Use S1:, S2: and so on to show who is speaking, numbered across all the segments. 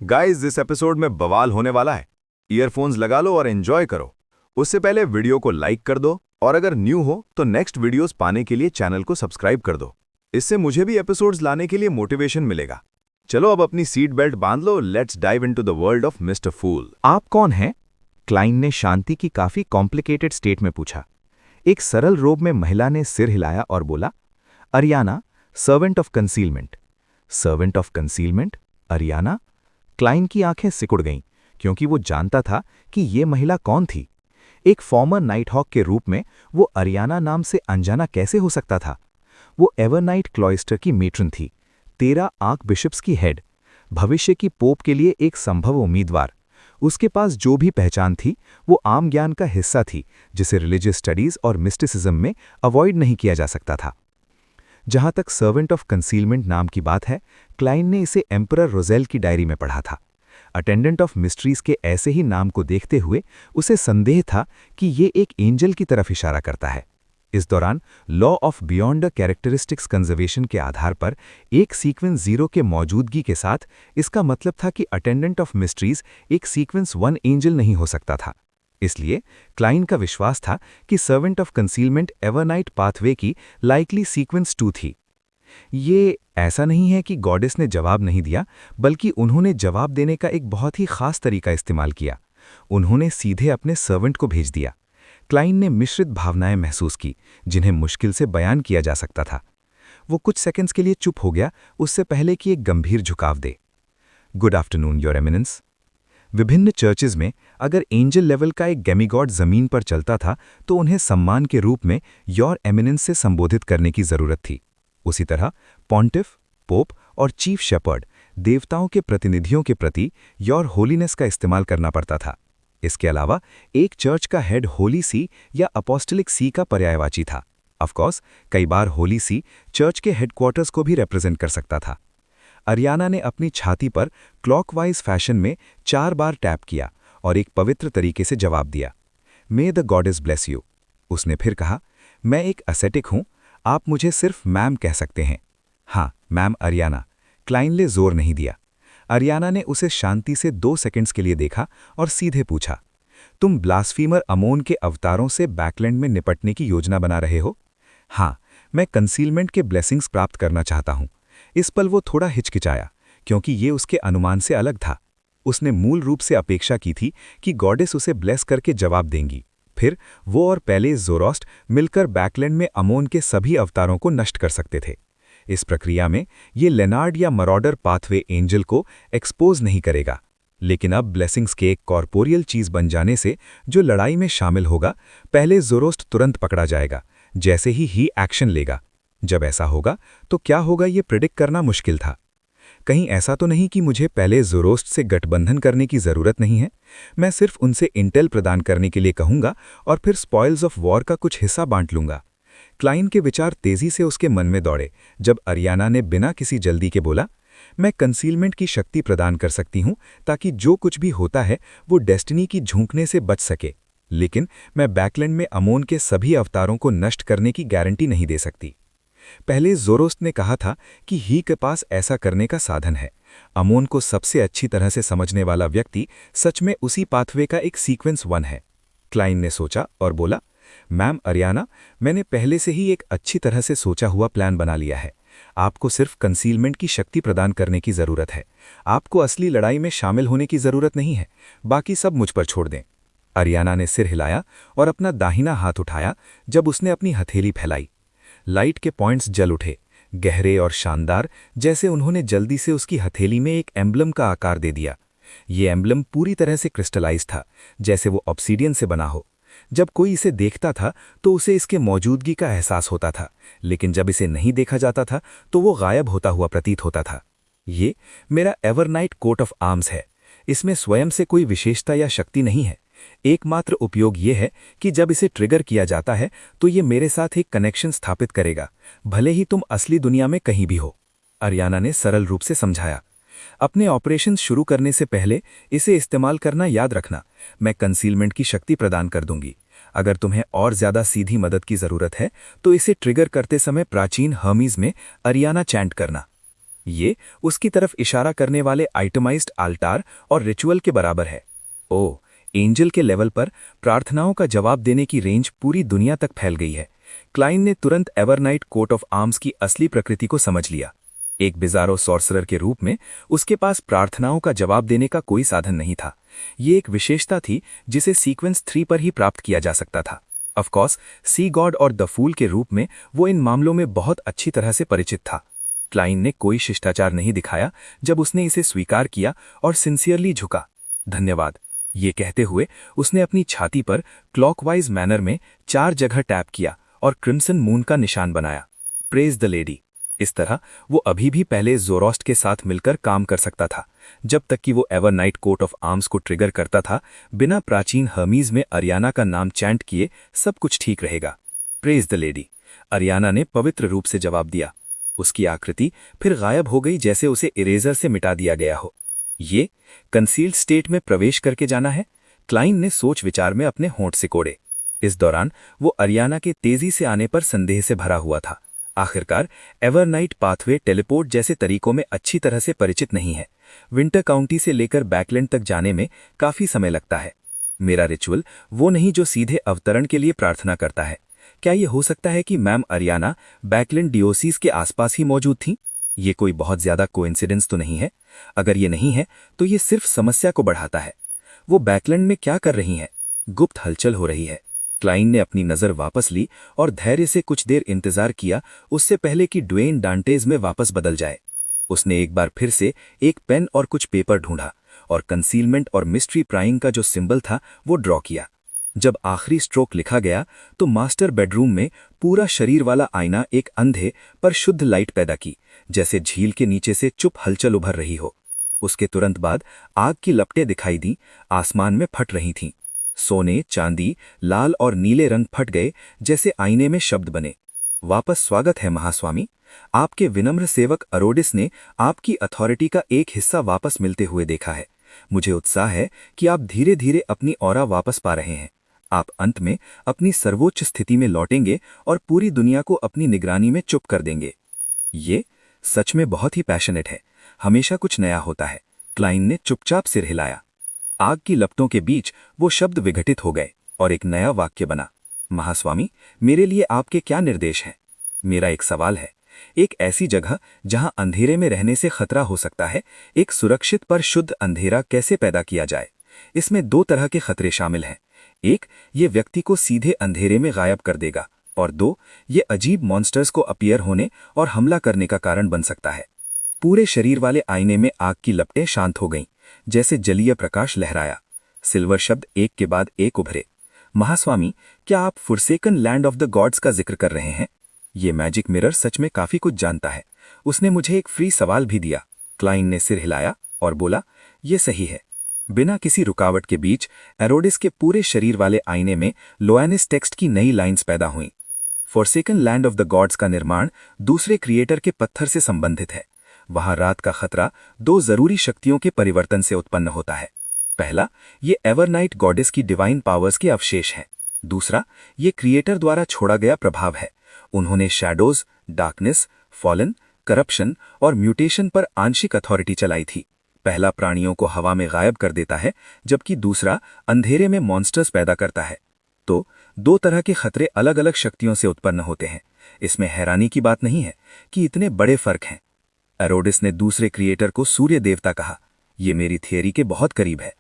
S1: Guys, इस episode में बवाल होने वाला है। ईयरफोन्स लगा लो और एंजॉय करो। उससे पहले वीडियो को लाइक कर दो और अगर न्यू हो तो नेक्स्ट वीडियोस पाने के लिए चैनल को सब्सक्राइब कर दो। इससे मुझे भी एपिसोड्स लाने के लिए मोटिवेशन मिलेगा। चलो अब अपनी सीट बेल्ट बांध लो। Let's dive into the world of mister Fool.
S2: आप कौन हैं? क्लाइन ने शांति की काफी कॉम्प्लिकेटेड स्टेट में पूछा। एक सरल रोब में महिला ने सिर हिलाया और बोला, Ariana, servant of concealment. Servant of concealment? Ariana? Klein की आंखें सिकुड़ गईं, क्योंकि वो जानता था कि ये महिला कौन थी। एक फॉर्मर नाइट हॉक के रूप में वो अरियाना नाम से अनजाना कैसे हो सकता था? वो एवरनाइट क्लॉइस्टर की मेट्रन थी, 13 आर्क बिशप्स की हेड, भविष्य की पोप के लिए एक संभव उम्मीदवार। उसके पास जो भी पहचान थी वो आम ज्ञान का हिस्सा थी, जिसे रिलीजियस स्टडीज और मिस्टिसिज्म में अवॉइड नहीं किया जा सकता था। जहां तक सर्वेंट ऑफ कंसीलमेंट नाम की बात है, क्लाइन ने इसे एम्परर रोजेल की डायरी में पढ़ा था। अटेंडेंट ऑफ मिस्ट्रीज के ऐसे ही नाम को देखते हुए उसे संदेह था कि ये एक एंजल की तरफ इशारा करता है। इस दौरान law of beyond characteristics conservation के आधार पर एक सीक्वेंस 0 के मौजूदगी के साथ इसका मतलब था कि अटेंडेंट ऑफ मिस्ट्रीज एक सीक्वेंस 1 एंजल नहीं हो सकता था। इसलिए क्लाइन का विश्वास था कि servant of concealment Evernight pathway की लाइकली सीक्वेंस 2 थी। ये ऐसा नहीं है कि गॉडेस ने जवाब नहीं दिया, बल्कि उन्होंने जवाब देने का एक बहुत ही खास तरीका इस्तेमाल किया। उन्होंने सीधे अपने सर्वेंट को भेज दिया। क्लाइन ने मिश्रित भावनाएं महसूस की, जिन्हें मुश्किल से बयान किया जा सकता था। वो कुछ सेकंड्स के लिए चुप हो गया, उससे पहले कि एक गंभीर झुकाव दे। Good afternoon, your eminence. विभिन्न चर्चेज में अगर एंजल लेवल का एक डेमीगॉड जमीन पर चलता था तो उन्हें सम्मान के रूप में योर एमिनेंस से संबोधित करने की जरूरत थी। उसी तरह पॉन्टिफ, पोप और चीफ शेपर्ड देवताओं के प्रतिनिधियों के प्रति योर होलीनेस का इस्तेमाल करना पड़ता था। इसके अलावा एक चर्च का हेड होली सी या अपोस्टलिक सी का पर्यायवाची था। ऑफकोर्स कई बार होली सी चर्च के हेडक्वार्टर्स को भी रिप्रेजेंट कर सकता था। अरियाना ने अपनी छाती पर क्लॉकवाइज फैशन में 4 बार टैप किया और एक पवित्र तरीके से जवाब दिया, मे द गॉडेस ब्लेस यू। उसने फिर कहा, मैं एक असेटिक हूं, आप मुझे सिर्फ मैम कह सकते हैं। हाँ, मैम अरियाना। क्लाइन ने जोर नहीं दिया। अरियाना ने उसे शांति से 2 सेकंड्स के लिए देखा और सीधे पूछा, तुम ब्लास्फीमर अमोन के अवतारों से बैकलैंड में निपटने की योजना बना रहे हो? हाँ, मैं कंसीलमेंट के ब्लेसिंग्स प्राप्त करना चाहता हूं। इस पल वो थोड़ा हिचकिचाया, क्योंकि ये उसके अनुमान से अलग था। उसने मूल रूप से अपेक्षा की थी कि गॉडेस उसे ब्लेस करके जवाब देंगी। फिर वो और पहले ज़ोरोस्ट मिलकर बैकलैंड में अमोन के सभी अवतारों को नष्ट कर सकते थे। इस प्रक्रिया में ये लेनार्ड या मरॉडर पाथवे एंजल को एक्सपोज नहीं करेगा, लेकिन अब ब्लेसिंग्स के एक कॉर्पोरियल चीज बन जाने से जो लड़ाई में शामिल होगा, पहले ज़ोरोस्ट तुरंत पकड़ा जाएगा जैसे ही एक्शन लेगा। जब ऐसा होगा तो क्या होगा ये प्रिडिक्ट करना मुश्किल था। कहीं ऐसा तो नहीं कि मुझे पहले ज़ोरोस्ट से गठबंधन करने की ज़रूरत नहीं है। मैं सिर्फ उनसे इंटेल प्रदान करने के लिए कहूंगा और फिर स्पॉइल्स ऑफ वॉर का कुछ हिस्सा बांट लूंगा। क्लाइन के विचार तेजी से उसके मन में दौड़े जब अरियाना ने बिना किसी जल्दी के बोला, मैं कंसीलमेंट की शक्ति प्रदान कर सकती हूं ताकि जो कुछ भी होता है वो डेस्टिनी की झोंकने से बच सके, लेकिन मैं बैकलैंड में अमोन के सभी अवतारों को नष्ट करने की गारंटी नहीं दे सकती। पहले ज़ोरोस्ट ने कहा था कि ही के पास ऐसा करने का साधन है। अमोन को सबसे अच्छी तरह से समझने वाला व्यक्ति सच में उसी पाथवे का एक सीक्वेंस 1 है। क्लाइन ने सोचा और बोला, मैम अरियाना, मैंने पहले से ही एक अच्छी तरह से सोचा हुआ प्लान बना लिया है। आपको सिर्फ कंसीलमेंट की शक्ति प्रदान करने की ज़रूरत है। आपको असली लड़ाई में शामिल होने की ज़रूरत नहीं है। बाकी सब मुझ पर छोड़ दें। अरियाना ने सिर हिलाया और अपना दाहिना हाथ उठाया जब उसने अपनी हथेली फैलाई। लाइट के पॉइंट्स जल उठे, गहरे और शानदार, जैसे उन्होंने जल्दी से उसकी हथेली में एक एम्ब्लम का आकार दे दिया। ये एम्ब्लम पूरी तरह से क्रिस्टलाइज था, जैसे वो ऑब्सीडियन से बना हो। जब कोई इसे देखता था तो उसे इसके मौजूदगी का एहसास होता था, लेकिन जब इसे नहीं देखा जाता था तो वो गायब होता हुआ प्रतीत होता था। ये मेरा एवरनाइट कोट ऑफ आर्म्स है। इसमें स्वयं से कोई विशेषता या शक्ति नहीं है। एकमात्र उपयोग ये है कि जब इसे ट्रिगर किया जाता है तो ये मेरे साथ एक कनेक्शन स्थापित करेगा, भले ही तुम असली दुनिया में कहीं भी हो। अरियाना ने सरल रूप से समझाया। अपने ऑपरेशन शुरू करने से पहले इसे इस्तेमाल करना याद रखना। मैं कंसीलमेंट की शक्ति प्रदान कर दूंगी। अगर तुम्हें और ज्यादा सीधी मदद की जरूरत है तो इसे ट्रिगर करते समय प्राचीन हर्मीज में अरियाना चैंट करना। ये उसकी तरफ इशारा करने वाले आइटमाइज्ड आल्टार और रिचुअल के बराबर है। ओह, एंजल के लेवल पर प्रार्थनाओं का जवाब देने की रेंज पूरी दुनिया तक फैल गई है। क्लाइन ने तुरंत एवरनाइट कोट ऑफ आर्म्स की असली प्रकृति को समझ लिया। एक बिजारो सॉर्सरर के रूप में उसके पास प्रार्थनाओं का जवाब देने का कोई साधन नहीं था। ये एक विशेषता थी जिसे सीक्वेंस 3 पर ही प्राप्त किया जा सकता था। ऑफकोर्स, सी गॉड और द फूल के रूप में वो इन मामलों में बहुत अच्छी तरह से परिचित था। क्लाइन ने कोई शिष्टाचार नहीं दिखाया जब उसने इसे स्वीकार किया और सिंसियरली झुका। धन्यवाद, ये कहते हुए उसने अपनी छाती पर क्लॉकवाइज मैनर में 4 जगह टैप किया और क्रिम्सन मून का निशान बनाया। Praise the lady. इस तरह वो अभी भी पहले जोरोस्ट के साथ मिलकर काम कर सकता था, जब तक कि वो एवरनाइट कोट ऑफ आर्म्स को ट्रिगर करता था। बिना प्राचीन हर्मीज में अरियाना का नाम चैंट किए सब कुछ ठीक रहेगा। प्रेज द लेडी, अरियाना ने पवित्र रूप से जवाब दिया। उसकी आकृति फिर गायब हो गई, जैसे उसे इरेजर से मिटा दिया गया हो। ये कंसील्ड स्टेट में प्रवेश करके जाना है। क्लाइन ने सोच विचार में अपने होंठ सिकोड़े। इस दौरान वो अरियाना के तेजी से आने पर संदेह से भरा हुआ था। आखिरकार एवरनाइट पाथवे टेलीपोर्ट जैसे तरीकों में अच्छी तरह से परिचित नहीं है। विंटर काउंटी से लेकर बैकलैंड तक जाने में काफी समय लगता है। मेरा रिचुअल वो नहीं जो सीधे अवतरण के लिए प्रार्थना करता है। क्या ये हो सकता है कि मैम अरियाना बैकलैंड डियोसीज के आसपास ही मौजूद थीं? ये कोई बहुत ज्यादा कोइंसिडेंस तो नहीं है। अगर ये नहीं है तो ये सिर्फ समस्या को बढ़ाता है। वो बैकलैंड में क्या कर रही हैं? गुप्त हलचल हो रही है। क्लाइन ने अपनी नजर वापस ली और धैर्य से कुछ देर इंतजार किया, उससे पहले कि ड्वेन डांटेज में वापस बदल जाए। उसने एक बार फिर से एक पेन और कुछ पेपर ढूंढा और कंसीलमेंट और मिस्ट्री प्राइंग का जो सिंबल था वो ड्रॉ किया। जब आखिरी स्ट्रोक लिखा गया तो मास्टर बेडरूम में पूरा शरीर वाला आईना एक अंधे पर शुद्ध लाइट पैदा की, जैसे झील के नीचे से चुप हलचल उभर रही हो। उसके तुरंत बाद आग की लपटें दिखाई दी, आसमान में फट रही थीं। सोने, चांदी, लाल और नीले रंग फट गए, जैसे आईने में शब्द बने। वापस स्वागत है महास्वामी। आपके विनम्र सेवक अरोडिस ने आपकी अथॉरिटी का एक हिस्सा वापस मिलते हुए देखा है। मुझे उत्साह है कि आप धीरे धीरे अपनी ऑरा वापस पा रहे हैं। आप अंत में अपनी सर्वोच्च स्थिति में लौटेंगे और पूरी दुनिया को अपनी निगरानी में चुप कर देंगे। ये सच में बहुत ही पैशनेट है। हमेशा कुछ नया होता है। क्लाइन ने चुपचाप सिर हिलाया। आग की लपटों के बीच वो शब्द विघटित हो गए और एक नया वाक्य बना। महास्वामी, मेरे लिए आपके क्या निर्देश हैं? मेरा एक सवाल है। एक ऐसी जगह जहां अंधेरे में रहने से खतरा हो सकता है, एक सुरक्षित पर शुद्ध अंधेरा कैसे पैदा किया जाए? इसमें 2 तरह के खतरे शामिल हैं। एक, ये व्यक्ति को सीधे अंधेरे में गायब कर देगा, और 2, ये अजीब मॉन्स्टर्स को अपीयर होने और हमला करने का कारण बन सकता है। पूरे शरीर वाले आईने में आग की लपटें शांत हो गईं, जैसे जलीय प्रकाश लहराया। सिल्वर शब्द एक के बाद एक उभरे। महास्वामी, क्या आप फुरसेकन लैंड ऑफ द गॉड्स का जिक्र कर रहे हैं? ये मैजिक मिरर सच में काफी कुछ जानता है। उसने मुझे एक फ्री सवाल भी दिया। क्लाइन ने सिर हिलाया और बोला, ये सही है। बिना किसी रुकावट के बीच एरोडिस के पूरे शरीर वाले आईने में लोएनिस टेक्स्ट की नई लाइंस पैदा हुईं। Forsaken land of the gods का निर्माण दूसरे क्रिएटर के पत्थर से संबंधित है। वहां रात का खतरा 2 जरूरी शक्तियों के परिवर्तन से उत्पन्न होता है। पहला, ये एवरनाइट गॉडेस की डिवाइन पावर्स के अवशेष हैं। दूसरा, ये क्रिएटर द्वारा छोड़ा गया प्रभाव है। उन्होंने शैडोज, डार्कनेस, फॉलन, करप्शन और म्यूटेशन पर आंशिक अथॉरिटी चलाई थी। पहला प्राणियों को हवा में गायब कर देता है, जबकि दूसरा अंधेरे में मॉन्स्टर्स पैदा करता है। तो 2 तरह के खतरे अलग अलग शक्तियों से उत्पन्न होते हैं। इसमें हैरानी की बात नहीं है कि इतने बड़े फर्क हैं। एरोडिस ने दूसरे क्रिएटर को सूर्य देवता कहा। यह मेरी थियरी के बहुत करीब है।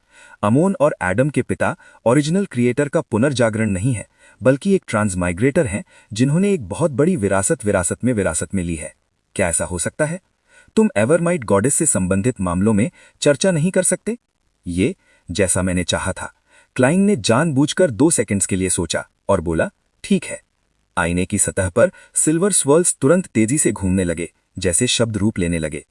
S2: अमोन और एडम के पिता ओरिजिनल क्रिएटर का पुनर्जागरण नहीं है, बल्कि एक ट्रांसमाइग्रेटर हैं जिन्होंने एक बहुत बड़ी विरासत में ली है। क्या ऐसा हो सकता है? तुम एवरनाइट गॉडेस से संबंधित मामलों में चर्चा नहीं कर सकते? ये जैसा मैंने चाहा था। क्लाइन ने जानबूझकर 2 सेकंड्स के लिए सोचा और बोला, ठीक है। आईने की सतह पर सिल्वर स्वर्ल्स तुरंत तेजी से घूमने लगे, जैसे शब्द रूप लेने लगे।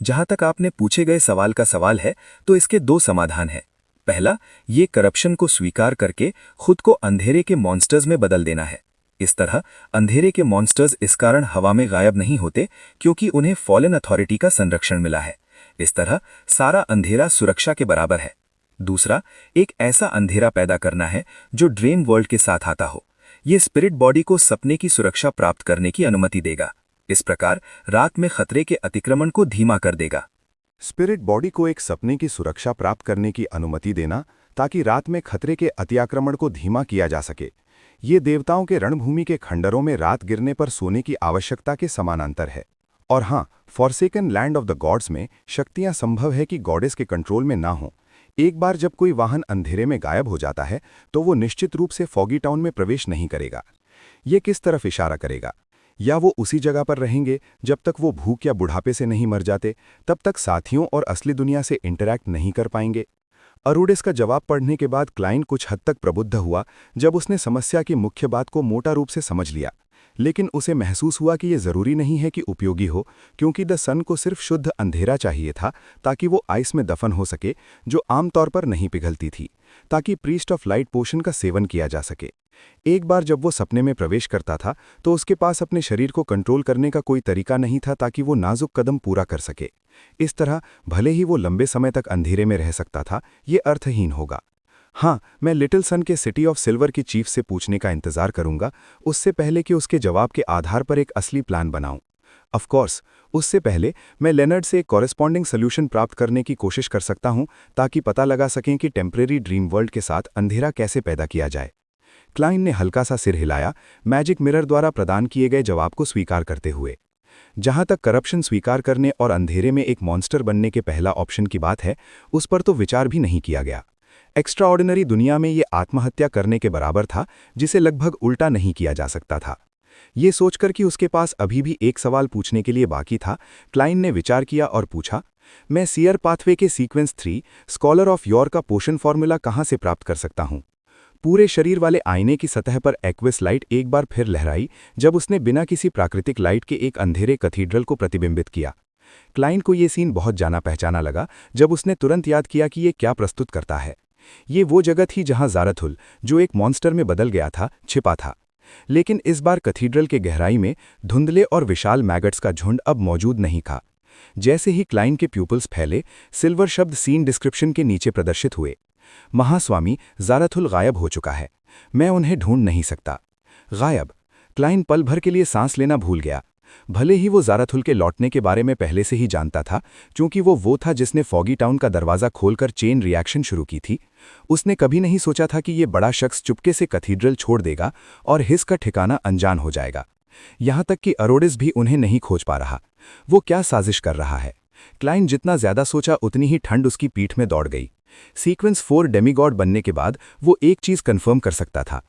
S2: जहां तक आपने पूछे गए सवाल का सवाल है, तो इसके 2 समाधान हैं। पहला, ये करप्शन को स्वीकार करके खुद को अंधेरे के मॉन्स्टर्स में बदल देना है। इस तरह अंधेरे के मॉन्स्टर्स इस कारण हवा में गायब नहीं होते क्योंकि उन्हें फॉलन अथॉरिटी का संरक्षण मिला है। इस तरह सारा अंधेरा सुरक्षा के बराबर है। दूसरा, एक ऐसा अंधेरा पैदा करना है जो ड्रीम वर्ल्ड के साथ आता हो। ये स्पिरिट बॉडी को सपने की सुरक्षा प्राप्त करने की अनुमति देगा।
S3: इस प्रकार रात में खतरे के अतिक्रमण को धीमा कर देगा।
S1: स्पिरिट बॉडी को एक सपने की सुरक्षा प्राप्त करने की अनुमति देना ताकि रात में खतरे के अतिआक्रमण को धीमा किया जा सके। ये देवताओं के रणभूमि के खंडरों में रात गिरने पर सोने की आवश्यकता के समानांतर है। और हाँ, forsaken land of the gods में शक्तियां संभव है कि गॉडेस के कंट्रोल में ना हों। एक बार जब कोई वाहन अंधेरे में गायब हो जाता है तो वो निश्चित रूप से फॉगी टाउन में प्रवेश नहीं करेगा। ये किस तरफ इशारा करेगा? या वो उसी जगह पर रहेंगे जब तक वो भूख या बुढ़ापे से नहीं मर जाते, तब तक साथियों और असली दुनिया से इंटरैक्ट नहीं कर पाएंगे। अरोडिस का जवाब पढ़ने के बाद क्लाइन कुछ हद तक प्रबुद्ध हुआ जब उसने समस्या की मुख्य बात को मोटा रूप से समझ लिया। लेकिन उसे महसूस हुआ कि यह जरूरी नहीं है कि उपयोगी हो, क्योंकि द सन को सिर्फ शुद्ध अंधेरा चाहिए था ताकि वो आइस में दफन हो सके, जो आमतौर पर नहीं पिघलती थी, ताकि प्रीस्ट ऑफ लाइट पोशन का सेवन किया जा सके। एक बार जब वो सपने में प्रवेश करता था तो उसके पास अपने शरीर को कंट्रोल करने का कोई तरीका नहीं था ताकि वो नाजुक कदम पूरा कर सके। इस तरह भले ही वो लंबे समय तक अंधेरे में रह सकता था, ये अर्थहीन होगा। हाँ, मैं लिटिल सन के सिटी ऑफ सिल्वर की चीफ से पूछने का इंतजार करूंगा, उससे पहले कि उसके जवाब के आधार पर एक असली प्लान बनाऊं। ऑफ कोर्स, उससे पहले मैं लेनर्ड से एक कॉरेस्पॉन्डिंग सोल्यूशन प्राप्त करने की कोशिश कर सकता हूं ताकि पता लगा सकें कि टेम्परेरी ड्रीम वर्ल्ड के साथ अंधेरा कैसे पैदा किया जाए। क्लाइन ने हल्का सा सिर हिलाया, मैजिक मिरर द्वारा प्रदान किए गए जवाब को स्वीकार करते हुए। जहां तक करप्शन स्वीकार करने और अंधेरे में एक मॉन्स्टर बनने के पहला ऑप्शन की बात है, उस पर तो विचार भी नहीं किया गया। एक्स्ट्राऑर्डिनरी दुनिया में ये आत्महत्या करने के बराबर था, जिसे लगभग उल्टा नहीं किया जा सकता था। ये सोचकर कि उसके पास अभी भी एक सवाल पूछने के लिए बाकी था, क्लाइन ने विचार किया और पूछा, मैं सीयर पाथवे के सीक्वेंस 3 स्कॉलर ऑफ योर का पोषण फॉर्मूला कहाँ से प्राप्त कर सकता हूँ? पूरे शरीर वाले आईने की सतह पर एक्विस लाइट एक बार फिर लहराई जब उसने बिना किसी प्राकृतिक लाइट के एक अंधेरे कैथीड्रल को प्रतिबिंबित किया। क्लाइन को ये सीन बहुत जाना पहचाना लगा जब उसने तुरंत याद किया कि ये क्या प्रस्तुत करता है। ये वो जगह थी जहां ज़ारथुल, जो एक मॉन्स्टर में बदल गया था, छिपा था। लेकिन इस बार कैथीड्रल के गहराई में धुंधले और विशाल मैगट्स का झुंड अब मौजूद नहीं था। जैसे ही क्लाइन के प्यूपल्स फैले, सिल्वर शब्द सीन डिस्क्रिप्शन के नीचे प्रदर्शित हुए। महास्वामी, ज़ारथुल गायब हो चुका है। मैं उन्हें ढूंढ नहीं सकता। गायब। क्लाइन पल भर के लिए सांस लेना भूल गया। भले ही वो ज़ारथुल के लौटने के बारे में पहले से ही जानता था, क्योंकि वो था जिसने फॉगी टाउन का दरवाज़ा खोलकर चेन रिएक्शन शुरू की थी। उसने कभी नहीं सोचा था कि ये बड़ा शख्स चुपके से कैथीड्रल छोड़ देगा और हिस का ठिकाना अनजान हो जाएगा। यहाँ तक कि अरोडिस भी उन्हें नहीं खोज पा रहा। वो क्या साजिश कर रहा है? क्लाइन जितना ज्यादा सोचा उतनी ही ठंड उसकी पीठ में दौड़ गई। सीक्वेंस 4 डेमीगॉड बनने के बाद वो एक चीज कंफर्म कर सकता था।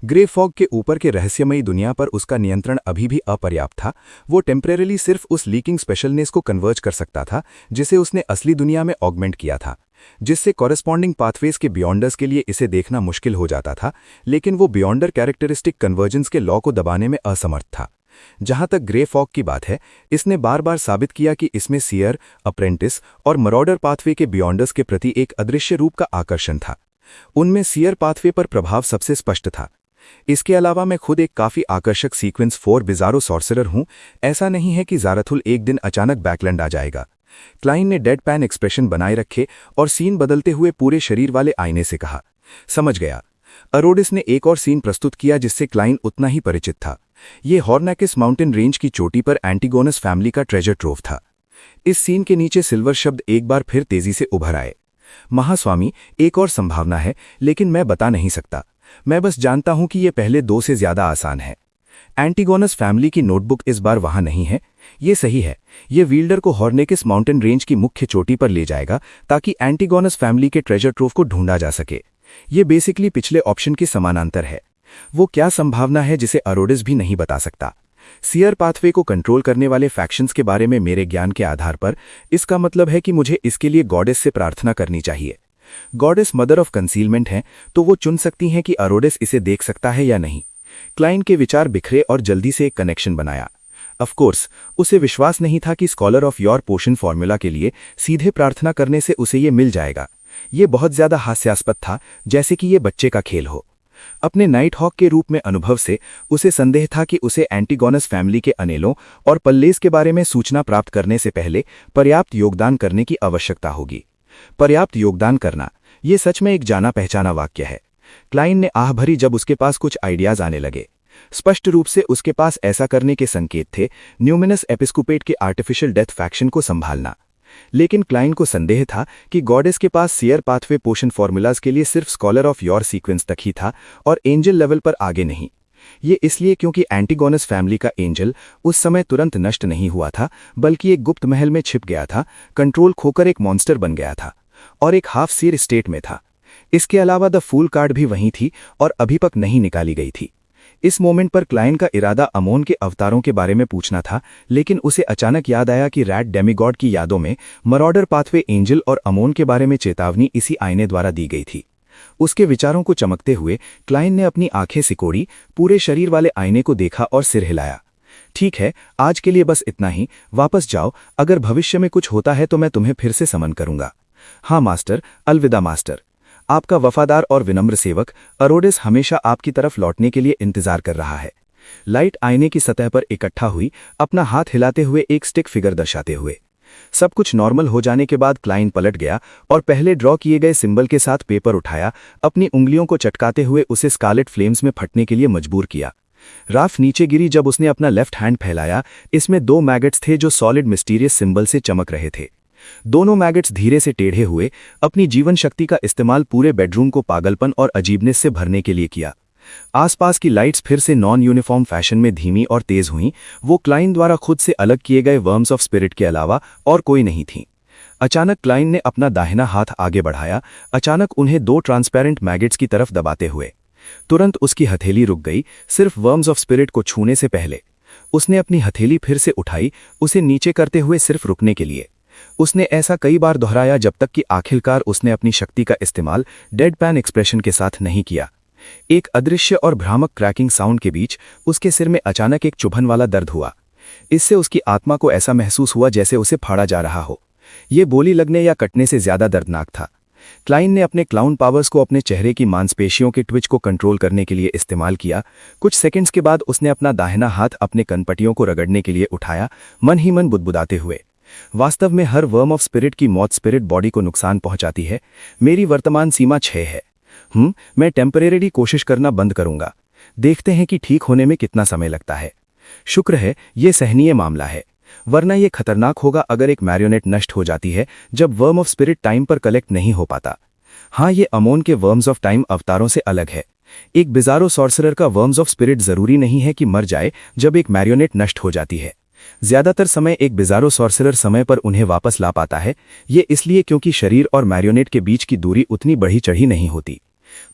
S1: ग्रे फॉग के ऊपर के रहस्यमयी दुनिया पर उसका नियंत्रण अभी भी अपर्याप्त था। वो टेम्परेरली सिर्फ उस लीकिंग स्पेशलनेस को कन्वर्ज कर सकता था जिसे उसने असली दुनिया में ऑगमेंट किया था, जिससे कॉरेस्पॉन्डिंग पाथवेज के बियॉन्डर्स के लिए इसे देखना मुश्किल हो जाता था। लेकिन वो बियॉन्डर कैरेक्टरिस्टिक कन्वर्जेंस के लॉ को दबाने में असमर्थ था। जहां तक ग्रे फॉग की बात है, इसने बार बार साबित किया कि इसमें सीयर, अप्रेंटिस और मरॉडर पाथवे के बियॉन्डर्स के प्रति एक अदृश्य रूप का आकर्षण था। उनमें सीयर पाथवे पर प्रभाव सबसे स्पष्ट था। इसके अलावा मैं खुद एक काफी आकर्षक सीक्वेंस 4 बिजारो सॉर्सरर हूं। ऐसा नहीं है कि ज़ारथुल एक दिन अचानक बैकलैंड आ जाएगा। क्लाइन ने डेड पैन एक्सप्रेशन बनाए रखे और सीन बदलते हुए पूरे शरीर वाले आईने से कहा, समझ गया। अरोडिस ने एक और सीन प्रस्तुत किया जिससे क्लाइन उतना ही परिचित था। ये हॉर्नाकिस माउंटेन रेंज की चोटी पर एंटीगोनस फैमिली का ट्रेजर ट्रोव था। इस सीन के नीचे सिल्वर शब्द एक बार फिर तेजी से उभर आए। महास्वामी, एक और संभावना है, लेकिन मैं बता नहीं सकता। मैं बस जानता हूं कि ये पहले 2 से ज्यादा आसान है। एंटीगोनस फैमिली की नोटबुक इस बार वहां नहीं है। ये सही है। ये वील्डर को हॉर्नेकिस माउंटेन रेंज की मुख्य चोटी पर ले जाएगा ताकि एंटीगोनस फैमिली के ट्रेजर ट्रोव को ढूंढा जा सके। ये बेसिकली पिछले ऑप्शन के समानांतर है। वो क्या संभावना है जिसे अरोडिस भी नहीं बता सकता। सीयर पाथवे को कंट्रोल करने वाले फैक्शंस के बारे में मेरे ज्ञान के आधार पर इसका मतलब है कि मुझे इसके लिए गॉडेस से प्रार्थना करनी चाहिए। गॉडेस मदर ऑफ कंसीलमेंट हैं, तो वो चुन सकती हैं कि अरोडिस इसे देख सकता है या नहीं। क्लाइन के विचार बिखरे और जल्दी से एक कनेक्शन बनाया। ऑफ कोर्स, उसे विश्वास नहीं था कि scholar of your potion formula के लिए सीधे प्रार्थना करने से उसे ये मिल जाएगा। ये बहुत ज्यादा हास्यास्पद था, जैसे कि ये बच्चे का खेल हो। अपने नाइट हॉक के रूप में अनुभव से उसे संदेह था कि उसे एंटीगोनस फैमिली के अनेलों और पल्लेस के बारे में सूचना प्राप्त करने से पहले पर्याप्त योगदान करने की आवश्यकता होगी। पर्याप्त योगदान करना, ये सच में एक जाना पहचाना वाक्य है। क्लाइन ने आह भरी जब उसके पास कुछ आइडियाज आने लगे।
S2: स्पष्ट रूप से उसके पास ऐसा करने के संकेत थे, न्यूमिनस एपिस्कोपेट के आर्टिफिशियल डेथ फैक्शन को संभालना। लेकिन क्लाइन को संदेह था कि गॉडेस के पास सीयर पाथवे पोशन फॉर्मूलाज के लिए सिर्फ स्कॉलर ऑफ योर सीक्वेंस तक ही था और एंजल लेवल पर आगे नहीं। ये इसलिए क्योंकि एंटीगोनस फैमिली का एंजल उस समय तुरंत नष्ट नहीं हुआ था, बल्कि एक गुप्त महल में छिप गया था, कंट्रोल खोकर एक मॉन्स्टर बन गया था और एक हाफ सीर स्टेट में था। इसके अलावा द फूल कार्ड भी वहीं थी और अभी तक नहीं निकाली गई थी। इस मोमेंट पर क्लाइन का इरादा अमोन के अवतारों के बारे में पूछना था, लेकिन उसे अचानक याद आया कि रैट डेमीगॉड की यादों में मरॉडर पाथवे एंजल और अमोन के बारे में चेतावनी इसी आईने द्वारा दी गई थी। उसके विचारों को चमकते हुए क्लाइन ने अपनी आंखें सिकोड़ी, पूरे शरीर वाले आईने को देखा और सिर हिलाया। ठीक है, आज के लिए बस इतना ही, वापस जाओ, अगर भविष्य में कुछ होता है तो मैं तुम्हें फिर से समन करूंगा। हाँ मास्टर, अलविदा मास्टर। आपका वफादार और विनम्र सेवक अरोडेस हमेशा आपकी तरफ लौटने के लिए इंतजार कर रहा है। लाइट आईने की सतह पर इकट्ठा हुई, अपना हाथ हिलाते हुए एक स्टिक फिगर दर्शाते हुए। सब कुछ नॉर्मल हो जाने के बाद क्लाइन पलट गया और पहले ड्रॉ किए गए सिंबल के साथ पेपर उठाया, अपनी उंगलियों को चटकाते हुए उसे स्कारलेट फ्लेम्स में फटने के लिए मजबूर किया। राफ नीचे गिरी जब उसने अपना लेफ्ट हैंड फैलाया। इसमें 2 मैगट्स थे जो सॉलिड मिस्टीरियस सिंबल से चमक रहे थे। दोनों मैगट्स धीरे से टेढ़े हुए, अपनी जीवन शक्ति का इस्तेमाल पूरे बेडरूम को पागलपन और अजीबनेस से भरने के लिए किया। आसपास की लाइट्स फिर से नॉन यूनिफॉर्म फैशन में धीमी और तेज हुईं। वो क्लाइन द्वारा खुद से अलग किए गए वर्म्स ऑफ स्पिरिट के अलावा और कोई नहीं थीं। अचानक क्लाइन ने अपना दाहिना हाथ आगे बढ़ाया, अचानक उन्हें 2 ट्रांसपेरेंट मैगट्स की तरफ दबाते हुए। तुरंत उसकी हथेली रुक गई, सिर्फ वर्म्स ऑफ स्पिरिट को छूने से पहले। उसने अपनी हथेली फिर से उठाई, उसे नीचे करते हुए सिर्फ रुकने के लिए। उसने ऐसा कई बार दोहराया जब तक कि आखिरकार उसने अपनी शक्ति का इस्तेमाल डेड पैन एक्सप्रेशन के साथ नहीं किया। एक अदृश्य और भ्रामक क्रैकिंग साउंड के बीच उसके सिर में अचानक एक चुभन वाला दर्द हुआ। इससे उसकी आत्मा को ऐसा महसूस हुआ जैसे उसे फाड़ा जा रहा हो। ये बोली लगने या कटने से ज्यादा दर्दनाक था। क्लाइन ने अपने क्लाउन पावर्स को अपने चेहरे की मांसपेशियों के ट्विच को कंट्रोल करने के लिए इस्तेमाल किया। कुछ सेकंड्स के बाद उसने अपना दाहिना हाथ अपने कनपटियों को रगड़ने के लिए उठाया, मन ही मन बुदबुदाते हुए। वास्तव में हर वर्म ऑफ स्पिरिट की मौत स्पिरिट बॉडी को नुकसान पहुंचाती है। मेरी वर्तमान सीमा 6 है। मैं टेम्परेरी कोशिश करना बंद करूंगा। देखते हैं कि ठीक होने में कितना समय लगता है। शुक्र है ये सहनीय मामला है, वरना ये खतरनाक होगा अगर एक मैरियोनेट नष्ट हो जाती है जब वर्म ऑफ स्पिरिट टाइम पर कलेक्ट नहीं हो पाता। हाँ, ये अमोन के वर्म्स ऑफ टाइम अवतारों से अलग है। एक बिजारो सॉर्सरर का वर्म्स ऑफ स्पिरिट जरूरी नहीं है कि मर जाए जब एक मैरियोनेट नष्ट हो जाती है। ज्यादातर समय एक बिजारो सॉर्सरर समय पर उन्हें वापस ला पाता है। ये इसलिए क्योंकि शरीर और मैरियोनेट के बीच की दूरी उतनी बढ़ी चढ़ी नहीं होती।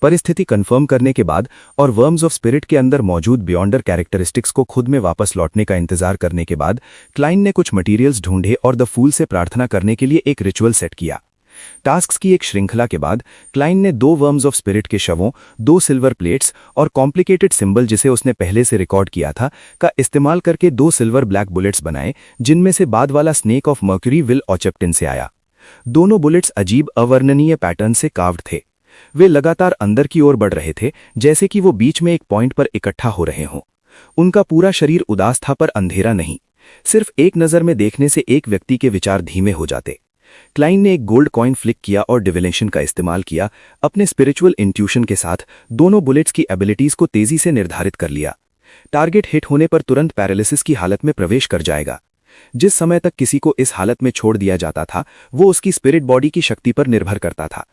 S2: परिस्थिति कंफर्म करने के बाद और वर्म्स ऑफ स्पिरिट के अंदर मौजूद बियॉन्डर कैरेक्टरिस्टिक्स को खुद में वापस लौटने का इंतजार करने के बाद क्लाइन ने कुछ मटेरियल्स ढूंढे और द फूल से प्रार्थना करने के लिए एक रिचुअल सेट किया। टास्क्स की एक श्रृंखला के बाद क्लाइन ने 2 वर्म्स ऑफ स्पिरिट के शवों, 2 सिल्वर प्लेट्स और कॉम्प्लिकेटेड सिंबल जिसे उसने पहले से रिकॉर्ड किया था का इस्तेमाल करके 2 सिल्वर ब्लैक बुलेट्स बनाए, जिनमें से बाद वाला स्नेक ऑफ मर्क्यूरी विल ऑचेप्टिन से आया। दोनों बुलेट्स अजीब अवर्णनीय पैटर्न से कार्व्ड थे। वे लगातार अंदर की ओर बढ़ रहे थे, जैसे कि वो बीच में एक पॉइंट पर इकट्ठा हो रहे हों। उनका पूरा शरीर उदास था पर अंधेरा नहीं। सिर्फ एक नजर में देखने से एक व्यक्ति के विचार धीमे हो जाते। क्लाइन ने एक गोल्ड कॉइन फ्लिक किया और डिविलेशन का इस्तेमाल किया। अपने स्पिरिचुअल इंट्यूशन के साथ दोनों बुलेट्स की एबिलिटीज को तेजी से निर्धारित कर लिया। टारगेट हिट होने पर तुरंत पैरालिसिस की हालत में प्रवेश कर जाएगा। जिस समय तक किसी को इस हालत में छोड़ दिया जाता था वो उसकी स्पिरिट बॉडी की शक्ति पर निर्भर करता था।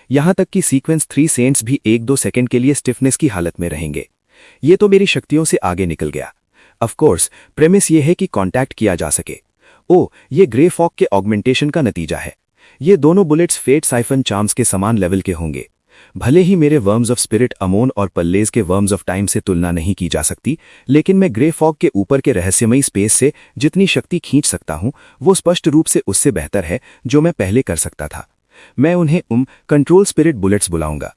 S2: यहां तक कि सीक्वेंस 3 सेंट्स भी 1-2 सेकंड के लिए स्टिफनेस की हालत में रहेंगे। ये तो मेरी शक्तियों से आगे निकल गया। ऑफ कोर्स प्रेमिस ये है कि कांटेक्ट किया जा सके। ये ग्रे फॉग के ऑगमेंटेशन का नतीजा है। ये दोनों बुलेट्स फेट साइफन चार्म्स के समान लेवल के होंगे। भले ही मेरे वर्म्स ऑफ स्पिरिट अमोन और पल्लेज के वर्म्स ऑफ टाइम से तुलना नहीं की जा सकती, लेकिन मैं ग्रे फॉग के ऊपर के रहस्यमयी स्पेस से जितनी शक्ति खींच सकता हूं वो स्पष्ट रूप से उससे बेहतर है जो मैं पहले कर सकता था। मैं उन्हें कंट्रोल स्पिरिट बुलेट्स बुलाऊंगा।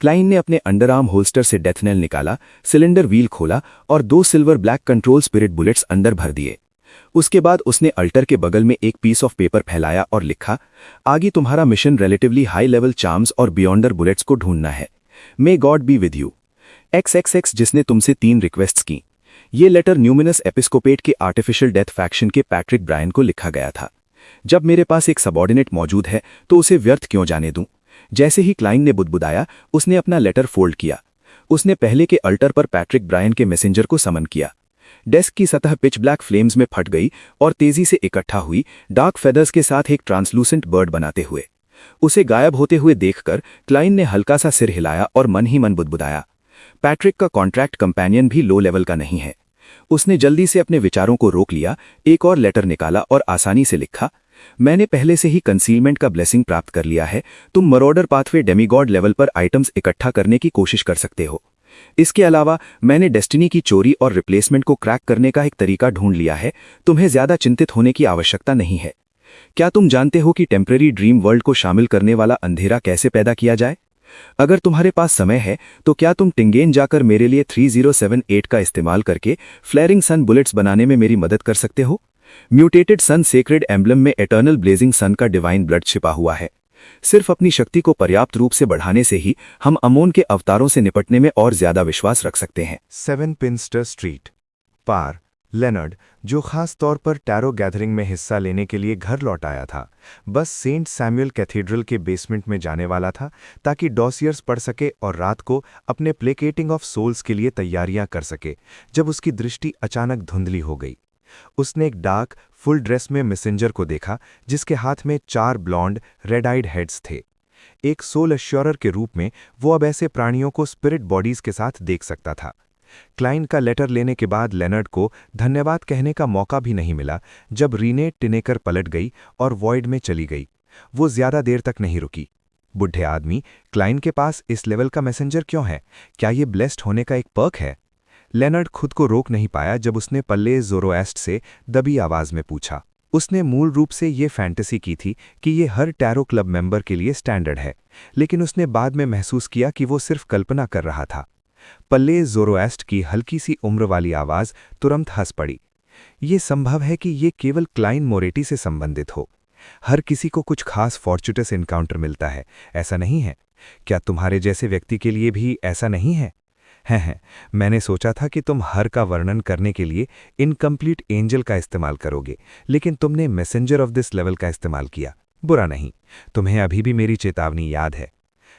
S2: क्लाइन ने अपने अंडरआर्म होल्स्टर से डेथ नेल निकाला, सिलेंडर व्हील खोला और 2 silver black control spirit bullets अंदर भर दिए। उसके बाद उसने अल्टर के बगल में एक पीस ऑफ पेपर फैलाया और लिखा, आगे तुम्हारा mission relatively high level charms और बियॉन्डर बुलेट्स को ढूंढना है। May God be with you. XXX जिसने तुमसे 3 रिक्वेस्ट्स की। ये लेटर न्यूमिनस एपिस्कोपेट के आर्टिफिशियल डेथ फैक्शन के पैट्रिक ब्रायन को लिखा गया था। जब मेरे पास एक सबॉर्डिनेट मौजूद है तो उसे व्यर्थ क्यों जाने दूं। जैसे ही क्लाइन ने बुदबुदाया उसने अपना लेटर फोल्ड किया।
S3: उसने पहले के अल्टर पर पैट्रिक ब्रायन के मैसेंजर को समन किया। डेस्क की सतह पिच ब्लैक फ्लेम्स में फट गई और तेजी से इकट्ठा हुई, डार्क फेदर्स के साथ एक ट्रांसलूसेंट बर्ड बनाते हुए। उसे गायब होते हुए देखकर क्लाइन ने हल्का सा सिर हिलाया और मन ही मन बुदबुदाया। पैट्रिक का कॉन्ट्रैक्ट कंपेनियन भी लो लेवल का नहीं है। उसने जल्दी से अपने विचारों को रोक लिया, एक और लेटर निकाला और आसानी से लिखा, मैंने पहले से ही कंसीलमेंट का ब्लेसिंग प्राप्त कर लिया है। तुम मरॉडर पाथवे डेमीगॉड लेवल पर आइटम्स इकट्ठा करने की कोशिश कर सकते हो। इसके अलावा मैंने डेस्टिनी की चोरी और रिप्लेसमेंट को क्रैक करने का एक तरीका ढूंढ लिया है। तुम्हें ज्यादा चिंतित होने की आवश्यकता नहीं है। क्या तुम जानते हो कि टेम्परेरी ड्रीम वर्ल्ड को शामिल करने वाला अंधेरा कैसे पैदा किया जाए? अगर तुम्हारे पास समय है तो क्या तुम टिंगेन जाकर मेरे लिए 3078 का इस्तेमाल करके फ्लेयरिंग सन बुलेट्स बनाने में मेरी मदद कर सकते हो? म्यूटेटेड सन सेक्रेड एम्बलम में एटर्नल ब्लेजिंग सन का डिवाइन ब्लड छिपा हुआ है। सिर्फ अपनी शक्ति को पर्याप्त रूप से बढ़ाने से ही हम अमोन के अवतारों से निपटने में और ज्यादा विश्वास रख सकते हैं।
S1: 7 पिंस्टर स्ट्रीट पार लेनर्ड, जो खास तौर पर टैरो गैदरिंग में हिस्सा लेने के लिए घर लौट आया था, बस सेंट सैमुअल कैथेड्रल के बेसमेंट में जाने वाला था ताकि डॉसियर्स पढ़ सके और रात को अपने प्लेकेटिंग ऑफ सोल्स के लिए तैयारियां कर सके, जब उसकी दृष्टि अचानक धुंधली हो गई। उसने एक डार्क फुल ड्रेस में मैसेंजर को देखा जिसके हाथ में 4 ब्लॉन्ड रेड आइड हेड्स थे। एक सोल एश्योरर के रूप में वो अब ऐसे प्राणियों को स्पिरिट बॉडीज के साथ देख सकता था। क्लाइन का लेटर लेने के बाद लेनर्ड को धन्यवाद कहने का मौका भी नहीं मिला जब रीने टिनेकर पलट गई और वॉइड में चली गई। वो ज्यादा देर तक नहीं रुकी। बुढ़े आदमी, क्लाइन के पास इस लेवल का मैसेंजर क्यों है? क्या ये ब्लेस्ड होने का एक पर्क है? लेनर्ड खुद को रोक नहीं पाया जब उसने पल्ले ज़ोरोएस्ट से दबी आवाज में पूछा। उसने मूल रूप से ये फैंटेसी की थी कि ये हर टैरो क्लब मेंबर के लिए स्टैंडर्ड है, लेकिन उसने बाद में महसूस किया कि वो सिर्फ कल्पना कर रहा था। पल्ले ज़ोरोएस्ट की हल्की सी उम्र वाली आवाज तुरंत हंस पड़ी। ये संभव है कि ये केवल क्लाइन मोरेटी से संबंधित हो। हर किसी को कुछ खास फॉर्चुटस इनकाउंटर मिलता है, ऐसा नहीं है? क्या तुम्हारे जैसे व्यक्ति के लिए भी ऐसा नहीं है? हैं, मैंने सोचा था कि तुम हर का वर्णन करने के लिए इनकम्प्लीट एंजल का इस्तेमाल करोगे, लेकिन तुमने मैसेंजर ऑफ दिस लेवल का इस्तेमाल किया। बुरा नहीं, तुम्हें अभी भी मेरी चेतावनी याद है।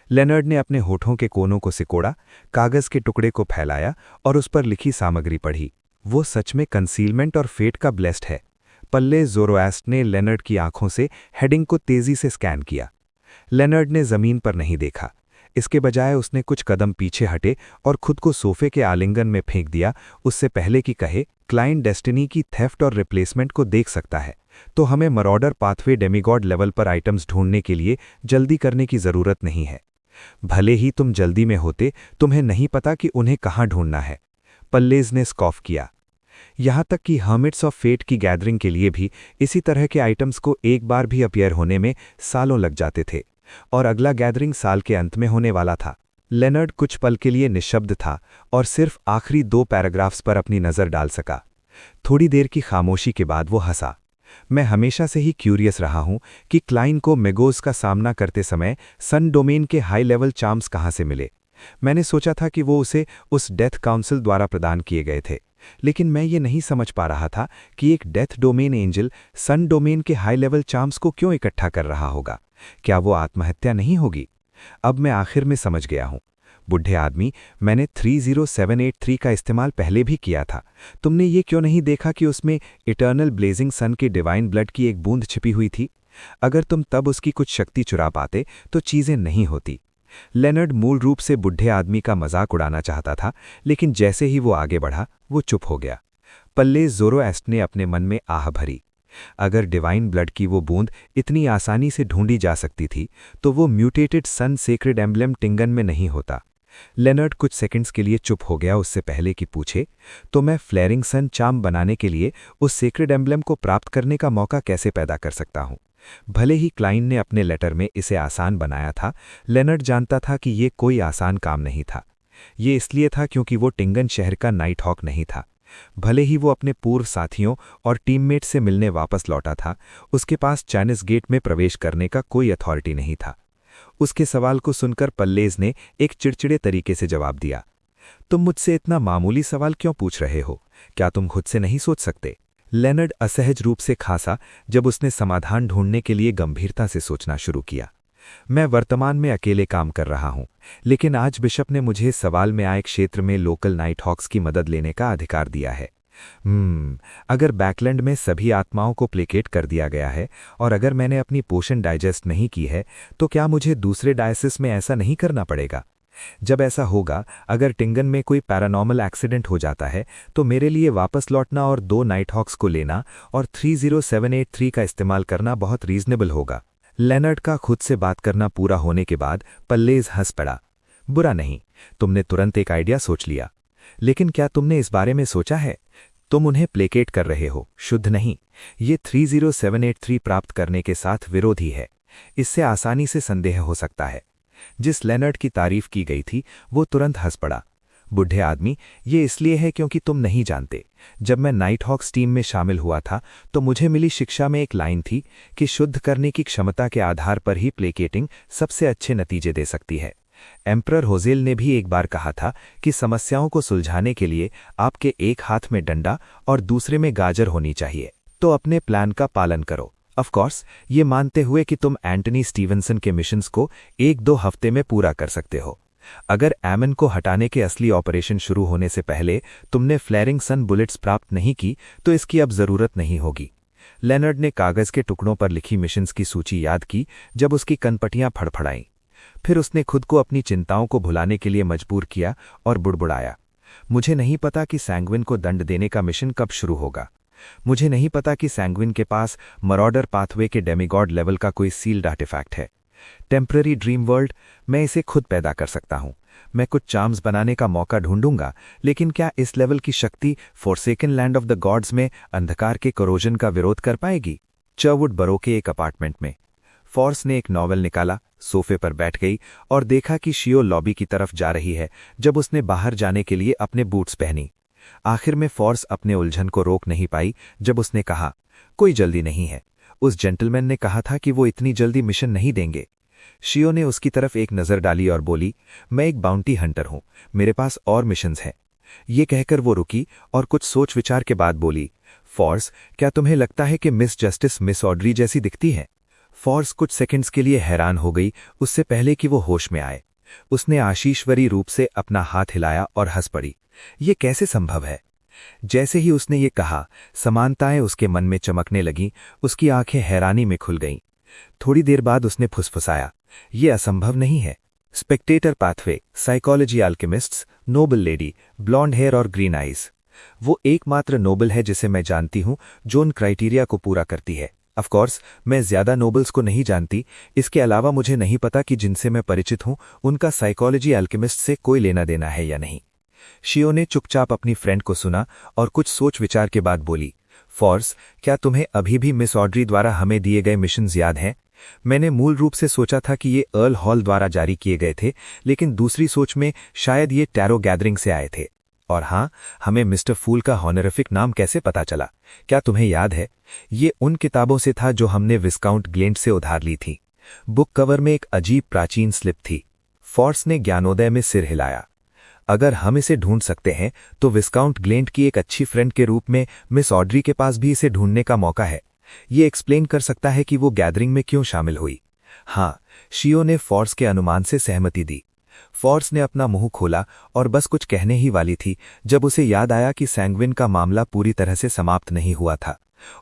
S1: लेनर्ड ने अपने होठों के कोनों को सिकोड़ा, कागज के टुकड़े को फैलाया और उस पर लिखी सामग्री पढ़ी। वो सच में कंसीलमेंट और फेट का ब्लेस्ड है। पल्ले ज़ोरोएस्ट ने लेनर्ड की आंखों से हेडिंग को तेजी से स्कैन किया। लेनर्ड ने जमीन पर नहीं देखा। इसके बजाय उसने कुछ कदम पीछे हटे और खुद को सोफे के आलिंगन में फेंक दिया, उससे पहले कि कहे, क्लाइंट डेस्टिनी की थेफ्ट और रिप्लेसमेंट को देख सकता है, तो हमें मरॉडर पाथवे डेमीगॉड लेवल पर आइटम्स ढूंढने के लिए जल्दी करने की जरूरत नहीं है। भले ही तुम जल्दी में होते, तुम्हें नहीं पता कि उन्हें कहाँ ढूंढना है। पल्लेज ने स्कॉफ किया। यहां तक कि हर्मिट्स ऑफ फेट की गैदरिंग के लिए भी इसी तरह के आइटम्स को एक बार भी अपीयर होने में सालों लग जाते थे, और अगला गैदरिंग साल के अंत में होने वाला था। लेनर्ड कुछ पल के लिए निशब्द था और सिर्फ आखिरी 2 पैराग्राफ्स पर अपनी नज़र डाल सका। थोड़ी देर की खामोशी के बाद वो हंसा। मैं हमेशा से ही क्यूरियस रहा हूं कि क्लाइन को मेगोज का सामना करते समय सन डोमेन के हाई लेवल चार्म्स कहाँ से मिले। मैंने सोचा था कि वो उसे उस डेथ काउंसिल द्वारा प्रदान किए गए थे, लेकिन मैं ये नहीं समझ पा रहा था कि एक डेथ डोमेन एंजल सन डोमेन के हाई लेवल चार्म्स को क्यों इकट्ठा कर रहा होगा। क्या वो आत्महत्या नहीं होगी? अब मैं आखिर में समझ गया हूं। बुढ़े आदमी, मैंने 30783 का इस्तेमाल पहले भी किया था। तुमने ये क्यों नहीं देखा कि उसमें इटर्नल ब्लेजिंग सन के डिवाइन ब्लड की एक बूंद छिपी हुई थी? अगर तुम तब उसकी कुछ शक्ति चुरा पाते तो चीजें नहीं होती। लेनर्ड मूल रूप से बुढ़े आदमी का मजाक उड़ाना चाहता था, लेकिन जैसे ही वो आगे बढ़ा, वो चुप हो गया। पल्ले ज़ोरोएस्ट ने अपने मन में आह भरी। अगर डिवाइन ब्लड की वो बूंद इतनी आसानी से ढूंढी जा सकती थी, तो वो म्यूटेटेड सन सेक्रेड एम्बलम टिंगन में नहीं होता। लेनर्ड कुछ सेकंड्स के लिए चुप हो गया, उससे पहले कि पूछे, तो मैं फ्लेयरिंग सन चार्म बनाने के लिए उस सेक्रेड एम्बलम को प्राप्त करने का मौका कैसे पैदा कर सकता हूं? भले ही क्लाइन ने अपने लेटर में इसे आसान बनाया था, लेनर्ड जानता था कि ये कोई आसान काम नहीं था। ये इसलिए था क्योंकि वो टिंगन शहर का नाइट हॉक नहीं था। भले ही वो अपने पूर्व साथियों और टीममेट से मिलने वापस लौटा था, उसके पास चाइनीज गेट में प्रवेश करने का कोई अथॉरिटी नहीं था। उसके सवाल को सुनकर पल्लेज ने एक चिड़चिड़े तरीके से जवाब दिया, तुम मुझसे इतना मामूली सवाल क्यों पूछ रहे हो? क्या तुम खुद से नहीं सोच सकते? लेनर्ड असहज रूप से खांसा जब उसने समाधान ढूंढने के लिए गंभीरता से सोचना शुरू किया।
S2: मैं वर्तमान में अकेले काम कर रहा हूं, लेकिन आज बिशप ने मुझे सवाल में आए क्षेत्र में लोकल नाइट हॉक्स की मदद लेने का अधिकार दिया है। अगर बैकलैंड में सभी आत्माओं को प्लेकेट कर दिया गया है और अगर मैंने अपनी पोशन डाइजेस्ट नहीं की है, तो क्या मुझे दूसरे डायसिस में ऐसा नहीं करना पड़ेगा? जब ऐसा होगा, अगर टिंगन में कोई पैरानॉर्मल एक्सीडेंट हो जाता है, तो मेरे लिए वापस लौटना और 2 नाइट हॉक्स को लेना और 30783 का इस्तेमाल करना बहुत रीजनेबल होगा। लेनर्ड का खुद से बात करना पूरा होने के बाद पल्लेज हंस पड़ा। बुरा नहीं, तुमने तुरंत एक आइडिया सोच लिया। लेकिन क्या तुमने इस बारे में सोचा है? तुम उन्हें प्लेकेट कर रहे हो, शुद्ध नहीं। ये 30783 प्राप्त करने के साथ विरोधी है। इससे आसानी से संदेह हो सकता है। जिस लेनर्ड की तारीफ की गई थी, वो तुरंत हंस पड़ा। बुढ़े आदमी, ये इसलिए है क्योंकि तुम नहीं जानते। जब मैं नाइट हॉक्स टीम में शामिल हुआ था, तो मुझे मिली शिक्षा में एक लाइन थी कि शुद्ध करने की क्षमता के आधार पर ही प्लेकेटिंग सबसे अच्छे नतीजे दे सकती है। एम्परर होजेल ने भी एक बार कहा था कि समस्याओं को सुलझाने के लिए आपके एक हाथ में डंडा और दूसरे में गाजर होनी चाहिए। तो अपने प्लान का पालन करो। ऑफ कोर्स, ये मानते हुए कि तुम एंटनी स्टीवनसन के मिशंस को 1-2 हफ्ते में पूरा कर सकते हो। अगर एमन को हटाने के असली ऑपरेशन शुरू होने से पहले तुमने फ्लेयरिंग सन बुलेट्स प्राप्त नहीं की, तो इसकी अब जरूरत नहीं होगी। लेनर्ड ने कागज के टुकड़ों पर लिखी मिशंस की सूची याद की जब उसकी कनपटियां फड़फड़ाईं। फिर उसने खुद को अपनी चिंताओं को भुलाने के लिए मजबूर किया और बुड़बुड़ाया। मुझे नहीं पता कि सैंग्विन को दंड देने का मिशन कब शुरू होगा। मुझे नहीं पता कि सैंग्विन के पास मरॉडर पाथवे के डेमिगॉड लेवल का कोई सील्ड आर्टिफैक्ट है। टेम्पररी ड्रीम वर्ल्ड, मैं इसे खुद पैदा कर सकता हूं। मैं कुछ चार्म्स बनाने का मौका ढूंढूंगा, लेकिन क्या इस लेवल की शक्ति forsaken land of the gods में अंधकार के कोरोजन का विरोध कर पाएगी? चर्वुड बरो के एक अपार्टमेंट में फॉर्स ने एक नॉवेल निकाला, सोफे पर बैठ गई और देखा कि शियो लॉबी की तरफ जा रही है जब उसने बाहर जाने के लिए अपने बूट्स पहनी। आखिर में फॉर्स अपने उलझन को रोक नहीं पाई जब उसने कहा, कोई जल्दी नहीं है। उस जेंटलमैन ने कहा था कि वो इतनी जल्दी मिशन नहीं देंगे। शियो ने उसकी तरफ एक नज़र डाली और बोली, मैं एक बाउंटी हंटर हूं, मेरे पास और मिशंस हैं। ये कहकर वो रुकी और कुछ सोच विचार के बाद बोली, फॉर्स, क्या तुम्हें लगता है कि मिस जस्टिस मिस ऑड्री जैसी दिखती है? फॉर्स कुछ सेकंड्स के लिए हैरान हो गई, उससे पहले कि वो होश में आए। उसने आशीश्वरी रूप से अपना हाथ हिलाया और हंस पड़ी। ये कैसे संभव है? जैसे ही उसने ये कहा, समानताएं उसके मन में चमकने लगीं, उसकी आंखें हैरानी में खुल गईं। थोड़ी देर बाद उसने फुसफुसाया, ये असंभव नहीं है। Spectator pathway, psychology alchemists, noble lady, blonde hair और ग्रीन आइज। वो एकमात्र नोबल है जिसे मैं जानती हूं जो उन क्राइटेरिया को पूरा करती है। ऑफ कोर्स, मैं ज्यादा नोबल्स को नहीं जानती। इसके अलावा मुझे नहीं पता कि जिनसे मैं परिचित हूं उनका साइकोलॉजी अल्केमिस्ट से कोई लेना देना है या नहीं। शियो ने चुपचाप अपनी फ्रेंड को सुना और कुछ सोच विचार के बाद बोली, फॉर्स, क्या तुम्हें अभी भी मिस ऑड्री द्वारा हमें दिए गए मिशंस याद हैं? मैंने मूल रूप से सोचा था कि ये अर्ल हॉल द्वारा जारी किए गए थे, लेकिन दूसरी सोच में शायद ये टैरो गैदरिंग से आए थे। और हाँ, हमें मिस्टर फूल का हॉनरिफिक नाम कैसे पता चला? क्या तुम्हें याद है? ये उन किताबों से था जो हमने विस्काउंट ग्लेंट से उधार ली थी। बुक कवर में एक अजीब प्राचीन स्लिप थी। फॉर्स ने ज्ञानोदय में सिर हिलाया। अगर हम इसे ढूंढ सकते हैं, तो विस्काउंट ग्लेंट की एक अच्छी फ्रेंड के रूप में मिस ऑड्री के पास भी इसे ढूंढने का मौका है। ये एक्सप्लेन कर सकता है कि वो गैदरिंग में क्यों शामिल हुई। हाँ, शियो ने फॉर्स के अनुमान से सहमति दी। फॉर्स ने अपना मुंह खोला और बस कुछ कहने ही वाली थी जब उसे याद आया कि सैंग्विन का मामला पूरी तरह से समाप्त नहीं हुआ था।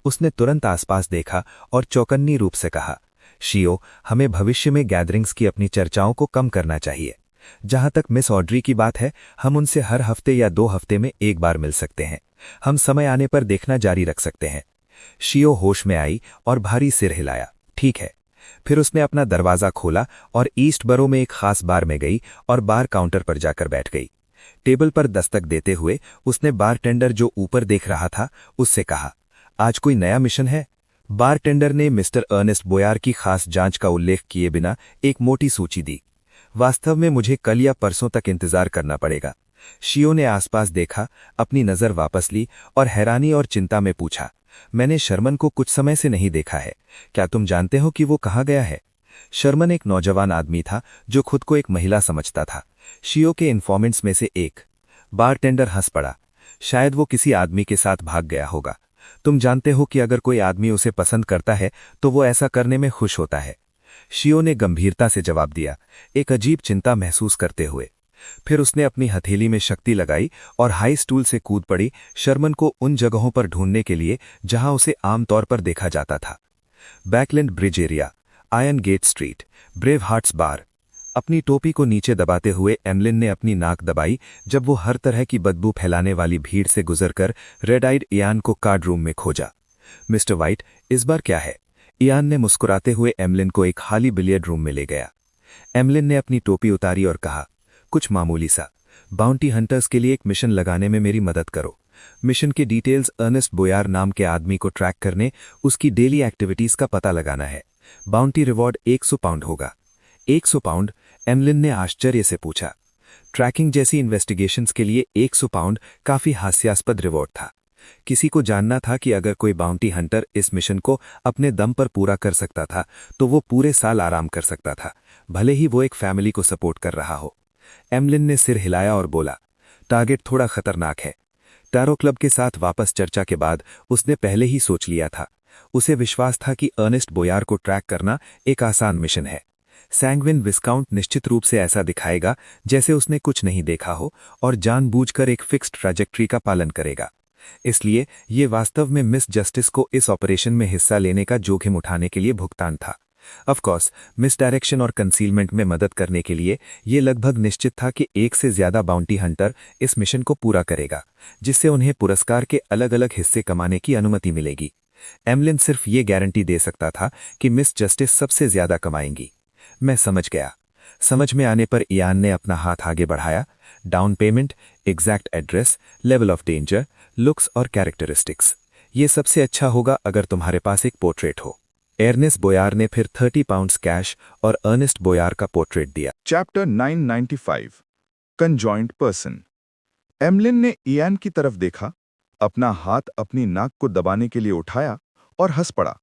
S2: उसने तुरंत आसपास देखा और चौकन्नी रूप से कहा, शियो, हमें भविष्य में गैदरिंग्स की अपनी चर्चाओं को कम करना चाहिए। जहां तक मिस ऑड्री की बात है, हम उनसे हर हफ्ते या 2 हफ्ते में एक बार मिल सकते हैं। हम समय आने पर देखना जारी रख सकते हैं। शियो होश में आई और भारी सिर हिलाया। ठीक है। फिर उसने अपना दरवाजा खोला और ईस्ट बरो में एक खास बार में गई और बार काउंटर पर जाकर बैठ गई। टेबल पर दस्तक देते हुए उसने बारटेंडर जो ऊपर देख रहा था उससे कहा, आज कोई नया मिशन है? बारटेंडर ने मिस्टर अर्नेस्ट बोयार की खास जांच का उल्लेख किए बिना एक मोटी सूची दी। वास्तव में मुझे कल या परसों तक इंतजार करना पड़ेगा। शियो ने आसपास देखा, अपनी नजर वापस ली और हैरानी और चिंता में पूछा, मैंने शर्मन को कुछ समय से नहीं देखा है। क्या तुम जानते हो कि वो कहाँ गया है? शर्मन एक नौजवान आदमी था जो खुद को एक महिला समझता था, शियो के इन्फॉर्मेंट्स में से एक। बारटेंडर हंस पड़ा। शायद वो किसी आदमी के साथ भाग गया होगा। तुम जानते हो कि अगर कोई आदमी उसे पसंद करता है तो वो ऐसा करने में खुश होता है।
S3: शियो ने गंभीरता से जवाब दिया, एक अजीब चिंता महसूस करते हुए। फिर उसने अपनी हथेली में शक्ति लगाई और हाई स्टूल से कूद पड़ी, शर्मन को उन जगहों पर ढूंढने के लिए जहां उसे आमतौर पर देखा जाता था। Backlund Bridge area, Iron Gate Street, Brave Hearts Bar. अपनी टोपी को नीचे दबाते हुए एमलिन ने अपनी नाक दबाई जब वो हर तरह की बदबू फैलाने वाली भीड़ से गुजरकर रेड आइड इयान को कार्ड रूम में खोजा। मिस्टर वाइट, इस बार क्या है? इयान ने मुस्कुराते हुए एमलिन को एक खाली बिलियर्ड रूम में ले गया। एमलिन ने अपनी टोपी उतारी और कहा, कुछ मामूली सा। बाउंटी हंटर्स के लिए एक मिशन लगाने में मेरी मदद करो। मिशन के डिटेल्स अर्नेस्ट बोयार नाम के आदमी को ट्रैक करने, उसकी डेली एक्टिविटीज का पता लगाना है। बाउंटी रिवॉर्ड 100 पाउंड होगा। 100 पाउंड? एमलिन ने आश्चर्य से पूछा। ट्रैकिंग जैसी इन्वेस्टिगेशंस के लिए 100 पाउंड काफी हास्यास्पद रिवॉर्ड था। किसी को जानना था कि अगर कोई बाउंटी हंटर इस मिशन को अपने दम पर पूरा कर सकता था तो वो पूरे साल आराम कर सकता था, भले ही वो एक फैमिली को सपोर्ट कर रहा हो। एमलिन ने सिर हिलाया और बोला, टारगेट थोड़ा खतरनाक है। टैरो क्लब के साथ वापस चर्चा के बाद उसने पहले ही सोच लिया था। उसे विश्वास था कि अर्नेस्ट बोयार को ट्रैक करना एक आसान मिशन है। सैंग्विन विस्काउंट निश्चित रूप से ऐसा दिखाएगा जैसे उसने कुछ नहीं देखा हो और जानबूझकर एक फिक्स्ड ट्रैजेक्टरी का पालन करेगा। इसलिए ये वास्तव में मिस जस्टिस को इस ऑपरेशन में हिस्सा लेने का जोखिम उठाने के लिए भुगतान था। ऑफकोर्स मिस डायरेक्शन और कंसीलमेंट में मदद करने के लिए ये लगभग निश्चित था कि एक से ज्यादा बाउंटी हंटर इस मिशन को पूरा करेगा, जिससे उन्हें पुरस्कार के अलग अलग हिस्से कमाने की अनुमति मिलेगी। एमलिन सिर्फ ये गारंटी दे सकता था कि मिस जस्टिस सबसे ज्यादा कमाएंगी। मैं समझ गया। समझ में आने पर इयान ने अपना हाथ आगे बढ़ाया। Down payment, exact address, level of danger, looks और कैरेक्टरिस्टिक्स। ये सबसे अच्छा होगा अगर तुम्हारे पास एक पोर्ट्रेट हो। अर्नेस्ट बोयार ने फिर 30 पाउंड्स कैश और अर्नेस्ट बोयार का पोर्ट्रेट दिया।
S1: Chapter 995 conjoint person. एमलिन ने इयान की तरफ देखा, अपना हाथ अपनी नाक को दबाने के लिए उठाया और हंस पड़ा।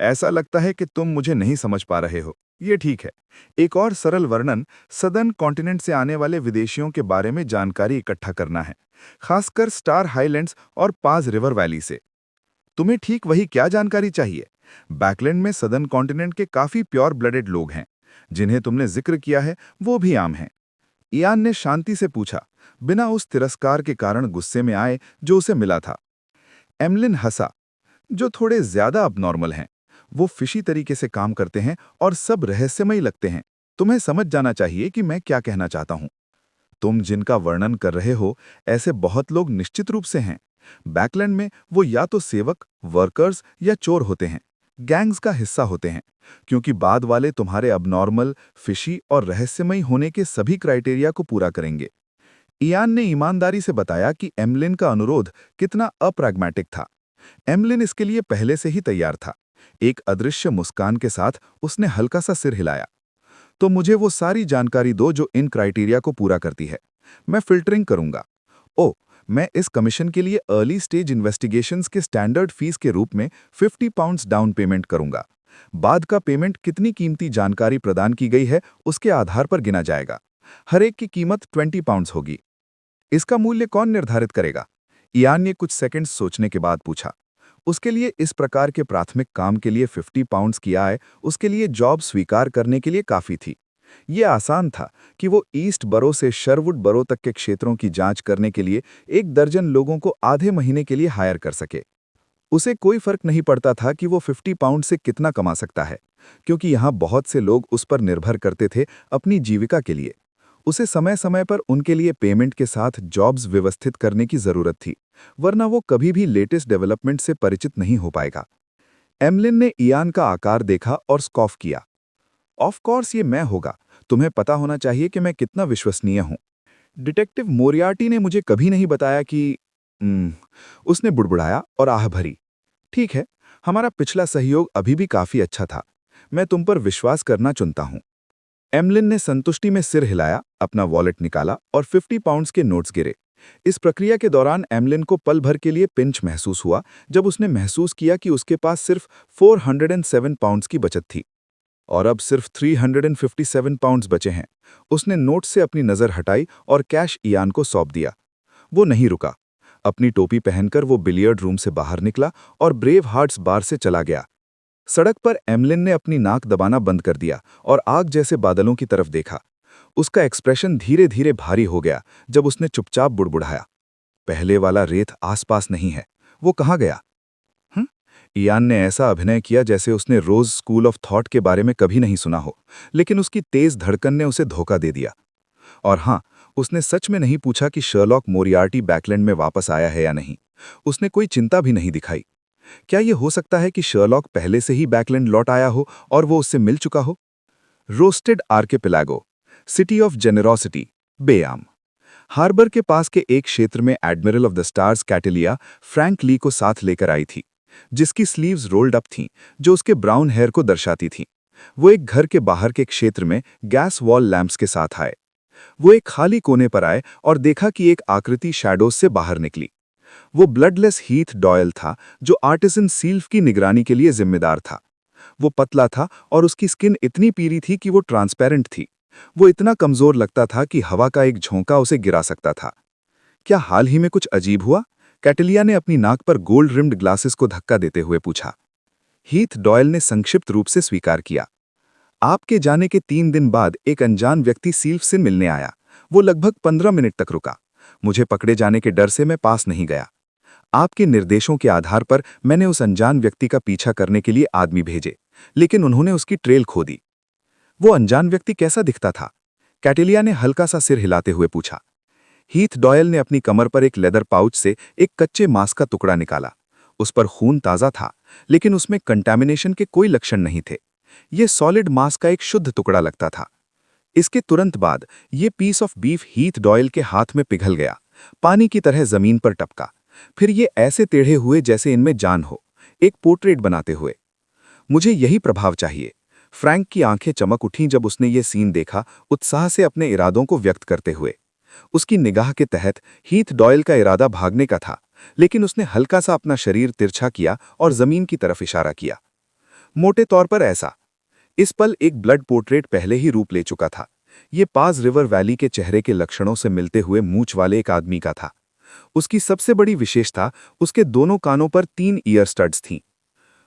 S1: ऐसा लगता है कि तुम मुझे नहीं समझ पा रहे हो। ये ठीक है। एक और सरल वर्णन सदर्न कॉन्टिनेंट से आने वाले विदेशियों के बारे में जानकारी इकट्ठा करना है, खासकर स्टार हाईलैंड्स और पाज रिवर वैली से। तुम्हें ठीक वही क्या जानकारी चाहिए? बैकलैंड में सदर्न कॉन्टिनेंट के काफी प्योर ब्लडेड लोग हैं, जिन्हें तुमने जिक्र किया है वो भी आम हैं। इयान ने शांति से पूछा, बिना उस तिरस्कार के कारण गुस्से में आए जो उसे मिला था। एमलिन हंसा, जो थोड़े ज्यादा अबनॉर्मल हैं। वो फिशी तरीके से काम करते हैं और सब रहस्यमयी लगते हैं। तुम्हें समझ जाना चाहिए कि मैं क्या कहना चाहता हूं। तुम जिनका वर्णन कर रहे हो, ऐसे बहुत लोग निश्चित रूप से हैं। बैकलैंड में वो या तो सेवक, वर्कर्स या चोर होते हैं, गैंग्स का हिस्सा होते हैं, क्योंकि बाद वाले तुम्हारे अबनॉर्मल, फिशी और रहस्यमयी होने के सभी क्राइटेरिया को पूरा करेंगे। इयान ने ईमानदारी से बताया कि एमलिन का अनुरोध कितना अप्रैग्मेटिक था। एमलिन इसके लिए पहले से ही तैयार था। एक अदृश्य मुस्कान के साथ उसने हल्का सा सिर हिलाया। तो मुझे वो सारी जानकारी दो जो इन क्राइटेरिया को पूरा करती है। मैं फिल्टरिंग करूंगा। मैं इस कमीशन के लिए अर्ली स्टेज इन्वेस्टिगेशंस के स्टैंडर्ड फीस के रूप में 50 पाउंड्स डाउन पेमेंट करूंगा। बाद का पेमेंट कितनी कीमती जानकारी प्रदान की गई है उसके आधार पर गिना जाएगा। हर एक की कीमत 20 पाउंड्स होगी। इसका मूल्य कौन निर्धारित करेगा? इयान ने कुछ सेकंड्स सोचने के बाद पूछा। उसके लिए इस प्रकार के प्राथमिक काम के लिए 50 पाउंड्स की आय उसके लिए जॉब स्वीकार करने के लिए काफी थी। ये आसान था कि वो ईस्ट बरो से शरवुड बरो तक के क्षेत्रों की जांच करने के लिए 1 दर्जन लोगों को आधे महीने के लिए हायर कर सके। उसे कोई फर्क नहीं पड़ता था कि वो 50 पाउंड से कितना कमा सकता है, क्योंकि यहाँ बहुत से लोग उस पर निर्भर करते थे अपनी जीविका के लिए। उसे समय समय पर उनके लिए पेमेंट के साथ जॉब्स व्यवस्थित करने की जरूरत थी, वरना वो कभी भी लेटेस्ट डेवलपमेंट से परिचित नहीं हो पाएगा। एमलिन ने इयान का आकार देखा और स्कॉफ किया। ऑफ कोर्स ये मैं होगा। तुम्हें पता होना चाहिए कि मैं कितना विश्वसनीय हूं। डिटेक्टिव मोरियार्टी ने मुझे कभी नहीं बताया कि उसने बुड़बुड़ाया और आह भरी। ठीक है, हमारा पिछला सहयोग अभी भी काफी अच्छा था। मैं तुम पर विश्वास करना चुनता हूं। एमलिन ने संतुष्टि में सिर हिलाया, अपना वॉलेट निकाला और 50 पाउंड्स के नोट्स गिरे। इस प्रक्रिया के दौरान एमलिन को पल भर के लिए पिंच महसूस हुआ जब उसने महसूस किया कि उसके पास सिर्फ 407 पाउंड्स की बचत थी और अब सिर्फ 357 पाउंड्स बचे हैं। उसने नोट से अपनी नजर हटाई और कैश इयान को सौंप दिया। वो नहीं रुका। अपनी टोपी पहनकर वो बिलियर्ड रूम से बाहर निकला और ब्रेव हार्ट्स बार से चला गया।
S2: सड़क पर एमलिन ने अपनी नाक दबाना बंद कर दिया और आग जैसे बादलों की तरफ देखा। उसका एक्सप्रेशन धीरे धीरे भारी हो गया जब उसने चुपचाप बुड़बुड़ाया, पहले वाला रेत आसपास नहीं है, वो कहाँ गया? इयान ने ऐसा अभिनय किया जैसे उसने रोज स्कूल ऑफ थॉट के बारे में कभी नहीं सुना हो, लेकिन उसकी तेज धड़कन ने उसे धोखा दे दिया। और हाँ, उसने सच में नहीं पूछा कि शर्लॉक मोरियार्टी बैकलैंड में वापस आया है या नहीं। उसने कोई चिंता भी नहीं दिखाई। क्या यह हो सकता है कि शर्लॉक पहले से ही बैकलैंड लौट आया हो और वो उससे मिल चुका हो? Rorsted Archipelago, City of Generosity, Bayam. Harbour के पास के एक क्षेत्र में Admiral of the Stars Cattleya Frank Lee को साथ लेकर आई थी, जिसकी स्लीव्स रोल्ड अप थीं, जो उसके ब्राउन हेयर को दर्शाती थीं। वो एक घर के बाहर के क्षेत्र में गैस वॉल लैंप्स के साथ आए। वो एक खाली कोने पर आए और देखा कि एक आकृति शैडोज से बाहर निकली। वो ब्लडलेस हीथ डॉयल था, जो आर्टिसन सील्फ की निगरानी के लिए जिम्मेदार था। वो पतला था और उसकी स्किन इतनी पीली थी कि वो ट्रांसपेरेंट थी। वो इतना कमजोर लगता था कि हवा का एक झोंका उसे गिरा सकता था। क्या हाल ही में कुछ अजीब हुआ? कैटेलिया ने अपनी नाक पर गोल्ड रिम्ड ग्लासेस को धक्का देते हुए पूछा। हीथ डॉयल ने संक्षिप्त रूप से स्वीकार किया। आपके जाने के 3 दिन बाद एक अनजान व्यक्ति सील्फ से मिलने आया। वो लगभग 15 मिनट तक रुका। मुझे पकड़े जाने के डर से मैं पास नहीं गया। आपके निर्देशों के आधार पर मैंने उस अनजान व्यक्ति का पीछा करने के लिए आदमी भेजे, लेकिन उन्होंने उसकी ट्रेल खो दी। वो अनजान व्यक्ति कैसा दिखता था? कैटेलिया ने हल्का सा सिर हिलाते हुए पूछा। हीथ डॉयल ने अपनी कमर पर एक लेदर पाउच से एक कच्चे मांस का टुकड़ा निकाला। उस पर खून ताज़ा था, लेकिन उसमें कंटामिनेशन के कोई लक्षण नहीं थे। ये सॉलिड मांस का एक शुद्ध टुकड़ा लगता था। इसके तुरंत बाद ये piece of beef Heath Doyle के हाथ में पिघल गया, पानी की तरह जमीन पर टपका। फिर ये ऐसे टेढ़े हुए जैसे इनमें जान हो, एक पोर्ट्रेट बनाते हुए। मुझे यही प्रभाव चाहिए। फ्रैंक की आंखें चमक उठीं जब उसने ये सीन देखा, उत्साह से अपने इरादों को व्यक्त करते हुए। उसकी निगाह के तहत हीथ डॉयल का इरादा भागने का था, लेकिन उसने हल्का सा अपना शरीर तिरछा किया और जमीन की तरफ इशारा किया। मोटे तौर पर ऐसा। इस पल एक ब्लड पोर्ट्रेट पहले ही रूप ले चुका था। ये पास रिवर वैली के चेहरे के लक्षणों से मिलते हुए मूंछ वाले एक आदमी का था। उसकी सबसे बड़ी विशेषता उसके दोनों कानों पर 3 ईयर स्टड्स थीं।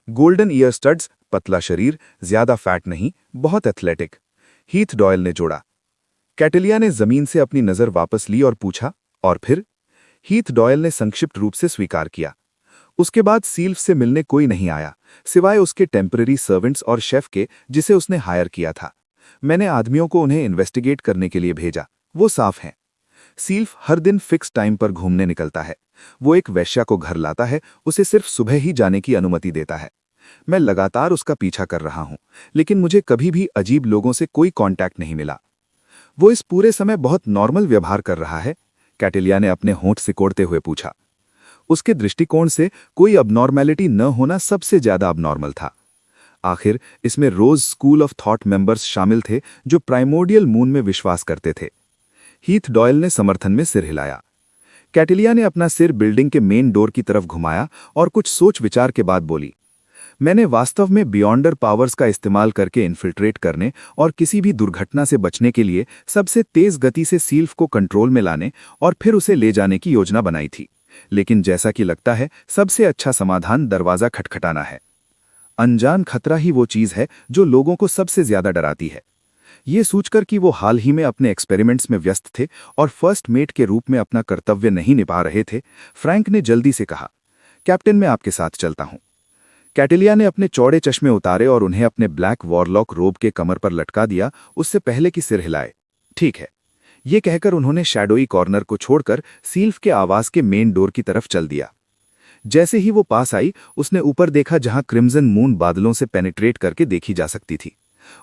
S2: गोल्डन ईयर स्टड्स, पतला शरीर, ज्यादा फैट नहीं, बहुत एथलेटिक। हीथ डॉयल ने जोड़ा। कैटेलिया ने जमीन से अपनी नजर वापस ली और पूछा, और फिर? हीथ डॉयल ने संक्षिप्त रूप से स्वीकार किया। उसके बाद सील्फ से मिलने कोई नहीं आया, सिवाय उसके टेम्पररी सर्वेंट्स और शेफ के, जिसे उसने हायर किया था। मैंने आदमियों को उन्हें इन्वेस्टिगेट करने के लिए भेजा। वो साफ हैं। सील्फ हर दिन फिक्स टाइम पर घूमने निकलता है। वो एक वेश्या को घर लाता है, उसे सिर्फ सुबह ही जाने की अनुमति देता है। मैं लगातार उसका पीछा कर रहा हूं, लेकिन मुझे कभी भी अजीब लोगों से कोई कांटेक्ट नहीं मिला। वो इस पूरे समय बहुत नॉर्मल व्यवहार कर रहा है? कैटेलिया ने अपने होंठ सिकोड़ते हुए पूछा। उसके दृष्टिकोण से कोई अबनॉर्मैलिटी न होना सबसे ज्यादा अबनॉर्मल था। आखिर इसमें रोज स्कूल ऑफ थॉट मेंबर्स शामिल थे, जो प्राइमोर्डियल मून में विश्वास करते थे। हीथ डॉयल ने समर्थन में सिर हिलाया। कैटेलिया ने अपना सिर बिल्डिंग के मेन डोर की तरफ घुमाया और कुछ सोच विचार के बाद बोली, मैंने वास्तव में बियॉन्डर पावर्स का इस्तेमाल करके इन्फिल्ट्रेट करने और किसी भी दुर्घटना से बचने के लिए सबसे तेज गति से सील्फ को कंट्रोल में लाने और फिर उसे ले जाने की योजना बनाई थी। लेकिन जैसा कि लगता है, सबसे अच्छा समाधान दरवाजा खटखटाना है। अनजान खतरा ही वो चीज है जो लोगों को सबसे ज्यादा डराती है। ये सोचकर कि वो हाल ही में अपने एक्सपेरिमेंट्स में व्यस्त थे और फर्स्ट मेट के रूप में अपना कर्तव्य नहीं निभा रहे थे, फ्रैंक ने जल्दी से कहा, कैप्टन, मैं आपके साथ चलता हूं। कैटेलिया ने अपने चौड़े चश्मे उतारे और उन्हें अपने ब्लैक वॉरलॉक रोब के कमर पर लटका दिया, उससे पहले कि सिर हिलाए। ठीक है, ये कहकर उन्होंने शैडोई कॉर्नर को छोड़कर सील्फ के आवास के मेन डोर की तरफ चल दिया। जैसे ही वो पास आई, उसने ऊपर देखा जहां क्रिम्सन मून बादलों से पेनिट्रेट करके देखी जा सकती थी।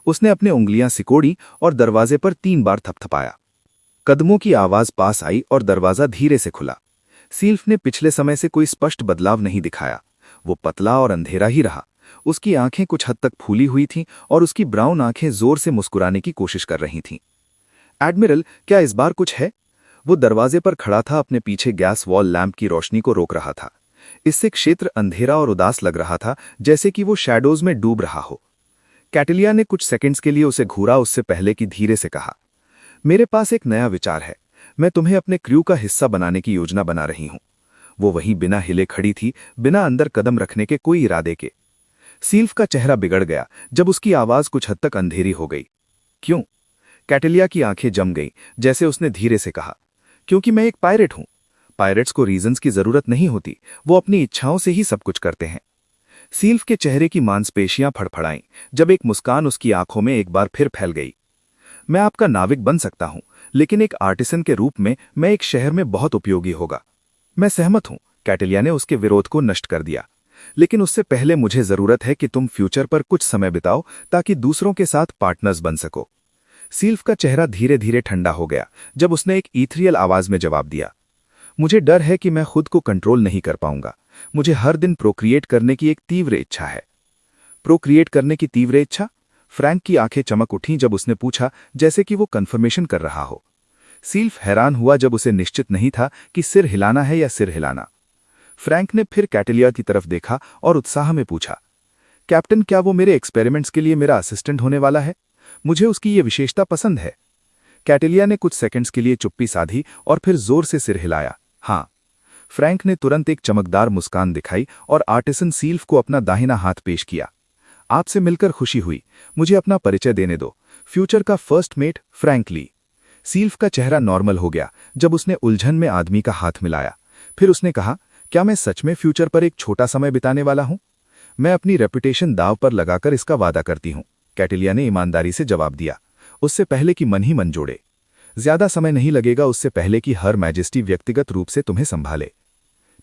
S2: उसने अपने उंगलियां सिकोड़ी और दरवाजे पर 3 बार थपथपाया। कदमों की आवाज पास आई और दरवाजा धीरे से खुला। सील्फ ने पिछले समय से कोई स्पष्ट बदलाव नहीं दिखाया। वो पतला और अंधेरा ही रहा। उसकी आंखें कुछ हद तक फूली हुई थीं और उसकी ब्राउन आंखें जोर से मुस्कुराने की कोशिश कर रही थीं। एडमिरल, क्या इस बार कुछ है? वो दरवाजे पर खड़ा था, अपने पीछे गैस वॉल लैंप की रोशनी को रोक रहा था। इससे क्षेत्र अंधेरा और उदास लग रहा था, जैसे कि वो शैडोज में डूब रहा हो। कैटेलिया ने कुछ सेकंड्स के लिए उसे घूरा, उससे पहले कि धीरे से कहा, मेरे पास एक नया विचार है। मैं तुम्हें अपने क्रू का हिस्सा बनाने की योजना बना रही हूं। वो वहीं बिना हिले खड़ी थी, बिना अंदर कदम रखने के कोई इरादे के।
S3: सील्फ का चेहरा बिगड़ गया जब उसकी आवाज कुछ हद तक अंधेरी हो गई। क्यों? कैटेलिया की आंखें जम गईं, जैसे उसने धीरे से कहा, क्योंकि मैं एक पायरेट हूं। पायरेट्स को रीजंस की जरूरत नहीं होती, वो अपनी इच्छाओं से ही सब कुछ करते हैं। सील्फ के चेहरे की मांसपेशियां फड़फड़ाईं जब एक मुस्कान उसकी आंखों में एक बार फिर फैल गई। मैं आपका नाविक बन सकता हूं, लेकिन एक आर्टिसन के रूप में मैं एक शहर में बहुत उपयोगी होगा। मैं सहमत हूं, कैटेलिया ने उसके विरोध को नष्ट कर दिया। लेकिन उससे पहले मुझे जरूरत है कि तुम फ्यूचर पर कुछ समय बिताओ ताकि दूसरों के साथ पार्टनर्स बन सको। सील्फ का चेहरा धीरे धीरे ठंडा हो गया जब उसने एक ईथरियल आवाज में जवाब दिया, मुझे डर है कि मैं खुद को कंट्रोल नहीं कर पाऊंगा। मुझे हर दिन प्रोक्रिएट करने की एक तीव्र इच्छा है। प्रोक्रिएट करने की तीव्र इच्छा? फ्रैंक की आंखें चमक उठीं जब उसने पूछा, जैसे कि वो कन्फर्मेशन कर रहा हो। सील्फ हैरान हुआ जब उसे निश्चित नहीं था कि सिर हिलाना है या सिर हिलाना। फ्रैंक ने फिर कैटेलिया की तरफ देखा और उत्साह में पूछा, कैप्टन, क्या वो मेरे एक्सपेरिमेंट्स के लिए मेरा असिस्टेंट होने वाला है? मुझे उसकी ये विशेषता पसंद है। कैटेलिया ने कुछ सेकंड्स के लिए चुप्पी साधी और फिर जोर से सिर हिलाया। हाँ। फ्रैंक ने तुरंत एक चमकदार मुस्कान दिखाई और आर्टिसन सील्फ को अपना दाहिना हाथ पेश किया। आपसे मिलकर खुशी हुई। मुझे अपना परिचय देने दो, फ्यूचर का फर्स्ट मेट फ्रैंक ली। सील्फ का चेहरा नॉर्मल हो गया जब उसने उलझन में आदमी का हाथ मिलाया। फिर उसने कहा, क्या मैं सच में फ्यूचर पर एक छोटा समय बिताने वाला हूं? मैं अपनी रेपुटेशन दांव पर लगाकर इसका वादा करती हूं, कैटेलिया ने ईमानदारी से जवाब दिया, उससे पहले कि मन ही मन जोड़े। ज्यादा समय नहीं लगेगा, उससे पहले कि हर मैजेस्टी व्यक्तिगत रूप से तुम्हें संभाले।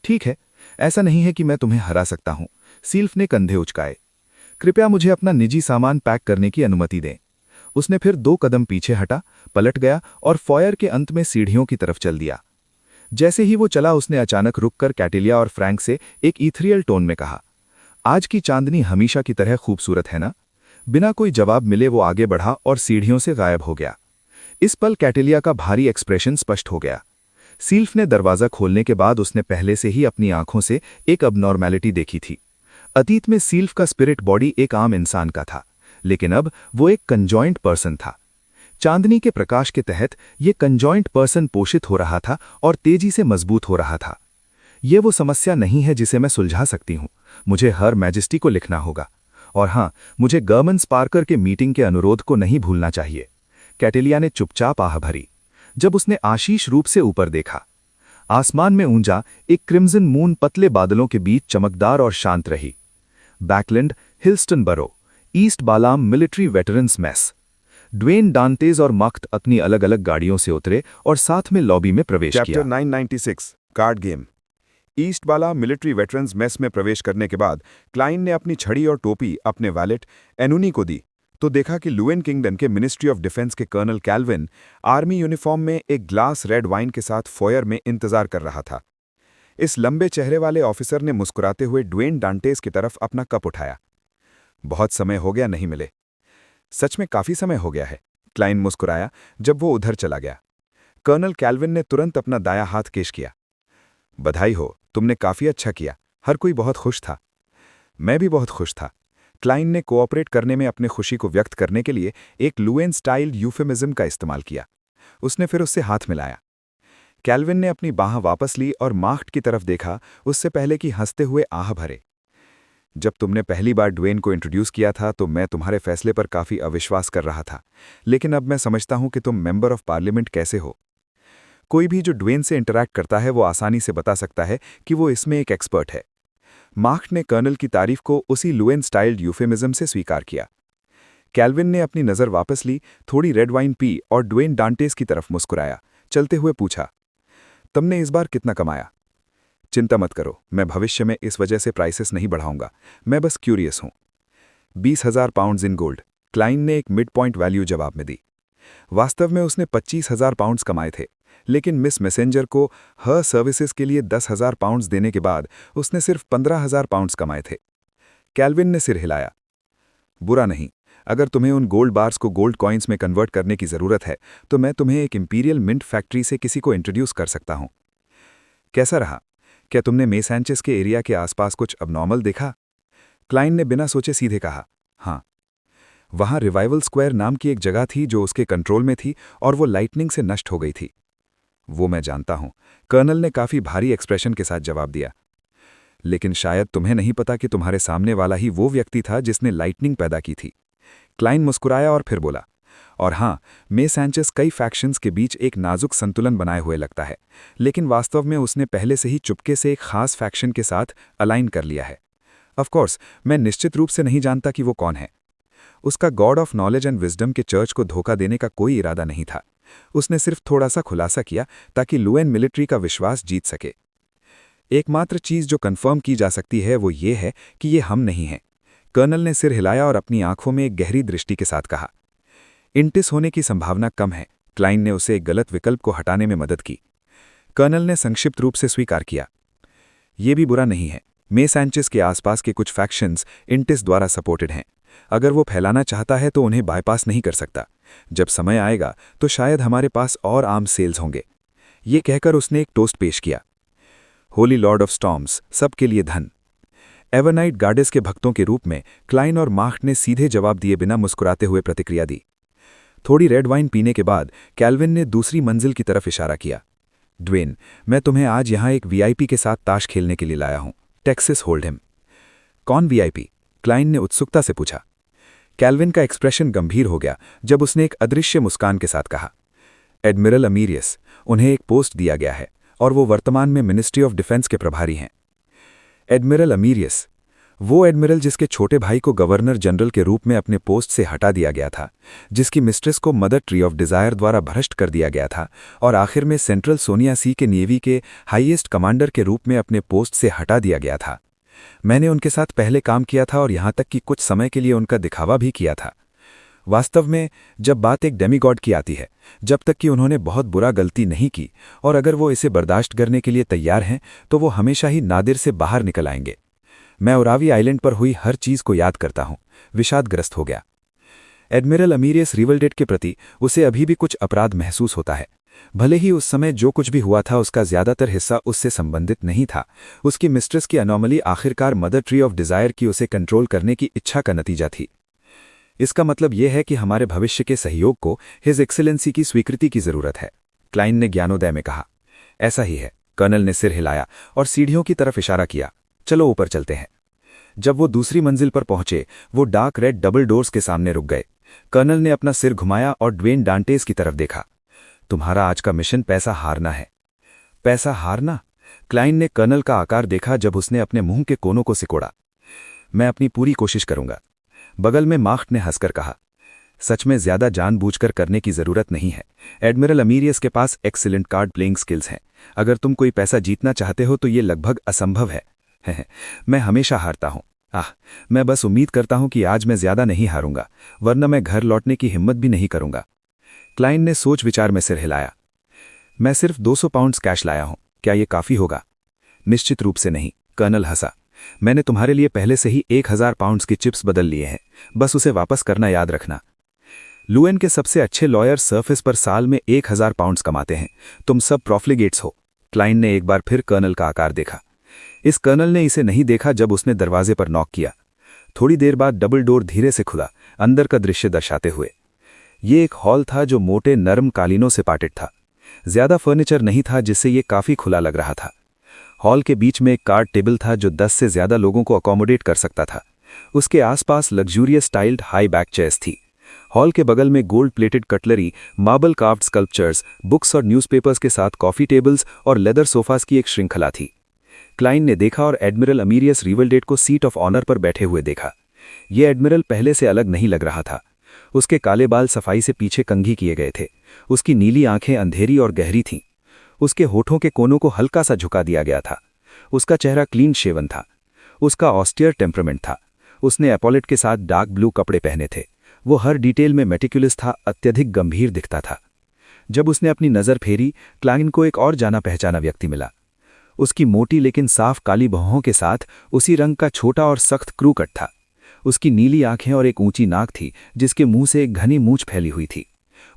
S3: ठीक है, ऐसा नहीं है कि मैं तुम्हें हरा सकता हूं। सील्फ ने कंधे उचकाए। कृपया मुझे अपना निजी सामान पैक करने की अनुमति दें। उसने फिर 2 कदम पीछे हटा, पलट गया और फॉयर के अंत में सीढ़ियों की तरफ चल दिया। जैसे ही वो चला, उसने अचानक रुककर कैटेलिया और फ्रैंक से एक ईथरियल टोन में कहा, आज की चांदनी हमेशा की तरह खूबसूरत है ना? बिना कोई जवाब मिले वो आगे बढ़ा और सीढ़ियों से गायब हो गया। इस पल कैटेलिया का भारी एक्सप्रेशन स्पष्ट हो गया। सील्फ ने दरवाजा खोलने के बाद उसने पहले से ही अपनी आंखों से एक अबनॉर्मैलिटी देखी थी। अतीत में सील्फ का स्पिरिट बॉडी एक आम इंसान का था, लेकिन अब वो एक कंजॉइंट पर्सन था। चांदनी के प्रकाश के तहत ये कंजॉइंट पर्सन पोषित हो रहा था और तेजी से मजबूत हो रहा था। ये वो समस्या नहीं है जिसे मैं सुलझा सकती हूं। मुझे हर मैजेस्टी को लिखना होगा। और हां, मुझे गर्मन स्पार्कर के मीटिंग के अनुरोध को नहीं भूलना चाहिए। कैटेलिया ने चुपचाप आह भरी जब उसने आशीष रूप से ऊपर देखा। आसमान में ऊंजा एक क्रिम्सन मून पतले बादलों के बीच चमकदार और शांत रही। Backlund, Hillston Borough, East Balam military veterans mess. Dwayne Dantes और मख्त अपनी अलग अलग गाड़ियों से उतरे और साथ में लॉबी में प्रवेश किया।
S1: Chapter 996 card game. ईस्ट बाला मिलिट्री वेटरन्स मेस में प्रवेश करने के बाद क्लाइन ने अपनी छड़ी और टोपी अपने वैलेट एनुनी को दी तो देखा कि लुएन किंगडन के मिनिस्ट्री ऑफ डिफेंस के कर्नल कैल्विन आर्मी यूनिफॉर्म में एक ग्लास रेड वाइन के साथ फॉयर में इंतजार कर रहा था। इस लंबे चेहरे वाले ऑफिसर ने मुस्कुराते हुए ड्वेन डांटेस की तरफ अपना कप उठाया। बहुत समय हो गया नहीं मिले। सच में काफी समय हो गया है, क्लाइन मुस्कुराया जब वो उधर चला गया। कर्नल कैल्विन ने तुरंत अपना दाया हाथ केश किया। बधाई हो, तुमने काफी अच्छा किया। हर कोई बहुत खुश था। मैं भी बहुत खुश था। क्लाइन ने कोऑपरेट करने में अपने खुशी को व्यक्त करने के लिए एक लुएन स्टाइल यूफेमिज्म का इस्तेमाल किया। उसने फिर उससे हाथ मिलाया। कैल्विन ने अपनी बाह वापस ली और माख्ट की तरफ देखा, उससे पहले कि हंसते हुए आह भरे। जब तुमने पहली बार ड्वेन को इंट्रोड्यूस किया था तो मैं तुम्हारे फैसले पर काफी अविश्वास कर रहा था, लेकिन अब मैं समझता हूं कि तुम मेंबर ऑफ पार्लियामेंट कैसे हो। कोई भी जो ड्वेन से इंटरैक्ट करता है वो आसानी से बता सकता है कि वो इसमें एक एक्सपर्ट है। माख्ट ने कर्नल की तारीफ को उसी लुएन स्टाइल्ड यूफेमिज्म से स्वीकार किया। कैल्विन ने अपनी नज़र वापस ली, थोड़ी रेड वाइन पी और ड्वेन डांटेस की तरफ मुस्कुराया, चलते हुए पूछा, तुमने इस बार कितना कमाया? चिंता मत करो, मैं भविष्य में इस वजह से प्राइसेस नहीं बढ़ाऊंगा, मैं बस क्यूरियस हूं। 20,000 पाउंड्स इन गोल्ड, क्लाइन ने एक मिड पॉइंट वैल्यू जवाब में दी। वास्तव में उसने 25,000 पाउंड्स कमाए थे, लेकिन मिस मैसेंजर को हर सर्विसेज के लिए 10,000 पाउंड्स देने के बाद उसने सिर्फ 15,000 पाउंड्स कमाए थे। कैल्विन ने सिर हिलाया। बुरा नहीं, अगर तुम्हें उन गोल्ड बार्स को गोल्ड कॉइन्स में कन्वर्ट करने की जरूरत है तो मैं तुम्हें एक इंपीरियल मिंट फैक्ट्री से किसी को इंट्रोड्यूस कर सकता हूं। कैसा रहा? क्या तुमने मेसैंचेस के एरिया के आसपास कुछ अबनॉर्मल देखा? क्लाइन ने बिना सोचे सीधे कहा, हाँ। वहां रिवाइवल स्क्वायर नाम की एक जगह थी जो उसके कंट्रोल में थी और वो लाइटनिंग से नष्ट हो गई थी। वो मैं जानता हूं, कर्नल ने काफी भारी एक्सप्रेशन के साथ जवाब दिया।
S4: लेकिन शायद तुम्हें नहीं पता कि तुम्हारे सामने वाला ही वो व्यक्ति था जिसने लाइटनिंग पैदा की थी। क्लाइन मुस्कुराया और फिर बोला, और हाँ, मे सैंचेस कई फैक्शंस के बीच एक नाजुक संतुलन बनाए हुए लगता है, लेकिन वास्तव में उसने पहले से ही चुपके से एक खास फैक्शन के साथ अलाइन कर लिया है। ऑफ कोर्स, मैं निश्चित रूप से नहीं जानता कि वो कौन है। उसका God of knowledge and wisdom के चर्च को धोखा देने का कोई इरादा नहीं था। उसने सिर्फ थोड़ा सा खुलासा किया ताकि लुएन मिलिट्री का विश्वास जीत सके। एकमात्र चीज जो कंफर्म की जा सकती है वो ये है कि ये हम नहीं हैं। कर्नल ने सिर हिलाया और अपनी आंखों में एक गहरी दृष्टि के साथ कहा। इंटिस होने की संभावना कम है। क्लाइन ने उसे एक गलत विकल्प को हटाने में मदद की। कर्नल ने संक्षिप्त रूप से स्वीकार किया। ये भी बुरा नहीं है। मे सैंचेस के आसपास के कुछ फैक्शंस इंटिस द्वारा सपोर्टेड हैं। अगर वो फैलाना चाहता है तो उन्हें बाईपास नहीं कर सकता। जब समय आएगा तो शायद हमारे पास और आर्म सेल्स होंगे। ये कहकर उसने एक टोस्ट पेश किया। होली लॉर्ड ऑफ स्टॉर्म्स, सबके लिए धन। एवरनाइट गार्डेस के भक्तों के रूप में क्लाइन और मार्क ने सीधे जवाब दिए बिना मुस्कुराते हुए प्रतिक्रिया दी। थोड़ी रेड वाइन पीने के बाद कैल्विन ने दूसरी मंजिल की तरफ इशारा किया। ड्वेन, मैं तुम्हें आज यहाँ एक वीआईपी के साथ ताश खेलने के लिए लाया हूँ, टेक्सिस होल्डहेम। कौन वीआईपी? क्लाइन ने उत्सुकता से पूछा। कैल्विन का एक्सप्रेशन गंभीर हो गया जब उसने एक अदृश्य मुस्कान के साथ कहा, एडमिरल अमीरियस। उन्हें एक पोस्ट दिया गया है और वो वर्तमान में मिनिस्ट्री ऑफ डिफेंस के प्रभारी हैं। एडमिरल अमीरियस, वो एडमिरल जिसके छोटे भाई को गवर्नर जनरल के रूप में अपने पोस्ट से हटा दिया गया था, जिसकी मिस्ट्रेस को मदर ट्री ऑफ डिजायर द्वारा भ्रष्ट कर दिया गया था और आखिर में सेंट्रल सोनिया सी के नेवी के हाईएस्ट कमांडर के रूप में अपने पोस्ट से हटा दिया गया था। मैंने उनके साथ पहले काम किया था और यहां तक कि कुछ समय के लिए उनका दिखावा भी किया था। वास्तव में जब बात एक डेमीगॉड की आती है, जब तक कि उन्होंने बहुत बुरा गलती नहीं की और अगर वो इसे बर्दाश्त करने के लिए तैयार हैं तो वो हमेशा ही नादिर से बाहर निकल आएंगे। मैं ओरावी आइलैंड पर हुई हर चीज को याद करता हूं। विषादग्रस्त हो गया। एडमिरल अमीरियस रिवलडेट के प्रति उसे अभी भी कुछ अपराध महसूस होता है। भले ही उस समय जो कुछ भी हुआ था उसका ज्यादातर हिस्सा उससे संबंधित नहीं था। उसकी मिस्ट्रेस की अनोमली आखिरकार मदर ट्री ऑफ डिजायर की उसे कंट्रोल करने की इच्छा का नतीजा थी। इसका मतलब यह है कि हमारे भविष्य के सहयोग को हिज एक्सीलेंसी की स्वीकृति की जरूरत है, क्लाइन ने ज्ञानोदय में कहा। ऐसा ही है। कर्नल ने सिर हिलाया और सीढ़ियों की तरफ इशारा किया। चलो ऊपर चलते हैं। जब वो दूसरी मंजिल पर पहुंचे वो डार्क रेड डबल डोर्स के सामने रुक गए। कर्नल ने अपना सिर घुमाया और ड्वेन डांटेस की तरफ देखा। तुम्हारा आज का मिशन पैसा हारना है। पैसा हारना? क्लाइन ने कर्नल का आकार देखा जब उसने अपने मुंह के कोनों को सिकोड़ा। मैं अपनी पूरी कोशिश करूंगा। बगल में मार्क ने हंसकर कहा। सच में ज्यादा जानबूझकर करने की जरूरत नहीं है। एडमिरल अमीरियस के पास एक्सीलेंट कार्ड प्लेइंग स्किल्स हैं। अगर तुम कोई पैसा जीतना चाहते हो तो ये लगभग असंभव है। मैं हमेशा हारता हूं। मैं बस उम्मीद करता हूं कि आज मैं ज्यादा नहीं हारूंगा, वरना मैं घर लौटने की हिम्मत भी नहीं करूंगा। क्लाइन ने सोच विचार में सिर हिलाया। मैं सिर्फ 200 पाउंड्स कैश लाया हूं, क्या ये काफी होगा? निश्चित रूप से नहीं, कर्नल हंसा। मैंने तुम्हारे लिए पहले से ही 1000 पाउंड्स की चिप्स बदल लिए हैं, बस उसे वापस करना याद रखना। लुएन के सबसे अच्छे लॉयर सरफेस पर साल में 1000 पाउंड्स कमाते हैं। तुम सब प्रॉफ्लिगेट्स हो। क्लाइन ने एक बार फिर कर्नल का आकार देखा। इस कर्नल ने इसे नहीं देखा जब उसने दरवाजे पर नॉक किया। थोड़ी देर बाद डबल डोर धीरे से खुला, अंदर का दृश्य दर्शाते हुए। ये एक हॉल था जो मोटे नरम कालीनों से पाटेड था। ज्यादा फर्नीचर नहीं था जिससे ये काफी खुला लग रहा था। हॉल के बीच में एक कार्ड टेबल था जो 10 से ज्यादा लोगों को अकोमोडेट कर सकता था। उसके आसपास luxurious tiled high back chairs थी। हॉल के बगल में gold plated cutlery, marble carved sculptures, books और न्यूज़पेपर्स के साथ कॉफी टेबल्स और लेदर सोफास की एक श्रृंखला थी। क्लाइन ने देखा और एडमिरल अमीरियस रिवलडेट को सीट ऑफ ऑनर पर बैठे हुए देखा। ये एडमिरल पहले से अलग नहीं लग रहा था। उसके काले बाल सफाई से पीछे कंघी किए गए थे। उसकी नीली आंखें अंधेरी और गहरी थीं। उसके होठों के कोनों को हल्का सा झुका दिया गया था। उसका चेहरा क्लीन शेवन था। उसका ऑस्टियर टेम्परामेंट था। उसने एपॉलिट के साथ डार्क ब्लू कपड़े पहने थे। वो हर डिटेल में मेटिकुलस था, अत्यधिक गंभीर दिखता था। जब उसने अपनी नज़र फेरी, क्लाइन को एक और जाना पहचाना व्यक्ति मिला। उसकी मोटी लेकिन साफ काली भौहों के साथ उसी रंग का छोटा और सख्त क्रू कट था। उसकी नीली आंखें और एक ऊंची नाक थी जिसके मुंह से एक घनी मूंछ फैली हुई थी।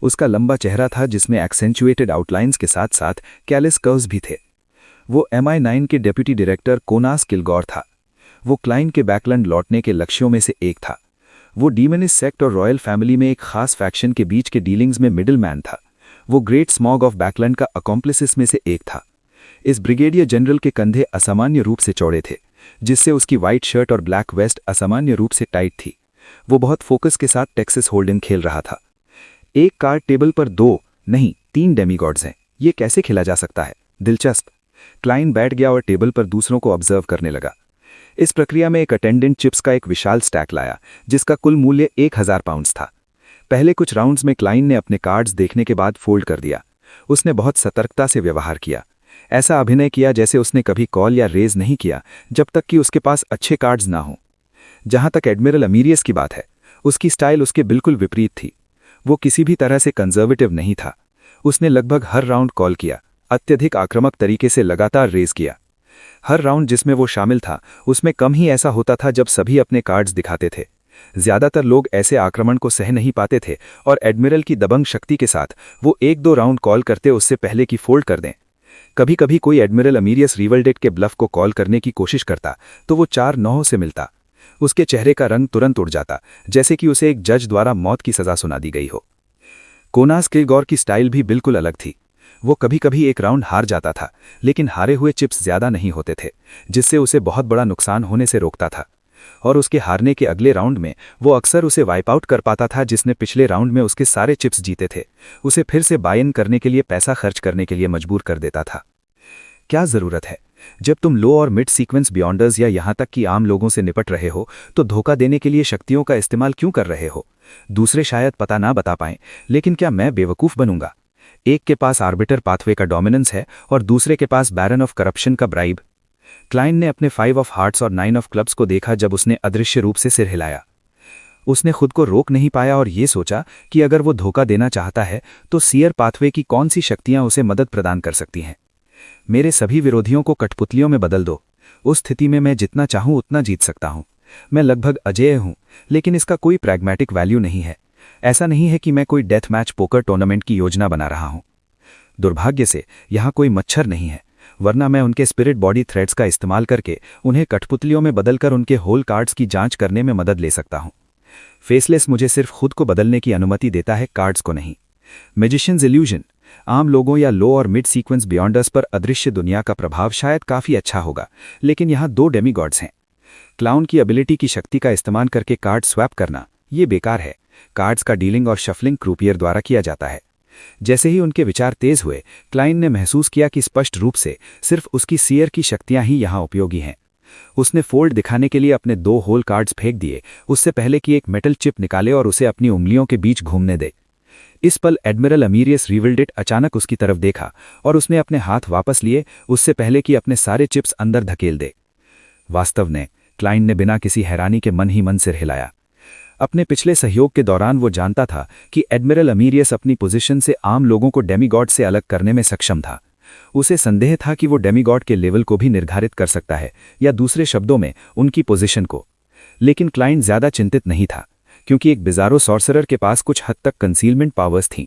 S4: उसका लंबा चेहरा था जिसमें एक्सेंचुएटेड आउटलाइंस के साथ साथ कैलिस कर्व्स भी थे। वो MI9 के डेप्यूटी डायरेक्टर कोनास किलगौर था। वो क्लाइन के बैकलैंड लौटने के लक्ष्यों में से एक था। वो डीमनिस सेक्ट और रॉयल फैमिली में एक खास फैक्शन के बीच के डीलिंग्स में मिडिल मैन था। वो ग्रेट स्मॉग ऑफ बैकलैंड का अकॉम्प्लिसिस में से एक था। इस ब्रिगेडियर जनरल के कंधे असामान्य रूप से चौड़े थे।
S3: जिससे उसकी वाइट शर्ट और ब्लैक वेस्ट असामान्य रूप से टाइट थी। वो बहुत फोकस के साथ टेक्सास होल्डम खेल रहा था। एक कार्ड टेबल पर 2 नहीं 3 डेमीगॉड्स हैं। ये कैसे खेला जा सकता है? दिलचस्प। क्लाइन बैठ गया और टेबल पर दूसरों को ऑब्जर्व करने लगा। इस प्रक्रिया में एक अटेंडेंट चिप्स का एक विशाल स्टैक लाया, जिसका कुल मूल्य 1000 पाउंड्स था। पहले कुछ राउंड्स में क्लाइन ने अपने कार्ड्स देखने के बाद फोल्ड कर दिया। उसने बहुत सतर्कता से व्यवहार किया। ऐसा अभिनय किया जैसे उसने कभी कॉल या रेज नहीं किया जब तक कि उसके पास अच्छे कार्ड्स ना हों। जहां तक एडमिरल अमीरियस की बात है, उसकी स्टाइल उसके बिल्कुल विपरीत थी। वो किसी भी तरह से कंजर्वेटिव नहीं था। उसने लगभग हर राउंड कॉल किया, अत्यधिक आक्रामक तरीके से लगातार रेज किया। हर राउंड जिसमें वो शामिल था, उसमें कम ही ऐसा होता था जब सभी अपने कार्ड्स दिखाते थे। ज्यादातर लोग ऐसे आक्रमण को सह नहीं पाते थे और एडमिरल की दबंग शक्ति के साथ वो 1-2 राउंड कॉल करते उससे पहले कि फोल्ड कर दें। कभी कभी कोई एडमिरल अमीरियस रिवलडेट के ब्लफ को कॉल करने की कोशिश करता तो वो 4-9 से मिलता। उसके चेहरे का रंग तुरंत उड़ जाता, जैसे कि उसे एक जज द्वारा मौत की सजा सुना दी गई हो। कोनास किलगॉर की स्टाइल भी बिल्कुल अलग थी। वो कभी कभी एक राउंड हार जाता था, लेकिन हारे हुए चिप्स ज्यादा नहीं होते थे, जिससे उसे बहुत बड़ा नुकसान होने से रोकता था। और उसके हारने के अगले राउंड में वो अक्सर उसे वाइप आउट कर पाता था, जिसने पिछले राउंड में उसके सारे चिप्स जीते थे। उसे फिर से बाय इन करने के लिए पैसा खर्च करने के लिए मजबूर कर देता था। क्या जरूरत है? जब तुम लो और मिड सीक्वेंस बियॉन्डर्स या यहां तक कि आम लोगों से निपट रहे हो, तो धोखा देने के लिए शक्तियों का इस्तेमाल क्यों कर रहे हो? दूसरे शायद पता ना बता पाएं, लेकिन क्या मैं बेवकूफ बनूंगा? एक के पास आर्बिटर पाथवे का डोमिनेंस है और दूसरे के पास बैरन ऑफ करप्शन का ब्राइब। क्लाइन ने अपने 5 ऑफ हार्ट्स और 9 ऑफ क्लब्स को देखा जब उसने अदृश्य रूप से सिर हिलाया। उसने खुद को रोक नहीं पाया और ये सोचा कि अगर वो धोखा देना चाहता है तो सीयर पाथवे की कौन सी शक्तियां उसे मदद प्रदान कर सकती हैं। मेरे सभी विरोधियों को कठपुतलियों में बदल दो। उस स्थिति में मैं जितना चाहूं उतना जीत सकता हूं। मैं लगभग अजेय हूं, लेकिन इसका कोई प्रैग्मेटिक वैल्यू नहीं है। ऐसा नहीं है कि मैं कोई डेथ मैच पोकर टूर्नामेंट की योजना बना रहा हूं। दुर्भाग्य से यहां कोई मच्छर नहीं है, वरना मैं उनके स्पिरिट बॉडी थ्रेड्स का इस्तेमाल करके उन्हें कठपुतलियों में बदलकर उनके होल कार्ड्स की जांच करने में मदद ले सकता हूं। फेसलेस मुझे सिर्फ खुद को बदलने की अनुमति देता है, कार्ड्स को नहीं। मैजिशियंस इल्यूजन आम लोगों या लो और मिड सीक्वेंस बियॉन्डर्स पर अदृश्य दुनिया का प्रभाव शायद काफी अच्छा होगा, लेकिन यहां 2 डेमीगॉड्स हैं। क्लाउन की एबिलिटी की शक्ति का इस्तेमाल करके कार्ड स्वैप करना ये बेकार है। कार्ड्स का डीलिंग और शफलिंग क्रूपियर द्वारा किया जाता है। जैसे ही उनके विचार तेज हुए, क्लाइन ने महसूस किया कि स्पष्ट रूप से सिर्फ उसकी सीयर की शक्तियां ही यहां उपयोगी हैं। उसने फोल्ड दिखाने के लिए अपने 2 होल कार्ड्स फेंक दिए, उससे पहले कि एक मेटल चिप निकाले और उसे अपनी उंगलियों के बीच घूमने दे। इस पल एडमिरल अमीरियस रिवलडेट अचानक उसकी तरफ देखा और उसने अपने हाथ वापस लिए, उससे पहले कि अपने सारे चिप्स अंदर धकेल दे। वास्तव में क्लाइन ने बिना किसी हैरानी के मन ही मन सिर हिलाया। अपने पिछले सहयोग के दौरान वो जानता था कि एडमिरल अमीरियस अपनी पोजीशन से आम लोगों को डेमीगॉड से अलग करने में सक्षम था। उसे संदेह था कि वो डेमीगॉड के लेवल को भी निर्धारित कर सकता है, या दूसरे शब्दों में उनकी पोजीशन को। लेकिन क्लाइन ज्यादा चिंतित नहीं था, क्योंकि एक बिजारो सॉर्सरर के पास कुछ हद तक कंसीलमेंट पावर्स थीं।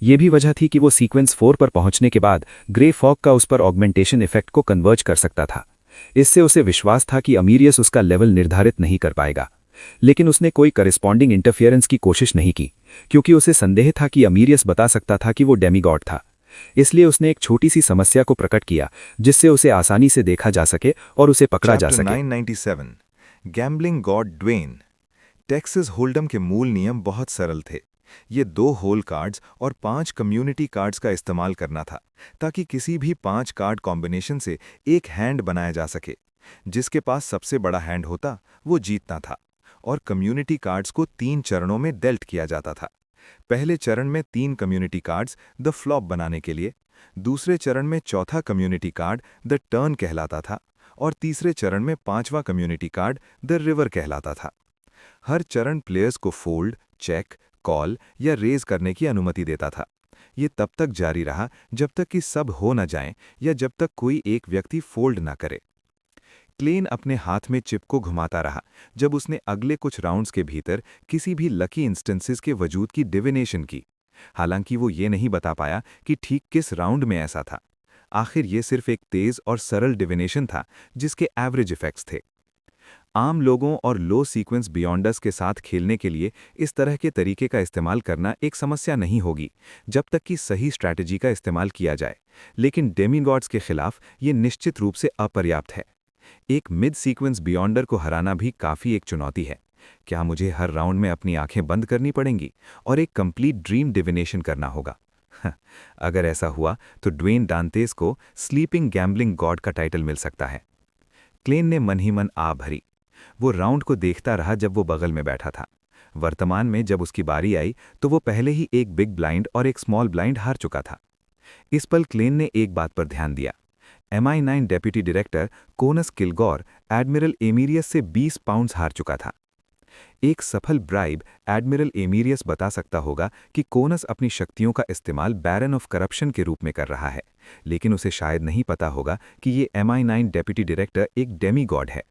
S3: ये भी वजह थी कि वो सीक्वेंस 4 पर पहुंचने के बाद ग्रे फॉग का उस पर ऑगमेंटेशन इफेक्ट को कन्वर्ज कर सकता था। इससे उसे विश्वास था कि अमीरियस उसका लेवल निर्धारित नहीं कर पाएगा। लेकिन उसने कोई करिस्पॉन्डिंग इंटरफियरेंस की कोशिश नहीं की, क्योंकि उसे संदेह था कि अमीरियस बता सकता था कि वो डेमीगॉड था। इसलिए उसने एक छोटी सी समस्या को प्रकट किया, जिससे उसे आसानी से देखा जा सके और उसे पकड़ा जा सके।
S1: 997 gambling god Dwayne. Texas hold'em के मूल नियम बहुत सरल थे। ये 2 होल कार्ड्स और 5 कम्युनिटी कार्ड्स का इस्तेमाल करना था, ताकि किसी भी 5 कार्ड कॉम्बिनेशन से एक हैंड बनाया जा सके। जिसके पास सबसे बड़ा हैंड होता वो जीतना था। और कम्युनिटी कार्ड्स को 3 चरणों में डेल्ट किया जाता था। पहले चरण में 3 कम्युनिटी कार्ड्स द फ्लॉप बनाने के लिए, दूसरे चरण में चौथा कम्युनिटी कार्ड द टर्न कहलाता था और तीसरे चरण में 5वां कम्युनिटी कार्ड द रिवर कहलाता था। हर चरण प्लेयर्स को फोल्ड, चेक, कॉल या रेज करने की अनुमति देता था। ये तब तक जारी रहा जब तक कि सब हो न जाएं या जब तक कोई एक व्यक्ति फोल्ड न करे। क्लेन अपने हाथ में चिप को घुमाता रहा जब उसने अगले कुछ राउंड्स के भीतर किसी भी लकी इंस्टेंसेस के वजूद की डिविनेशन की। हालांकि वो ये नहीं बता पाया कि ठीक किस राउंड में ऐसा था। आखिर ये सिर्फ एक तेज और सरल डिविनेशन था जिसके एवरेज इफेक्ट्स थे। आम लोगों और लो सीक्वेंस बियॉन्डर्स के साथ खेलने के लिए इस तरह के तरीके का इस्तेमाल करना एक समस्या नहीं होगी, जब तक कि सही स्ट्रैटेजी का इस्तेमाल किया जाए। लेकिन डेमीगॉड्स के खिलाफ ये निश्चित रूप से अपर्याप्त है।
S2: एक मिड सीक्वेंस बियॉन्डर को हराना भी काफ़ी एक चुनौती है। क्या मुझे हर राउंड में अपनी आंखें बंद करनी पड़ेंगी और एक कंप्लीट ड्रीम डिविनेशन करना होगा? अगर ऐसा हुआ तो ड्वेन डांतेस को स्लीपिंग गैम्बलिंग गॉड का टाइटल मिल सकता है। क्लेन ने मन ही मन आ भरी। वो राउंड को देखता रहा जब वो बगल में बैठा था। वर्तमान में जब उसकी बारी आई तो वो पहले ही एक बिग ब्लाइंड और एक स्मॉल ब्लाइंड हार चुका था। इस पल क्लेन ने एक बात पर ध्यान दिया। MI9 deputy director Konas Kilgor Admiral Amyrius से 20 पाउंड्स हार चुका था। एक सफल ब्राइब एडमिरल एमीरियस बता सकता होगा कि कोनस अपनी शक्तियों का इस्तेमाल बैरन ऑफ करप्शन के रूप में कर रहा है, लेकिन उसे शायद नहीं पता होगा कि ये MI9 डेप्यूटी डायरेक्टर एक डेमी गॉड है।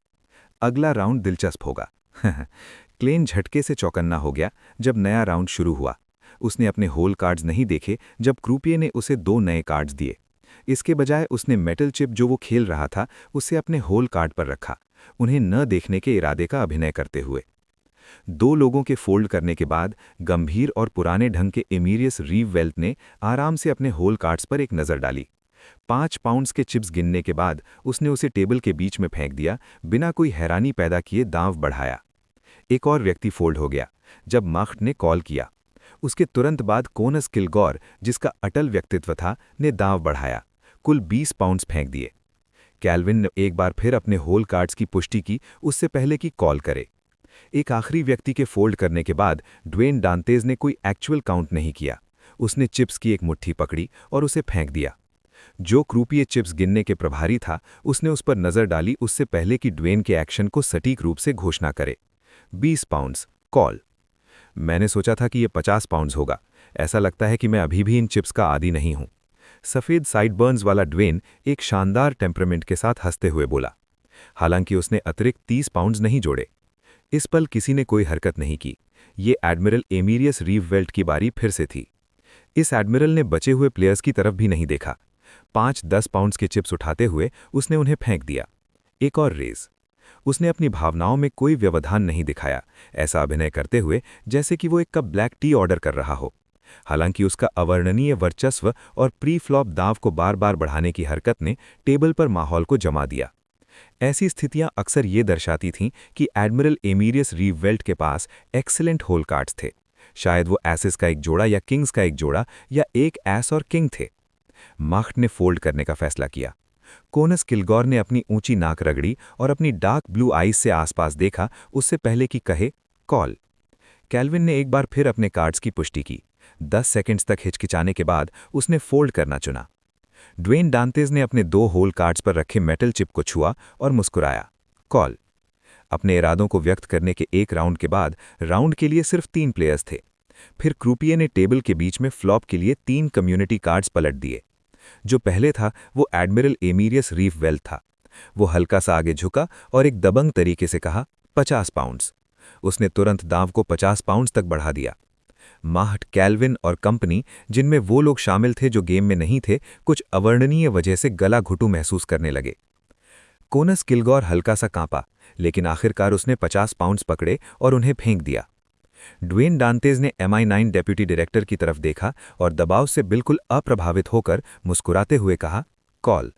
S2: अगला राउंड दिलचस्प होगा। क्लेन झटके से चौकन्ना हो गया जब नया राउंड शुरू हुआ। उसने अपने होल कार्ड्स नहीं देखे जब क्रूपिये ने उसे 2 नए कार्ड्स दिए। इसके बजाय उसने मेटल चिप जो वो खेल रहा था उसे अपने होल कार्ड पर रखा, उन्हें न देखने के इरादे का अभिनय करते हुए। 2 लोगों के फोल्ड करने के बाद गंभीर और पुराने ढंग के एमीरियस रीव वेल्थ ने आराम से अपने होल कार्ड्स पर एक नज़र डाली। 5 पाउंड्स के चिप्स गिनने के बाद उसने उसे टेबल के बीच में फेंक दिया, बिना कोई हैरानी पैदा किए दांव बढ़ाया। एक और व्यक्ति फोल्ड हो गया जब माख्ट ने कॉल किया। उसके तुरंत बाद कोनस किलगॉर, जिसका अटल व्यक्तित्व था, ने दांव बढ़ाया, कुल 20 पाउंड्स फेंक दिए। कैल्विन ने एक बार फिर अपने होल कार्ड्स की पुष्टि की, उससे पहले कि कॉल करे। एक आखिरी व्यक्ति के फोल्ड करने के बाद ड्वेन डांतेज ने कोई एक्चुअल काउंट नहीं किया। उसने चिप्स की एक मुट्ठी पकड़ी और उसे फेंक दिया। जो क्रूपिये चिप्स गिनने के प्रभारी था उसने उस पर नज़र डाली उससे पहले कि ड्वेन के एक्शन को सटीक रूप से घोषणा करे। 20 पाउंड्स कॉल। मैंने सोचा था कि यह 50 पाउंड्स होगा। ऐसा लगता है कि मैं अभी भी इन चिप्स का आदी नहीं हूं। सफ़ेद साइडबर्न्स वाला ड्वेन एक शानदार टेम्परामेंट के साथ हंसते हुए बोला। हालांकि उसने अतिरिक्त 30 पाउंड्स नहीं जोड़े। इस पल किसी ने कोई हरकत नहीं की। ये एडमिरल एमीरियस रीव वेल्ट की बारी फिर से थी। इस एडमिरल ने बचे हुए प्लेयर्स की तरफ भी नहीं देखा। 5-10 पाउंड्स के चिप्स उठाते हुए उसने उन्हें फेंक दिया। एक और रेस। उसने अपनी भावनाओं में कोई व्यवधान नहीं दिखाया, ऐसा अभिनय करते हुए जैसे कि वो एक कप ब्लैक टी ऑर्डर कर रहा हो। हालांकि उसका अवर्णनीय वर्चस्व और प्री फ्लॉप दाव को बार बार बढ़ाने की हरकत ने टेबल पर माहौल को जमा दिया। ऐसी स्थितियां अक्सर ये दर्शाती थीं कि एडमिरल एमीरियस रीव वेल्ट के पास एक्सीलेंट होल कार्ड्स थे। शायद वो एसेस का एक जोड़ा या किंग्स का एक जोड़ा या एक एस और किंग थे। माख्ट ने फोल्ड करने का फैसला किया। कोनस किलगॉर ने अपनी ऊंची नाक रगड़ी और अपनी डार्क ब्लू आईज से आसपास देखा उससे पहले कि कहे कॉल। कैल्विन ने एक बार फिर अपने कार्ड्स की पुष्टि की। 10 सेकंड्स तक हिचकिचाने के बाद उसने फोल्ड करना चुना। ड्वेन डांतेज ने अपने 2 होल कार्ड्स पर रखे मेटल चिप को छुआ और मुस्कुराया। कॉल। अपने इरादों को व्यक्त करने के एक राउंड के बाद राउंड के लिए सिर्फ 3 प्लेयर्स थे। फिर क्रूपिये ने टेबल के बीच में फ्लॉप के लिए 3 कम्युनिटी कार्ड्स पलट दिए। जो पहले था वो एडमिरल एमीरियस रीव वेल्थ था। वो हल्का सा आगे झुका और एक दबंग तरीके से कहा 50 पाउंड्स। उसने तुरंत दाव को 50 पाउंड्स तक बढ़ा दिया। माख्ट, कैल्विन और कंपनी, जिनमें वो लोग शामिल थे जो गेम में नहीं थे, कुछ अवर्णनीय वजह से गला घुटू महसूस करने लगे। कोनस किलगॉर हल्का सा कांपा, लेकिन आखिरकार उसने 50 पाउंड्स पकड़े और उन्हें फेंक दिया। ड्वेन डांतेज ने MI9 डेप्यूटी डायरेक्टर की तरफ देखा और दबाव से बिल्कुल अप्रभावित होकर मुस्कुराते हुए कहा कॉल।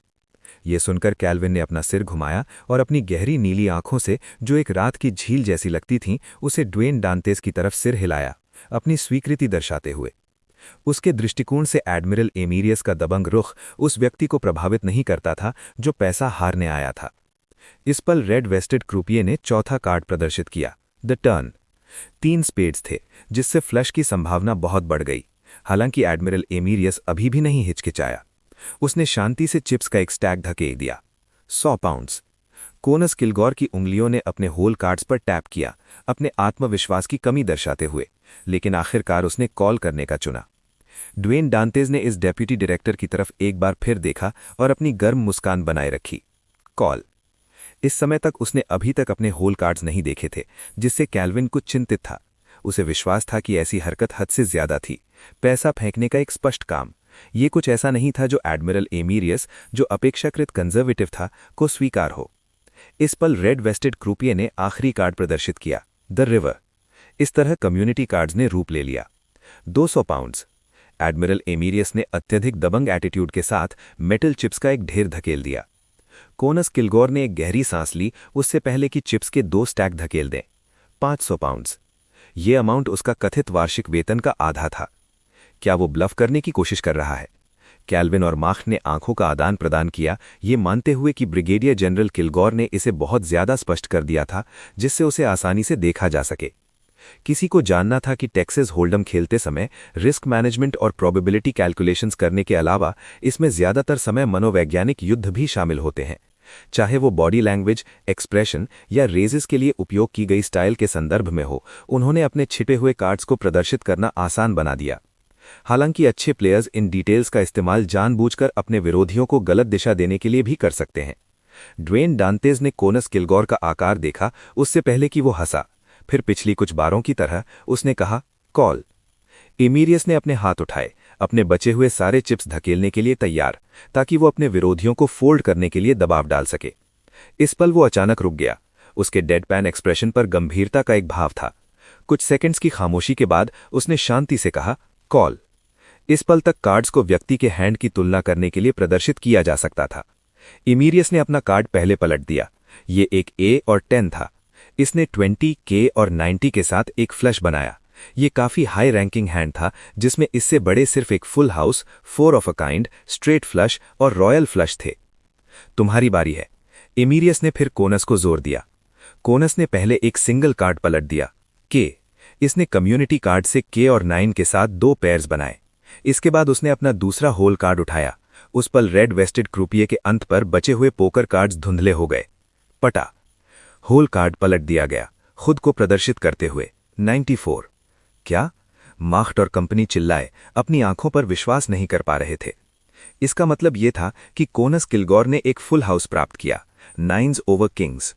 S2: ये सुनकर कैल्विन ने अपना सिर घुमाया और अपनी गहरी नीली आंखों से, जो एक रात की झील जैसी लगती थीं, उसे ड्वेन डांतेज की तरफ सिर हिलाया, अपनी स्वीकृति दर्शाते हुए। उसके दृष्टिकोण से एडमिरल एमीरियस का दबंग रुख उस व्यक्ति को प्रभावित नहीं करता था जो पैसा हारने आया था। इस पल रेड वेस्टेड क्रूपिये ने चौथा कार्ड प्रदर्शित किया, द टर्न। 3 स्पेड्स थे, जिससे फ्लश की संभावना बहुत बढ़ गई। हालांकि एडमिरल एमीरियस अभी भी नहीं हिचकिचाया। उसने शांति से चिप्स का एक स्टैक धकेल दिया। 100 पाउंड्स। कोनस किलगॉर की उंगलियों ने अपने होल कार्ड्स पर टैप किया, अपने आत्मविश्वास की कमी दर्शाते हुए, लेकिन आखिरकार उसने कॉल करने का चुना। ड्वेन डांतेज ने इस डेप्यूटी डायरेक्टर की तरफ एक बार फिर देखा और अपनी गर्म मुस्कान बनाए रखी। कॉल। इस समय तक उसने अभी तक अपने होल कार्ड्स नहीं देखे थे, जिससे कैल्विन कुछ चिंतित था। उसे विश्वास था कि ऐसी हरकत हद से ज्यादा थी। पैसा फेंकने का एक स्पष्ट काम। ये कुछ ऐसा नहीं था जो एडमिरल एमीरियस, जो अपेक्षाकृत कंजर्वेटिव था, को स्वीकार हो। इस पल रेड वेस्टेड क्रूपिये ने आखिरी कार्ड प्रदर्शित किया, द रिवर। इस तरह कम्युनिटी कार्ड्स ने रूप ले लिया। 200 पाउंड्स। एडमिरल एमीरियस ने अत्यधिक दबंग एटीट्यूड के साथ मेटल चिप्स का एक ढेर धकेल दिया।
S3: कोनस किलगोर ने एक गहरी सांस ली उससे पहले कि चिप्स के 2 स्टैक धकेल दें। 500 पाउंड्स। ये अमाउंट उसका कथित वार्षिक वेतन का आधा था। क्या वो ब्लफ करने की कोशिश कर रहा है? कैल्विन और मार्क ने आंखों का आदान प्रदान किया, ये मानते हुए कि ब्रिगेडियर जनरल किलगोर ने इसे बहुत ज्यादा स्पष्ट कर दिया था जिससे उसे आसानी से देखा जा सके। किसी को जानना था कि टेक्सास होल्डम खेलते समय रिस्क मैनेजमेंट और प्रोबेबिलिटी कैलकुलेशंस करने के अलावा इसमें ज्यादातर समय मनोवैज्ञानिक युद्ध भी शामिल होते हैं, चाहे वो बॉडी लैंग्वेज, एक्सप्रेशन या रेजेस के लिए उपयोग की गई स्टाइल के संदर्भ में हो। उन्होंने अपने छिपे हुए कार्ड्स को प्रदर्शित करना आसान बना दिया। हालांकि अच्छे प्लेयर्स इन डिटेल्स का इस्तेमाल जानबूझकर अपने विरोधियों को गलत दिशा देने के लिए भी कर सकते हैं। ड्वेन डांतेज ने कोनस किलगोर का आकार देखा उससे पहले कि वो हंसा। फिर पिछली कुछ बारों की तरह उसने कहा, कॉल। एमीरियस ने अपने हाथ उठाए, अपने बचे हुए सारे चिप्स धकेलने के लिए तैयार, ताकि वो अपने विरोधियों को फोल्ड करने के लिए दबाव डाल सके। इस पल वो अचानक रुक गया। उसके डेडपैन एक्सप्रेशन पर गंभीरता का एक भाव था। कुछ सेकंड्स की खामोशी के बाद उसने शांति से कहा, कॉल। इस पल तक कार्ड्स को व्यक्ति के हैंड की तुलना करने के लिए प्रदर्शित किया जा सकता था। एमीरियस ने अपना कार्ड पहले पलट दिया। ये एक ए और 10 था। इसने 20, के और 90 के साथ एक फ्लश बनाया। ये काफी हाई रैंकिंग हैंड था जिसमें इससे बड़े सिर्फ एक full house, 4 of a kind, straight flush और रॉयल फ्लश थे। तुम्हारी बारी है। एमीरियस ने फिर कोनस को जोर दिया। कोनस ने पहले एक सिंगल कार्ड पलट दिया, के। इसने कम्युनिटी कार्ड से के और 9 के साथ 2 पेयर्स बनाए। इसके बाद उसने अपना दूसरा होल कार्ड उठाया। उस पल रेड वेस्टेड क्रूपिये के अंत पर बचे हुए पोकर कार्ड्स धुंधले हो गए। पटा। होल कार्ड पलट दिया गया, खुद को प्रदर्शित करते हुए, 94। क्या? माख्ट और कंपनी चिल्लाए, अपनी आंखों पर विश्वास नहीं कर पा रहे थे। इसका मतलब यह था कि कोनस किलगोर ने एक फुल हाउस प्राप्त किया, 9s ओवर किंग्स।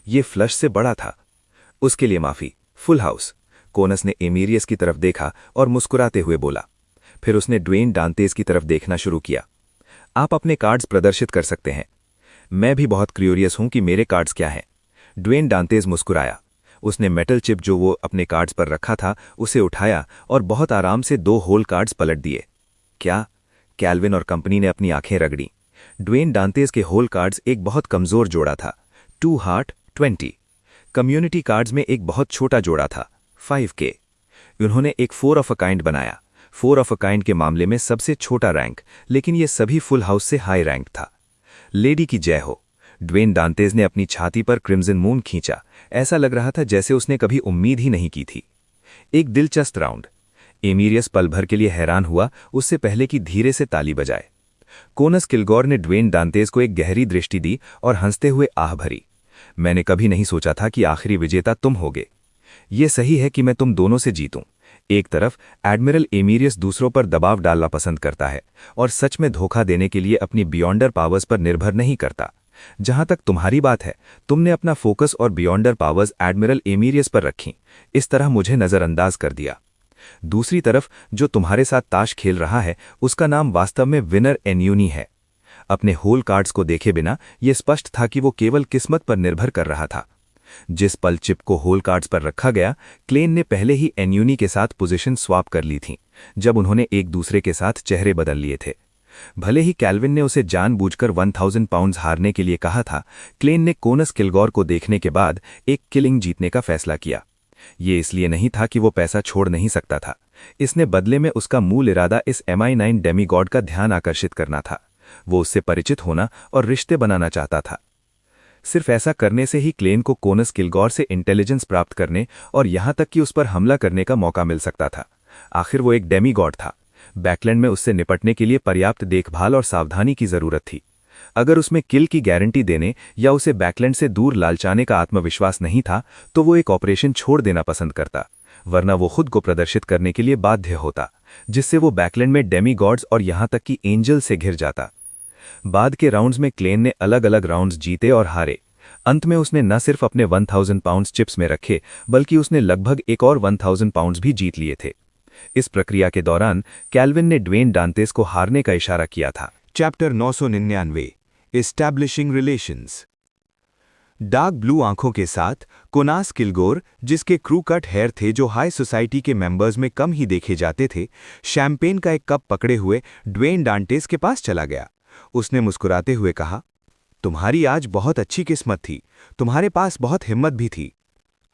S3: ये फ्लश से बड़ा था। उसके लिए माफी, फुल हाउस। कोनस ने एमीरियस की तरफ देखा और मुस्कुराते हुए बोला। फिर उसने ड्वेन डांतेज की तरफ देखना शुरू किया। आप अपने कार्ड्स प्रदर्शित कर सकते हैं। मैं भी बहुत क्यूरियस हूं कि मेरे कार्ड्स क्या हैं। ड्वेन डांतेज मुस्कुराया। उसने मेटल चिप जो वो अपने कार्ड्स पर रखा था उसे उठाया और बहुत आराम से 2 होल कार्ड्स पलट दिए। क्या? कैल्विन और कंपनी ने अपनी आंखें रगड़ी। ड्वेन डांतेज के होल कार्ड्स एक बहुत कमजोर जोड़ा था, 2 हार्ट, 20। कम्युनिटी कार्ड्स में एक बहुत छोटा जोड़ा था, 5K। उन्होंने एक 4 ऑफ अ काइंड बनाया। 4 ऑफ अ काइंड के मामले में सबसे छोटा रैंक, लेकिन यह सभी फुल हाउस से हाई रैंक था। लेडी की जय हो। ड्वेन डांतेज ने अपनी छाती पर क्रिम्सन मून खींचा। ऐसा लग रहा था जैसे उसने कभी उम्मीद ही नहीं की थी। एक दिलचस्प राउंड। एमीरियस पल भर के लिए हैरान हुआ उससे पहले कि धीरे से ताली बजाए। कोनस किलगोर ने ड्वेन डांतेज को एक गहरी दृष्टि दी और हंसते हुए आह भरी। मैंने कभी नहीं सोचा था कि आखिरी विजेता तुम होगे। ये सही है कि मैं तुम दोनों से जीतूं। एक तरफ एडमिरल एमीरियस दूसरों पर दबाव डालना पसंद करता है और सच में धोखा देने के लिए अपनी बियॉन्डर पावर्स पर निर्भर नहीं करता। जहां तक तुम्हारी बात है, तुमने अपना फोकस और बियॉन्डर पावर्स एडमिरल एमीरियस पर रखी, इस तरह मुझे नजरअंदाज कर दिया। दूसरी तरफ जो तुम्हारे साथ ताश खेल रहा है उसका नाम वास्तव में विनर एन्यूनी है। अपने होल कार्ड्स को देखे बिना यह स्पष्ट था कि वो केवल किस्मत पर निर्भर कर रहा था। जिस पल चिप को होल कार्ड्स पर रखा गया, क्लेन ने पहले ही एन्यूनी के साथ पोजीशन स्वाप कर ली थी, जब उन्होंने एक दूसरे के साथ चेहरे बदल लिए थे। भले ही कैल्विन ने उसे जानबूझकर 1000 पाउंड्स हारने के लिए कहा था, क्लेन ने कोनस किलगोर को देखने के बाद एक किलिंग जीतने का फैसला किया। ये इसलिए नहीं था कि वो पैसा छोड़ नहीं सकता था। इसने बदले में उसका मूल इरादा इस MI9 डेमीगॉड का ध्यान आकर्षित करना था। वो उससे परिचित होना और रिश्ते बनाना चाहता था। सिर्फ ऐसा करने से ही क्लेन को कोनस किलगोर से इंटेलिजेंस प्राप्त करने और यहां तक कि उस पर हमला करने का मौका मिल सकता था। आखिर वो एक डेमीगॉड था। बैकलैंड में उससे निपटने के लिए पर्याप्त देखभाल और सावधानी की जरूरत थी। अगर उसमें किल की गारंटी देने या उसे बैकलैंड से दूर लालचाने का आत्मविश्वास नहीं था तो वो एक ऑपरेशन छोड़ देना पसंद करता, वरना वो खुद को प्रदर्शित करने के लिए बाध्य होता, जिससे वो बैकलैंड में डेमीगॉड्स और यहां तक कि एंजल से घिर जाता। बाद के राउंड्स में क्लेन ने अलग अलग राउंड्स जीते और हारे। अंत में उसने न सिर्फ अपने 1000 पाउंड्स चिप्स में रखे, बल्कि उसने लगभग एक और 1000 पाउंड्स भी जीत लिए थे। इस प्रक्रिया के दौरान कैल्विन ने ड्वेन डांतेज को हारने का इशारा किया था।
S2: Chapter 999 establishing relations. Dark blue आंखों के साथ कोनास किलगोर, जिसके क्रू कट हेयर थे जो हाई सोसाइटी के मेंबर्स में कम ही देखे जाते थे, शैंपेन का एक कप पकड़े हुए ड्वेन डांटेज के पास चला गया। उसने मुस्कुराते हुए कहा, तुम्हारी आज बहुत अच्छी किस्मत थी, तुम्हारे पास बहुत हिम्मत भी थी।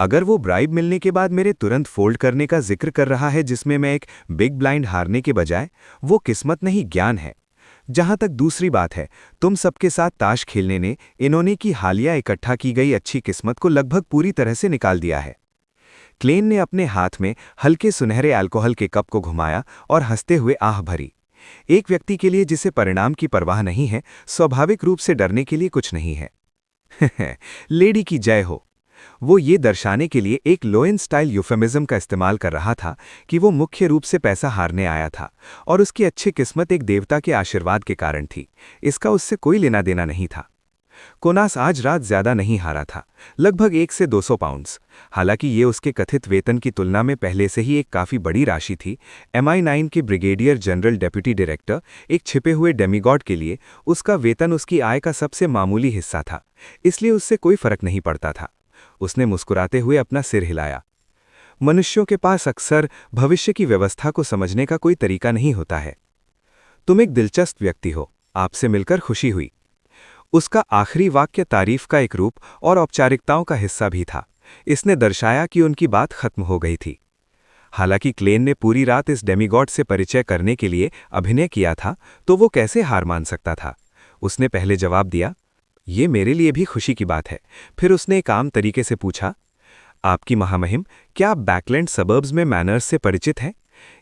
S2: अगर वो ब्राइब मिलने के बाद मेरे तुरंत फोल्ड करने का जिक्र कर रहा है जिसमें मैं एक बिग ब्लाइंड हारने के बजाय, वो किस्मत नहीं ज्ञान है। जहां तक दूसरी बात है, तुम सबके साथ ताश खेलने ने इन्होंने की हालिया इकट्ठा की गई अच्छी किस्मत को लगभग पूरी तरह से निकाल दिया है। क्लेन ने अपने हाथ में हल्के सुनहरे अल्कोहल के कप को घुमाया और हंसते हुए आह भरी। एक व्यक्ति के लिए जिसे परिणाम की परवाह नहीं है, स्वाभाविक रूप से डरने के लिए कुछ नहीं है। लेडी की जय हो। वो ये दर्शाने के लिए एक लोएन स्टाइल यूफेमिज्म का इस्तेमाल कर रहा था कि वो मुख्य रूप से पैसा हारने आया था और उसकी अच्छी किस्मत एक देवता के आशीर्वाद के कारण थी। इसका उससे कोई लेना देना नहीं था। कोनास आज रात ज्यादा नहीं हारा था, लगभग 1 से 200 पाउंड्स। हालांकि ये उसके कथित वेतन की तुलना में पहले से ही एक काफी बड़ी राशि थी। MI9 के ब्रिगेडियर जनरल डेप्यूटी डायरेक्टर, एक छिपे हुए डेमीगॉड के लिए उसका वेतन उसकी आय का सबसे मामूली हिस्सा था, इसलिए उससे कोई फर्क नहीं पड़ता था। उसने मुस्कुराते हुए अपना सिर हिलाया। मनुष्यों के पास अक्सर भविष्य की व्यवस्था को समझने का कोई तरीका नहीं होता है। तुम एक दिलचस्प व्यक्ति हो, आपसे मिलकर खुशी हुई। उसका आखिरी वाक्य तारीफ का एक रूप और औपचारिकताओं का हिस्सा भी था। इसने दर्शाया कि उनकी बात खत्म हो गई थी। हालांकि क्लेन ने पूरी रात इस डेमीगॉड से परिचय करने के लिए अभिनय किया था, तो वो कैसे हार मान सकता था। उसने पहले जवाब दिया, ये मेरे लिए भी खुशी की बात है। फिर उसने एक आम तरीके से पूछा, आपकी महामहिम, क्या आप बैकलैंड सबर्ब्स में मैनर्स से परिचित हैं?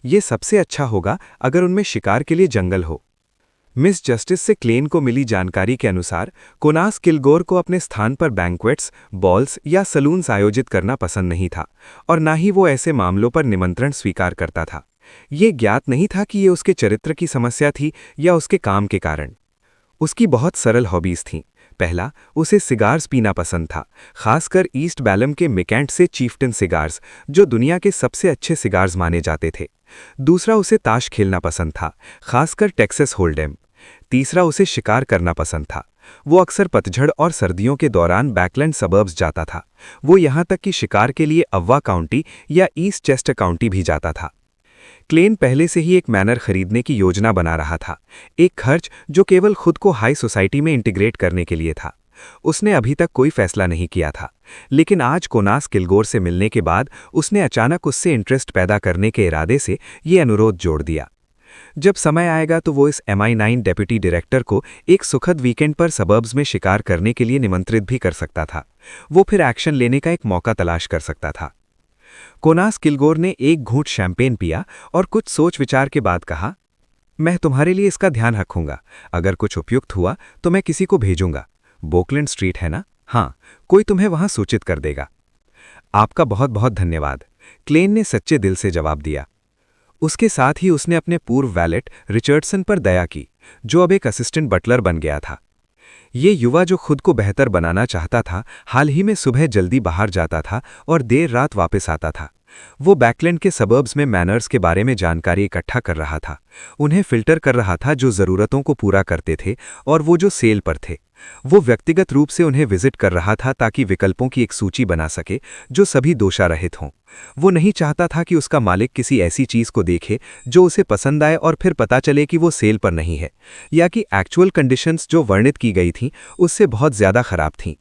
S2: ये सबसे अच्छा होगा अगर उनमें शिकार के लिए जंगल हो। मिस जस्टिस से क्लेन को मिली जानकारी के अनुसार कोनास किलगोर को अपने स्थान पर बैंक्वेट्स, बॉल्स या सलून्स आयोजित करना पसंद नहीं था और ना ही वो ऐसे मामलों पर निमंत्रण स्वीकार करता था। ये ज्ञात नहीं था कि ये उसके चरित्र की समस्या थी या उसके काम के कारण। उसकी बहुत सरल हॉबीज थीं। पहला, उसे सिगार्स पीना पसंद था, खासकर ईस्ट बैलम के मिकेंट से चीफ्टन सिगार्स, जो दुनिया के सबसे अच्छे सिगार्स माने जाते थे। दूसरा, उसे ताश खेलना पसंद था, खासकर टेक्सास होल्डेम। तीसरा, उसे शिकार करना पसंद था। वो अक्सर पतझड़ और सर्दियों के दौरान बैकलैंड सबर्ब्स जाता था। वो यहाँ तक कि शिकार के लिए अव्वा काउंटी या ईस्ट चेस्टर काउंटी भी जाता था। क्लेन पहले से ही एक मैनर खरीदने की योजना बना रहा था, एक खर्च जो केवल खुद को हाई सोसाइटी में इंटीग्रेट करने के लिए था। उसने अभी तक कोई फैसला नहीं किया था, लेकिन आज कोनास किलगोर से मिलने के बाद उसने अचानक उससे इंटरेस्ट पैदा करने के इरादे से ये अनुरोध जोड़ दिया। जब समय आएगा तो वो इस MI9 डेप्यूटी डायरेक्टर को एक सुखद वीकेंड पर सबर्ब्स में शिकार करने के लिए निमंत्रित भी कर सकता था। वो फिर एक्शन लेने का एक मौका तलाश कर सकता था। कोनास किलगोर ने एक घूंट शैंपेन पिया और कुछ सोच विचार के बाद कहा, मैं तुम्हारे लिए इसका ध्यान रखूंगा। अगर कुछ उपयुक्त हुआ तो मैं किसी को भेजूंगा। बोकलैंड स्ट्रीट है ना? हाँ, कोई तुम्हें वहां सूचित कर देगा। आपका बहुत बहुत धन्यवाद, क्लेन ने सच्चे दिल से जवाब दिया। उसके साथ ही उसने अपने पूर्व वैलेट रिचर्डसन पर दया की, जो अब एक असिस्टेंट बटलर बन गया था। ये युवा जो खुद को बेहतर बनाना चाहता था, हाल ही में सुबह जल्दी बाहर जाता था और देर रात वापस आता था। वो बैकलैंड के सबर्ब्स में मैनर्स के बारे में जानकारी इकट्ठा कर रहा था, उन्हें फिल्टर कर रहा था जो ज़रूरतों को पूरा करते थे और वो जो सेल पर थे। वो व्यक्तिगत रूप से उन्हें विजिट कर रहा था ताकि विकल्पों की एक सूची बना सके जो सभी दोषारहित हों। वो नहीं चाहता था कि उसका मालिक किसी ऐसी चीज़ को देखे जो उसे पसंद आए और फिर पता चले कि वो सेल पर नहीं है, या कि एक्चुअल कंडीशंस जो वर्णित की गई थीं उससे बहुत ज़्यादा खराब थीं।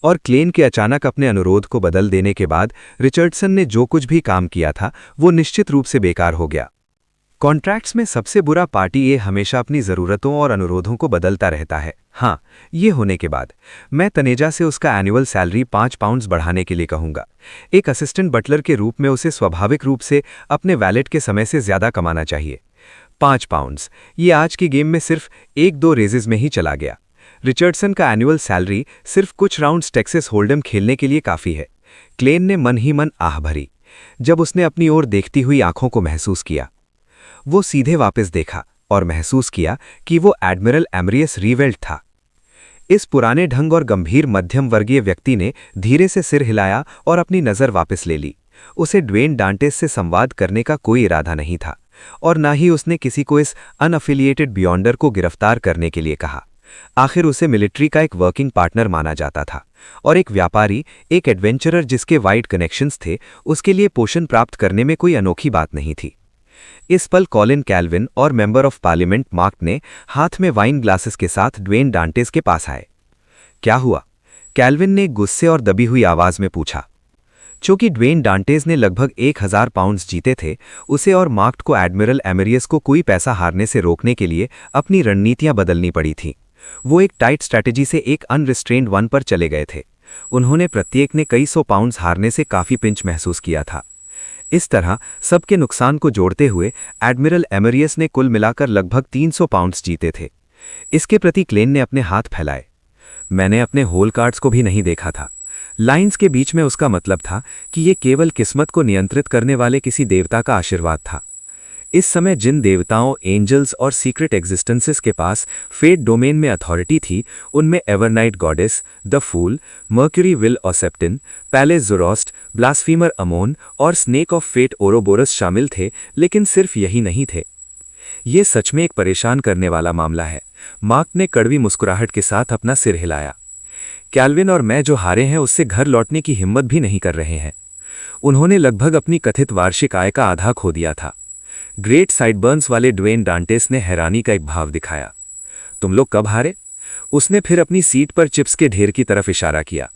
S2: और क्लेन के अचानक अपने अनुरोध को बदल देने के बाद रिचर्डसन ने जो कुछ भी काम किया था वो निश्चित रूप से बेकार हो गया। कॉन्ट्रैक्ट्स में सबसे बुरा पार्टी ये हमेशा अपनी ज़रूरतों और अनुरोधों को बदलता रहता है। हाँ, ये होने के बाद मैं तनेजा से उसका एनुअल सैलरी 5 पाउंड्स बढ़ाने के लिए कहूँगा। एक असिस्टेंट बटलर के रूप में उसे स्वाभाविक रूप से अपने वैलेट के समय से ज़्यादा कमाना चाहिए। 5 पाउंड्स, ये आज की गेम में सिर्फ 1-2 रेजेस में ही चला गया। रिचर्डसन का एनुअल सैलरी सिर्फ कुछ राउंड्स टेक्सास होल्डम खेलने के लिए काफ़ी है। क्लेन ने मन ही मन आह भरी जब उसने अपनी ओर देखती हुई आंखों को महसूस किया। वो सीधे वापस देखा और महसूस किया कि वो एडमिरल एमरियस रीवेल्ट था। इस पुराने ढंग और गंभीर मध्यम वर्गीय व्यक्ति ने धीरे से सिर हिलाया और अपनी नज़र वापस ले ली। उसे ड्वेन डांटेस से संवाद करने का कोई इरादा नहीं था और ना ही उसने किसी को इस अनअफिलिएटेड बियॉन्डर को गिरफ्तार करने के लिए कहा। आखिर उसे मिलिट्री का एक वर्किंग पार्टनर माना जाता था और एक व्यापारी, एक एडवेंचरर जिसके वाइड कनेक्शंस थे, उसके लिए पोषण प्राप्त करने में कोई अनोखी बात नहीं थी। इस पल कॉलिन कैल्विन और मेंबर ऑफ पार्लियामेंट मार्क ने हाथ में वाइन ग्लासेस के साथ ड्वेन डांटेस के पास आए। क्या हुआ? कैल्विन ने गुस्से और दबी हुई आवाज में पूछा। चूंकि ड्वेन डांटेज ने लगभग 1000 पाउंड्स जीते थे, उसे और मार्क को एडमिरल एमेरियस को कोई पैसा हारने से रोकने के लिए अपनी रणनीतियां बदलनी पड़ी थीं। वो एक टाइट स्ट्रैटेजी से एक अनरिस्ट्रेन्ड वन पर चले गए थे। उन्होंने प्रत्येक ने कई सौ पाउंड्स हारने से काफी पिंच महसूस किया था। इस तरह सबके नुकसान को जोड़ते हुए एडमिरल एमेरियस ने कुल मिलाकर लगभग 300 पाउंड्स जीते थे। इसके प्रति क्लेन ने अपने हाथ फैलाए। मैंने अपने होल कार्ड्स को भी नहीं देखा था। लाइंस के बीच में उसका मतलब था कि ये केवल किस्मत को नियंत्रित करने वाले किसी देवता का आशीर्वाद था। इस समय जिन देवताओं, एंजल्स और सीक्रेट एग्जिस्टेंसेस के पास फेट डोमेन में अथॉरिटी थी, उनमें Evernight Goddess, the Fool, Mercury Will Auceptin, Pallez Zoroast, Blasphemer Amon और स्नेक ऑफ फेट ओरोबोरस शामिल थे, लेकिन सिर्फ यही नहीं थे। ये सच में एक परेशान करने वाला मामला है। मार्क ने कड़वी मुस्कुराहट के साथ अपना सिर हिलाया। कैल्विन और मैं जो हारे हैं उससे घर लौटने की हिम्मत भी नहीं कर रहे हैं। उन्होंने लगभग अपनी कथित वार्षिक आय का आधा खो दिया था। ग्रेट साइडबर्न्स वाले ड्वेन डांटेस ने हैरानी का एक भाव दिखाया। तुम लोग कब हारे? उसने फिर अपनी सीट पर चिप्स के ढेर की तरफ इशारा किया।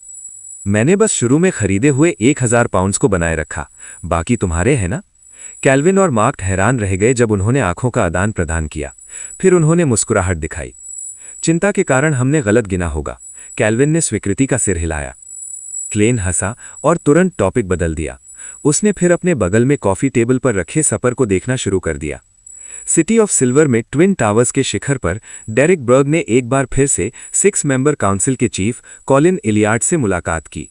S2: मैंने बस शुरू में खरीदे हुए 1000 पाउंड्स को बनाए रखा, बाकी तुम्हारे हैं ना? कैल्विन और मार्क हैरान रह गए जब उन्होंने आंखों का आदान प्रदान किया। फिर उन्होंने मुस्कुराहट दिखाई। चिंता के कारण हमने गलत गिना होगा। कैल्विन ने स्वीकृति का सिर हिलाया। क्लेन हंसा और तुरंत टॉपिक बदल दिया। उसने फिर अपने बगल में कॉफी टेबल पर रखे सपर को देखना शुरू कर दिया। सिटी ऑफ सिल्वर में ट्विन टावर्स के शिखर पर डेरिक बर्ग ने एक बार फिर से 6 मेंबर काउंसिल के चीफ कॉलिन इलियार्ड से मुलाकात की।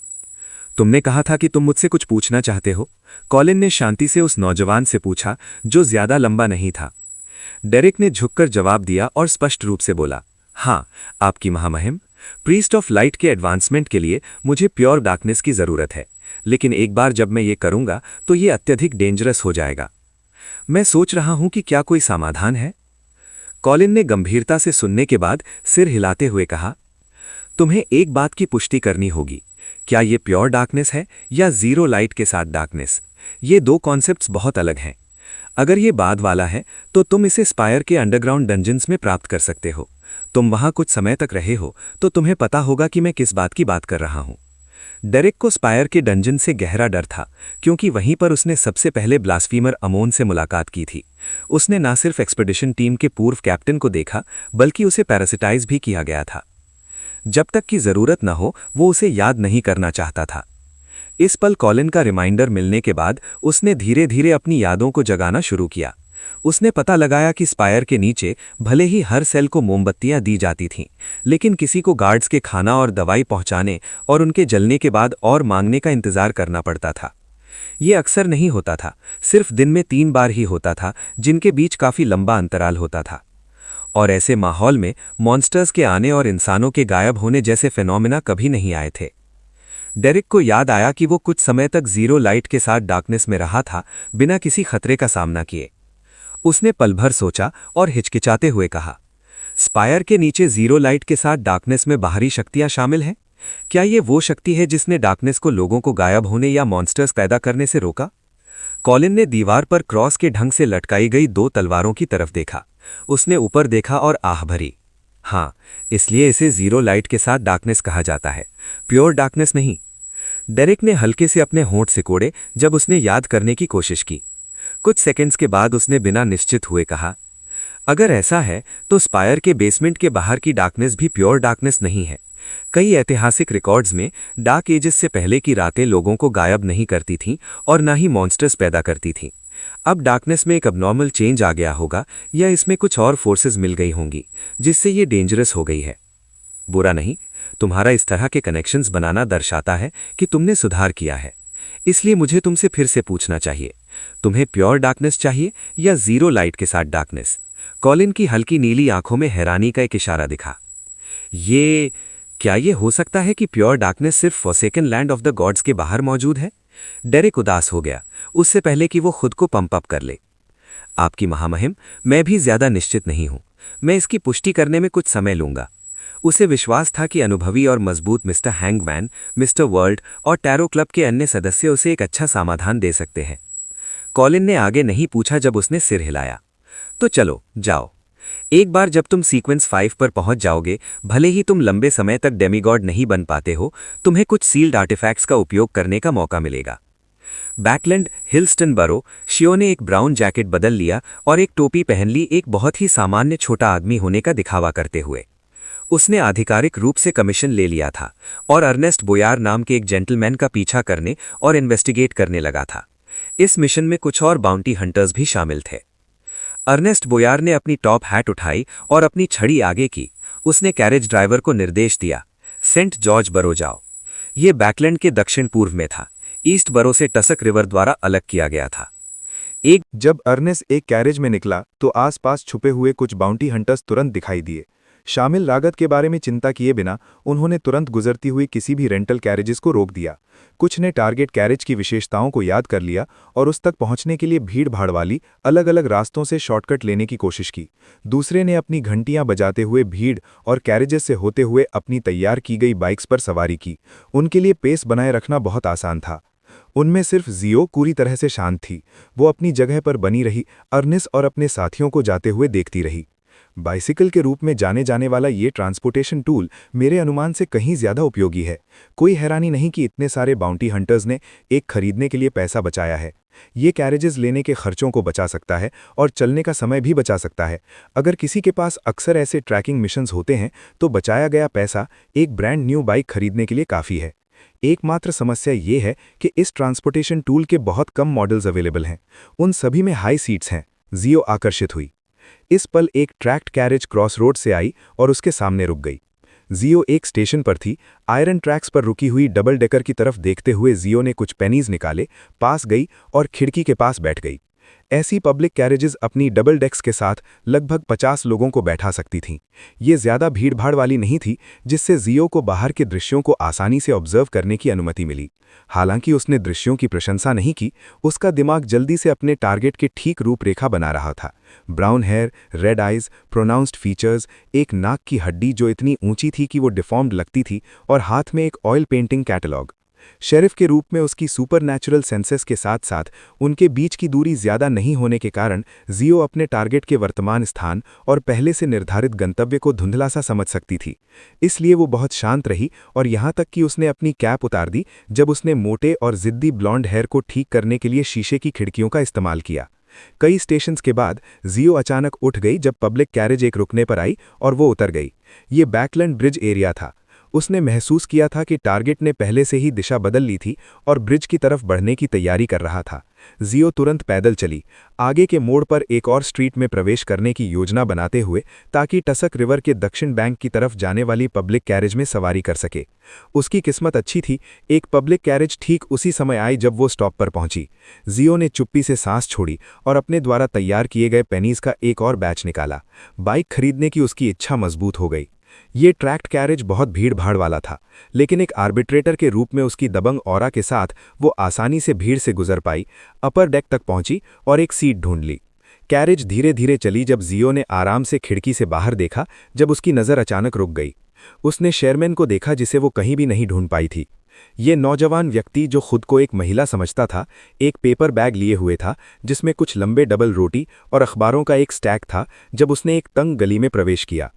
S2: तुमने कहा था कि तुम मुझसे कुछ पूछना चाहते हो? कॉलिन ने शांति से उस नौजवान से पूछा जो ज्यादा लंबा नहीं था। डेरिक ने झुककर जवाब दिया और स्पष्ट रूप से बोला, हाँ, आपकी महामहिम, प्रीस्ट ऑफ लाइट के एडवांसमेंट के लिए मुझे प्योर डार्कनेस की जरूरत है, लेकिन एक बार जब मैं ये करूंगा तो ये अत्यधिक डेंजरस हो जाएगा। मैं सोच रहा हूं कि क्या कोई समाधान है? कॉलिन ने गंभीरता से सुनने के बाद सिर हिलाते हुए कहा, तुम्हें एक बात की पुष्टि करनी होगी। क्या ये प्योर डार्कनेस है या जीरो लाइट के साथ डार्कनेस? ये दो कॉन्सेप्ट्स बहुत अलग हैं। अगर ये बाद वाला है तो तुम इसे स्पायर के अंडरग्राउंड डंजन्स में प्राप्त कर सकते हो। तुम वहां कुछ समय तक रहे हो तो तुम्हें पता होगा कि मैं किस बात की बात कर रहा हूं। डेरिक को स्पायर के डंजन से गहरा डर था, क्योंकि वहीं पर उसने सबसे पहले ब्लास्फीमर अमोन से मुलाकात की थी। उसने न सिर्फ एक्सपेडिशन टीम के पूर्व कैप्टन को देखा, बल्कि उसे पैरासिटाइज भी किया गया था। जब तक की जरूरत न हो वो उसे याद नहीं करना चाहता था। इस पल कॉलिन का रिमाइंडर मिलने के बाद उसने धीरे धीरे अपनी यादों को जगाना शुरू किया। उसने पता लगाया कि स्पायर के नीचे भले ही हर सेल को मोमबत्तियां दी जाती थीं, लेकिन किसी को गार्ड्स के खाना और दवाई पहुंचाने और उनके जलने के बाद और मांगने का इंतजार करना पड़ता था। ये अक्सर नहीं होता था, सिर्फ दिन में 3 बार ही होता था, जिनके बीच काफी लंबा अंतराल होता था। और ऐसे माहौल में मॉन्स्टर्स के आने और इंसानों के गायब होने जैसे फेनोमेना कभी नहीं आए थे। डेरिक को याद आया कि वो कुछ समय तक जीरो लाइट के साथ डार्कनेस में रहा था, बिना किसी खतरे का सामना किए। उसने पल भर सोचा और हिचकिचाते हुए कहा, स्पायर के नीचे जीरो लाइट के साथ डार्कनेस में बाहरी शक्तियां शामिल हैं? क्या ये वो शक्ति है जिसने डार्कनेस को लोगों को गायब होने या मॉन्स्टर्स पैदा करने से रोका? कॉलिन ने दीवार पर क्रॉस के ढंग से लटकाई गई 2 तलवारों की तरफ देखा। उसने ऊपर देखा और आह भरी। हाँ, इसलिए इसे जीरो लाइट के साथ डार्कनेस कहा जाता है, प्योर डार्कनेस नहीं। डेरिक ने हल्के से अपने होंठ सिकोड़े जब उसने याद करने की कोशिश की। कुछ सेकंड्स के बाद उसने बिना निश्चित हुए कहा, अगर ऐसा है तो स्पायर के बेसमेंट के बाहर की डार्कनेस भी प्योर डार्कनेस नहीं है। कई ऐतिहासिक रिकॉर्ड्स में डार्क एजेस से पहले की रातें लोगों को गायब नहीं करती थीं और ना ही मॉन्स्टर्स पैदा करती थीं। अब डार्कनेस में एक अबनॉर्मल चेंज आ गया होगा या इसमें कुछ और फोर्सेस मिल गई होंगी जिससे ये डेंजरस हो गई है। बुरा नहीं, तुम्हारा इस तरह के कनेक्शंस बनाना दर्शाता है कि तुमने सुधार किया है। इसलिए मुझे तुमसे फिर से पूछना चाहिए, तुम्हें प्योर डार्कनेस चाहिए या जीरो लाइट के साथ डार्कनेस? कॉलिन की हल्की नीली आंखों में हैरानी का एक इशारा दिखा। क्या ये हो सकता है कि प्योर डार्कनेस सिर्फ forsaken land of the gods के बाहर मौजूद है? डेरिक उदास हो गया, उससे पहले कि वो खुद को पंप अप कर ले। आपकी महामहिम, मैं भी ज्यादा निश्चित नहीं हूं। मैं इसकी पुष्टि करने में कुछ समय लूंगा। उसे विश्वास था कि अनुभवी और मजबूत मिस्टर हैंगमैन, मिस्टर वर्ल्ड और टैरो क्लब के अन्य सदस्य उसे एक अच्छा समाधान दे सकते हैं। कॉलिन ने आगे नहीं पूछा जब उसने सिर हिलाया। तो चलो, जाओ।
S5: एक बार जब तुम सीक्वेंस 5 पर पहुंच जाओगे, भले ही तुम लंबे समय तक डेमीगॉड नहीं बन पाते हो, तुम्हें कुछ सील्ड आर्टिफैक्ट्स का उपयोग करने का मौका मिलेगा। बैकलैंड हिल्स्टन बरो, शियो ने एक ब्राउन जैकेट बदल लिया और एक टोपी पहन ली, एक बहुत ही सामान्य छोटा आदमी होने का दिखावा करते हुए। उसने आधिकारिक रूप से कमीशन ले लिया था और अर्नेस्ट बोयार नाम के एक जेंटलमैन का पीछा करने और इन्वेस्टिगेट करने लगा था। इस मिशन में कुछ और बाउंटी हंटर्स भी शामिल थे। अर्नेस्ट बोयार ने अपनी टॉप हैट उठाई और अपनी छड़ी आगे की। उसने कैरेज ड्राइवर को निर्देश दिया, सेंट जॉर्ज बरो जाओ। ये बैकलैंड के दक्षिण पूर्व में था, ईस्ट बरो से टसक रिवर द्वारा अलग किया गया था।
S1: जब अर्नेस्ट एक कैरेज में निकला तो आसपास छुपे हुए कुछ बाउंटी हंटर्स तुरंत दिखाई दिए। शामिल लागत के बारे में चिंता किए बिना उन्होंने तुरंत गुजरती हुई किसी भी रेंटल कैरेजेस को रोक दिया। कुछ ने टारगेट कैरेज की विशेषताओं को याद कर लिया और उस तक पहुंचने के लिए भीड़ भाड़ वाली अलग अलग रास्तों से शॉर्टकट लेने की कोशिश की। दूसरे ने अपनी घंटियां बजाते हुए भीड़ और कैरेजेस से होते हुए अपनी तैयार की गई बाइक्स पर सवारी की। उनके लिए पेस बनाए रखना बहुत आसान था। उनमें सिर्फ जियो पूरी तरह से शांत थी। वो अपनी जगह पर बनी रही, अर्नेस्ट और अपने साथियों को जाते हुए देखती रही। बाइसिकल के रूप में जाने जाने वाला ये ट्रांसपोर्टेशन टूल मेरे अनुमान से कहीं ज्यादा उपयोगी है। कोई हैरानी नहीं कि इतने सारे बाउंटी हंटर्स ने एक खरीदने के लिए पैसा बचाया है। ये कैरेजेस लेने के खर्चों को बचा सकता है और चलने का समय भी बचा सकता है। अगर किसी के पास अक्सर ऐसे ट्रैकिंग मिशंस होते हैं तो बचाया गया पैसा एक ब्रांड न्यू बाइक खरीदने के लिए काफ़ी है। एकमात्र समस्या ये है कि इस ट्रांसपोर्टेशन टूल के बहुत कम मॉडल्स अवेलेबल हैं। उन सभी में हाई सीट्स हैं। जियो आकर्षित हुई। इस पल एक ट्रैक्ड कैरेज क्रॉस रोड से आई और उसके सामने रुक गई। जियो एक स्टेशन पर थी। आयरन ट्रैक्स पर रुकी हुई डबल डेकर की तरफ देखते हुए जियो ने कुछ पेनीज निकाले, पास गई और खिड़की के पास बैठ गई। ऐसी पब्लिक कैरेजेस अपनी डबल डेक्स के साथ लगभग 50 लोगों को बैठा सकती थीं। ये ज़्यादा भीड़भाड़ वाली नहीं थी, जिससे जियो को बाहर के दृश्यों को आसानी से ऑब्जर्व करने की अनुमति मिली। हालांकि उसने दृश्यों की प्रशंसा नहीं की, उसका दिमाग जल्दी से अपने टारगेट की ठीक रूपरेखा बना रहा था। Brown hair, red eyes, pronounced features, एक नाक की हड्डी जो इतनी ऊंची थी कि वो डिफॉर्म्ड लगती थी, और हाथ में एक ऑयल पेंटिंग कैटलॉग। शेरिफ के रूप में उसकी सुपरनैचुरल सेंसेस के साथ साथ उनके बीच की दूरी ज्यादा नहीं होने के कारण जियो अपने टारगेट के वर्तमान स्थान और पहले से निर्धारित गंतव्य को धुंधला सा समझ सकती थी। इसलिए वो बहुत शांत रही और यहाँ तक कि उसने अपनी कैप उतार दी जब उसने मोटे और जिद्दी ब्लॉन्ड हेयर को ठीक करने के लिए शीशे की खिड़कियों का इस्तेमाल किया। कई स्टेशंस के बाद जियो अचानक उठ गई जब पब्लिक कैरेज एक रुकने पर आई और वो उतर गई। ये बैकलैंड ब्रिज एरिया था। उसने महसूस किया था कि टारगेट ने पहले से ही दिशा बदल ली थी और ब्रिज की तरफ बढ़ने की तैयारी कर रहा था। जियो तुरंत पैदल चली, आगे के मोड़ पर एक और स्ट्रीट में प्रवेश करने की योजना बनाते हुए, ताकि टसक रिवर के दक्षिण बैंक की तरफ जाने वाली पब्लिक कैरेज में सवारी कर सके। उसकी किस्मत अच्छी थी, एक पब्लिक कैरेज ठीक उसी समय आई जब वो स्टॉप पर पहुंची। जियो ने चुप्पी से सांस छोड़ी और अपने द्वारा तैयार किए गए पेनीज का एक और बैच निकाला। बाइक खरीदने की उसकी इच्छा मजबूत हो गई। ये ट्रैक्ड कैरेज बहुत भीड़ भाड़ वाला था, लेकिन एक आर्बिट्रेटर के रूप में उसकी दबंग ऑरा के साथ वो आसानी से भीड़ से गुजर पाई। अपर डेक तक पहुंची और एक सीट ढूंढ ली। कैरेज धीरे धीरे चली जब जियो ने आराम से खिड़की से बाहर देखा, जब उसकी नज़र अचानक रुक गई। उसने शेयरमैन को देखा जिसे वो कहीं भी नहीं ढूंढ पाई थी। ये नौजवान व्यक्ति जो खुद को एक महिला समझता था, एक पेपर बैग लिए हुए था जिसमें कुछ लंबे डबल रोटी और अखबारों का एक स्टैक था जब उसने एक तंग गली में प्रवेश किया।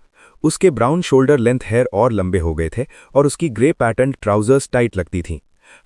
S1: उसके ब्राउन शोल्डर लेंथ हेयर और लंबे हो गए थे और उसकी ग्रे पैटर्न ट्राउजर्स टाइट लगती थीं।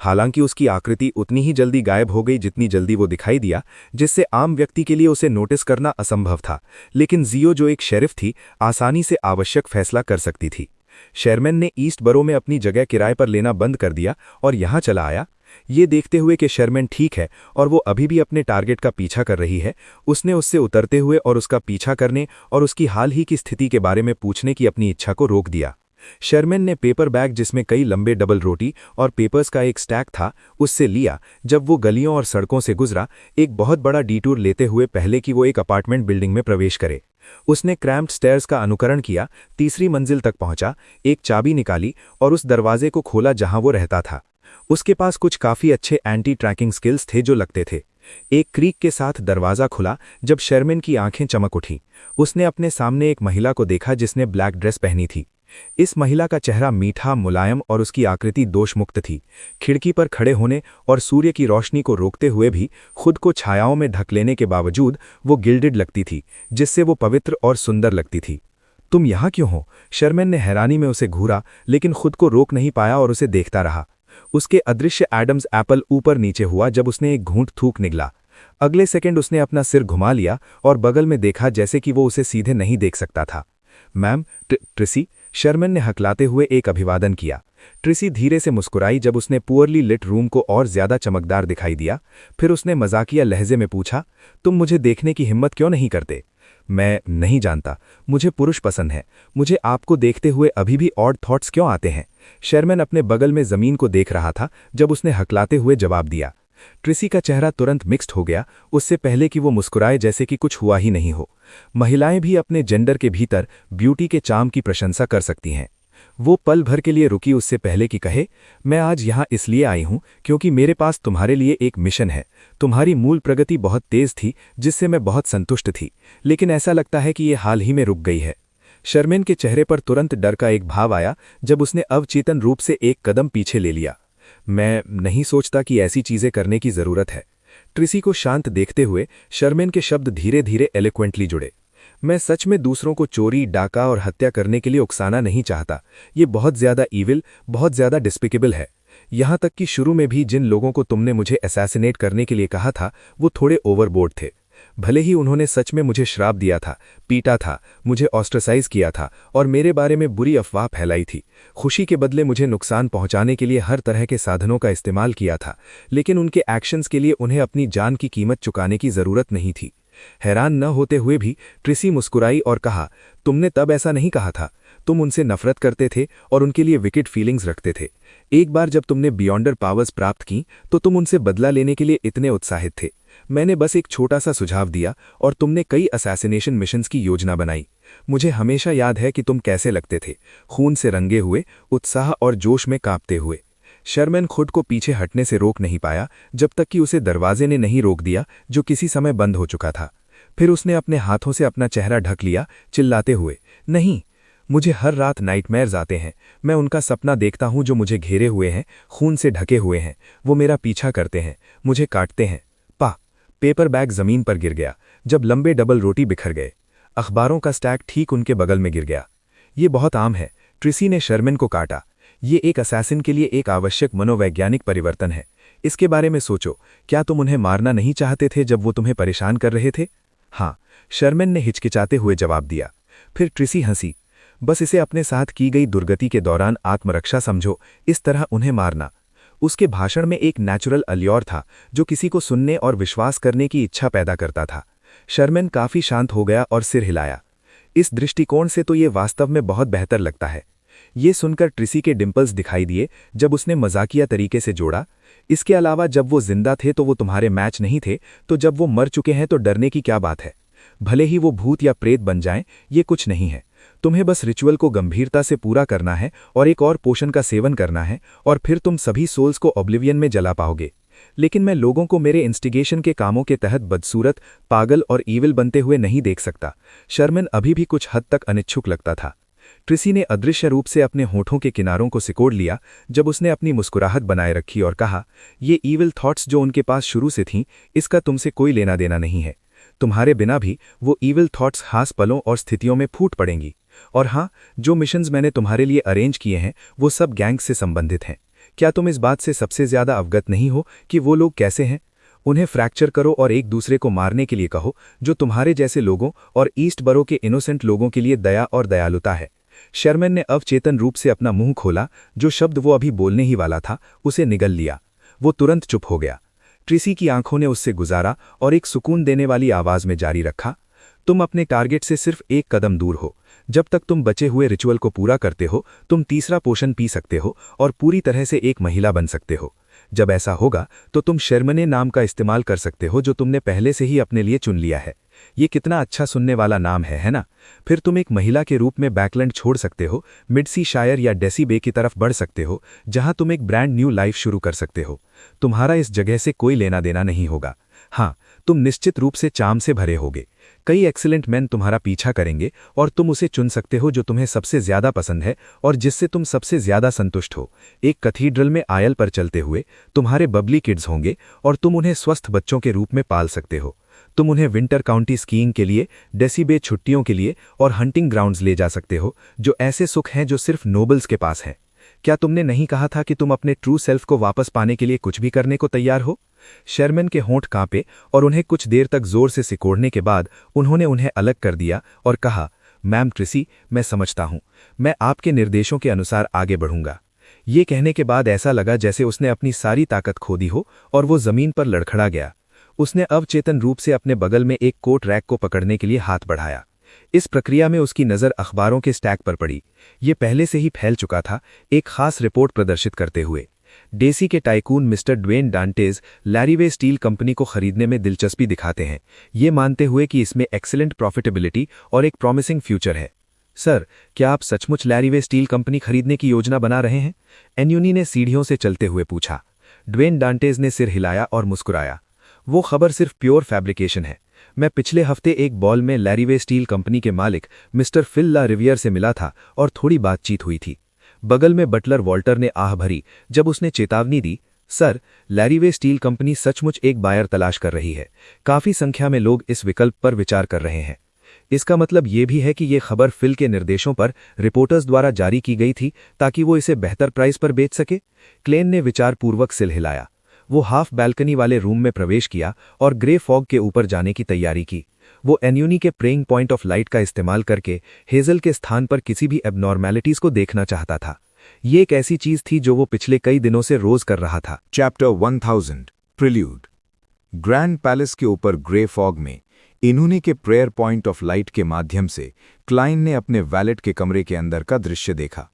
S1: हालांकि उसकी आकृति उतनी ही जल्दी गायब हो गई जितनी जल्दी वो दिखाई दिया, जिससे आम व्यक्ति के लिए उसे नोटिस करना असंभव था। लेकिन जियो जो एक शेरिफ थी, आसानी से आवश्यक फैसला कर सकती थी। शेयरमैन ने ईस्ट बरो में अपनी जगह किराए पर लेना बंद कर दिया और यहाँ चला आया। ये देखते हुए कि शेयरमैन ठीक है और वो अभी भी अपने टारगेट का पीछा कर रही है, उसने उससे उतरते हुए और उसका पीछा करने और उसकी हाल ही की स्थिति के बारे में पूछने की अपनी इच्छा को रोक दिया। शेयरमैन ने पेपर बैग जिसमें कई लंबे डबल रोटी और पेपर्स का एक स्टैक था, उससे लिया जब वो गलियों और सड़कों से गुजरा, एक बहुत बड़ा डिटूर लेते हुए पहले कि वो एक अपार्टमेंट बिल्डिंग में प्रवेश करे। उसने क्रैम्प्ड स्टेयर्स का अनुकरण किया, तीसरी मंजिल तक पहुंचा, एक चाबी निकाली और उस दरवाजे को खोला जहां वो रहता था। उसके पास कुछ काफ़ी अच्छे एंटी ट्रैकिंग स्किल्स थे जो लगते थे। एक क्रीक के साथ दरवाज़ा खुला जब शेयरमैन की आंखें चमक उठीं। उसने अपने सामने एक महिला को देखा जिसने ब्लैक ड्रेस पहनी थी।
S3: इस महिला का चेहरा मीठा, मुलायम और उसकी आकृति दोषमुक्त थी। खिड़की पर खड़े होने और सूर्य की रोशनी को रोकते हुए भी खुद को छायाओं में ढक लेने के बावजूद वो गिल्डेड लगती थी, जिससे वो पवित्र और सुंदर लगती थी। तुम यहाँ क्यों हो? शर्मेन ने हैरानी में उसे घूरा, लेकिन खुद को रोक नहीं पाया और उसे देखता रहा। उसके अदृश्य एडम्स एप्पल ऊपर नीचे हुआ जब उसने एक घूंट थूक निगला। अगले सेकंड उसने अपना सिर घुमा लिया और बगल में देखा, जैसे कि वो उसे सीधे नहीं देख सकता था। मैम, ट्रिसी, शर्मेन ने हकलाते हुए एक अभिवादन किया। ट्रिसी धीरे से मुस्कुराई जब उसने पुअरली लिट रूम को और ज्यादा चमकदार दिखाई दिया। फिर उसने मजाकिया लहजे में पूछा, तुम मुझे देखने की हिम्मत क्यों नहीं करते? मैं नहीं जानता, मुझे पुरुष पसंद है। मुझे आपको देखते हुए अभी भी ऑड थॉट्स क्यों आते हैं? शर्मेन अपने बगल में जमीन को देख रहा था जब उसने हकलाते हुए जवाब दिया। ट्रिसी का चेहरा तुरंत मिक्स्ड हो गया, उससे पहले कि वो मुस्कुराए, जैसे कि कुछ हुआ ही नहीं हो। महिलाएं भी अपने जेंडर के भीतर ब्यूटी के चार्म की प्रशंसा कर सकती हैं। वो पल भर के लिए रुकी उससे पहले कि कहे, मैं आज यहाँ इसलिए आई हूँ क्योंकि मेरे पास तुम्हारे लिए एक मिशन है। तुम्हारी मूल प्रगति बहुत तेज थी, जिससे मैं बहुत संतुष्ट थी, लेकिन ऐसा लगता है कि ये हाल ही में रुक गई है। शर्मेन के चेहरे पर तुरंत डर का एक भाव आया जब उसने अवचेतन रूप से एक कदम पीछे ले लिया। मैं नहीं सोचता कि ऐसी चीजें करने की जरूरत है। ट्रिसी को शांत देखते हुए शर्मेन के शब्द धीरे धीरे एलोक्वेंटली जुड़े। मैं सच में दूसरों को चोरी, डाका और हत्या करने के लिए उकसाना नहीं चाहता। ये बहुत ज्यादा ईविल, बहुत ज्यादा डिस्पिकेबल है। यहां तक कि शुरू में भी जिन लोगों को तुमने मुझे असैसिनेट करने के लिए कहा था, वो थोड़े ओवरबोर्ड थे। भले ही उन्होंने सच में मुझे श्राप दिया था, पीटा था, मुझे ऑस्ट्रेसाइज किया था और मेरे बारे में बुरी अफवाह फैलाई थी। खुशी के बदले मुझे नुकसान पहुंचाने के लिए हर तरह के साधनों का इस्तेमाल किया था, लेकिन उनके एक्शंस के लिए उन्हें अपनी जान की कीमत चुकाने की जरूरत नहीं थी। हैरान न होते हुए भी ट्रिसी मुस्कुराई और कहा, तुमने तब ऐसा नहीं कहा था। तुम उनसे नफरत करते थे और उनके लिए विकेट फीलिंग्स रखते थे। एक बार जब तुमने बियॉन्डर पावर्स प्राप्त की तो तुम उनसे बदला लेने के लिए इतने उत्साहित थे। मैंने बस एक छोटा सा सुझाव दिया और तुमने कई असैसिनेशन मिशंस की योजना बनाई। मुझे हमेशा याद है कि तुम कैसे लगते थे, खून से रंगे हुए, उत्साह और जोश में कांपते हुए। शर्मेन खुद को पीछे हटने से रोक नहीं पाया जब तक कि उसे दरवाजे ने नहीं रोक दिया, जो किसी समय बंद हो चुका था। फिर उसने अपने हाथों से अपना चेहरा ढक लिया, चिल्लाते हुए, नहीं, मुझे हर रात नाइटमेयर्स आते हैं। मैं उनका सपना देखता हूं जो मुझे घेरे हुए हैं, खून से ढके हुए हैं। वो मेरा पीछा करते हैं, मुझे काटते हैं। पेपर बैग जमीन पर गिर गया जब लंबे डबल रोटी बिखर गए। अखबारों का स्टैक ठीक उनके बगल में गिर गया। ये बहुत आम है। ट्रिसी ने शर्मेन को काटा। ये एक असैसिन के लिए एक आवश्यक मनोवैज्ञानिक परिवर्तन है। इसके बारे में सोचो, क्या तुम उन्हें मारना नहीं चाहते थे जब वो तुम्हें परेशान कर रहे थे? हाँ, शर्मेन ने हिचकिचाते हुए जवाब दिया। फिर ट्रिसी हंसी। बस इसे अपने साथ की गई दुर्गति के दौरान आत्मरक्षा समझो, इस तरह उन्हें मारना। उसके भाषण में एक नेचुरल अल्योर था जो किसी को सुनने और विश्वास करने की इच्छा पैदा करता था। शर्मेन काफी शांत हो गया और सिर हिलाया। इस दृष्टिकोण से तो ये वास्तव में बहुत बेहतर लगता है। ये सुनकर ट्रिसी के डिंपल्स दिखाई दिए जब उसने मजाकिया तरीके से जोड़ा, इसके अलावा जब वो जिंदा थे तो वो तुम्हारे मैच नहीं थे, तो जब वो मर चुके हैं तो डरने की क्या बात है? भले ही वो भूत या प्रेत बन जाएं, ये कुछ नहीं है। तुम्हें बस रिचुअल को गंभीरता से पूरा करना है और एक और पोषण का सेवन करना है, और फिर तुम सभी सोल्स को ऑब्लिवियन में जला पाओगे। लेकिन मैं लोगों को मेरे इंस्टिगेशन के कामों के तहत बदसूरत, पागल और ईविल बनते हुए नहीं देख सकता। शर्मेन अभी भी कुछ हद तक अनिच्छुक लगता था। ट्रिसी ने अदृश्य रूप से अपने होठों के किनारों को सिकोड़ लिया जब उसने अपनी मुस्कुराहट बनाए रखी और कहा, ये ईविल थॉट्स जो उनके पास शुरू से थीं, इसका तुमसे कोई लेना देना नहीं है। तुम्हारे बिना भी वो ईविल थॉट्स खास पलों और स्थितियों में फूट पड़ेंगी। और हाँ, जो मिशंस मैंने तुम्हारे लिए अरेंज किए हैं वो सब गैंग से संबंधित हैं। क्या तुम इस बात से सबसे ज्यादा अवगत नहीं हो कि वो लोग कैसे हैं? उन्हें फ्रैक्चर करो और एक दूसरे को मारने के लिए कहो, जो तुम्हारे जैसे लोगों और ईस्ट बरो के इनोसेंट लोगों के लिए दया और दयालुता है। शर्मेन ने अवचेतन रूप से अपना मुंह खोला। जो शब्द वो अभी बोलने ही वाला था उसे निगल लिया। वो तुरंत चुप हो गया। ट्रिसी की आंखों ने उससे गुजारा और एक सुकून देने वाली आवाज में जारी रखा, तुम अपने टारगेट से सिर्फ एक कदम दूर हो। जब तक तुम बचे हुए रिचुअल को पूरा करते हो, तुम तीसरा पोषण पी सकते हो और पूरी तरह से एक महिला बन सकते हो। जब ऐसा होगा तो तुम शर्मने नाम का इस्तेमाल कर सकते हो, जो तुमने पहले से ही अपने लिए चुन लिया है। ये कितना अच्छा सुनने वाला नाम है ना? फिर तुम एक महिला के रूप में बैकलैंड छोड़ सकते हो, मिडसी शायर या डेसी बे की तरफ बढ़ सकते हो, जहां तुम एक ब्रांड न्यू लाइफ शुरू कर सकते हो। तुम्हारा इस जगह से कोई लेना देना नहीं होगा। हाँ, तुम निश्चित रूप से चाम से भरे होगे। कई एक्सीलेंट मैन तुम्हारा पीछा करेंगे और तुम उसे चुन सकते हो जो तुम्हें सबसे ज्यादा पसंद है और जिससे तुम सबसे ज्यादा संतुष्ट हो। एक कैथीड्रल में आयल पर चलते हुए तुम्हारे बबली किड्स होंगे और तुम उन्हें स्वस्थ बच्चों के रूप में पाल सकते हो। तुम उन्हें विंटर काउंटी स्कीइंग के लिए, डेसी बे छुट्टियों के लिए और हंटिंग ग्राउंड्स ले जा सकते हो, जो ऐसे सुख हैं जो सिर्फ नोबल्स के पास हैं। क्या तुमने नहीं कहा था कि तुम अपने ट्रू सेल्फ को वापस पाने के लिए कुछ भी करने को तैयार हो? शेरमैन के होंठ कांपे और उन्हें कुछ देर तक जोर से सिकोड़ने के बाद उन्होंने उन्हें अलग कर दिया और कहा, मैम ट्रिसी, मैं समझता हूं। मैं आपके निर्देशों के अनुसार आगे बढ़ूंगा। ये कहने के बाद ऐसा लगा जैसे उसने अपनी सारी ताकत खो दी हो और वो जमीन पर लड़खड़ा गया। उसने अवचेतन रूप से अपने बगल में एक कोट रैक को पकड़ने के लिए हाथ बढ़ाया। इस प्रक्रिया में उसकी नज़र अखबारों के स्टैक पर पड़ी। ये पहले से ही फैल चुका था, एक खास रिपोर्ट प्रदर्शित करते हुए। डेसी के टाइकून मिस्टर ड्वेन डांटेज लैरीवे स्टील कंपनी को खरीदने में दिलचस्पी दिखाते हैं, ये मानते हुए कि इसमें एक्सीलेंट प्रॉफिटेबिलिटी और एक प्रॉमिसिंग फ्यूचर है। सर, क्या आप सचमुच लैरीवे स्टील कंपनी खरीदने की योजना बना रहे हैं? एन्यूनी ने सीढ़ियों से चलते हुए पूछा। ड्वेन डांटेज ने सिर हिलाया और मुस्कुराया। वो खबर सिर्फ प्योर फैब्रिकेशन है। मैं पिछले हफ्ते एक बॉल में लैरीवे स्टील कंपनी के मालिक मिस्टर फिल ला रिवियर से मिला था और थोड़ी बातचीत हुई थी। बगल में बटलर वॉल्टर ने आह भरी जब उसने चेतावनी दी, सर, लैरीवे स्टील कंपनी सचमुच एक बायर तलाश कर रही है। काफी संख्या में लोग इस विकल्प पर विचार कर रहे हैं। इसका मतलब ये भी है कि ये खबर फिल के निर्देशों पर रिपोर्टर्स द्वारा जारी की गई थी ताकि वो इसे बेहतर प्राइस पर बेच सके। क्लेन ने विचारपूर्वक सिर हिलाया। वो हाफ बैल्कनी वाले रूम में प्रवेश किया और ग्रे फॉग के ऊपर जाने की तैयारी की। वो एन्यूनी के प्रेइंग पॉइंट ऑफ लाइट का इस्तेमाल करके हेजल के स्थान पर किसी भी एबनॉर्मैलिटीज को देखना चाहता था। ये एक ऐसी चीज थी जो वो पिछले कई दिनों से रोज कर रहा था।
S1: Chapter 1000 prelude. ग्रैंड पैलेस के ऊपर ग्रे फॉग में इन्होंने के प्रेयर पॉइंट ऑफ लाइट के माध्यम से क्लाइन ने अपने वैलेट के कमरे के अंदर का दृश्य देखा।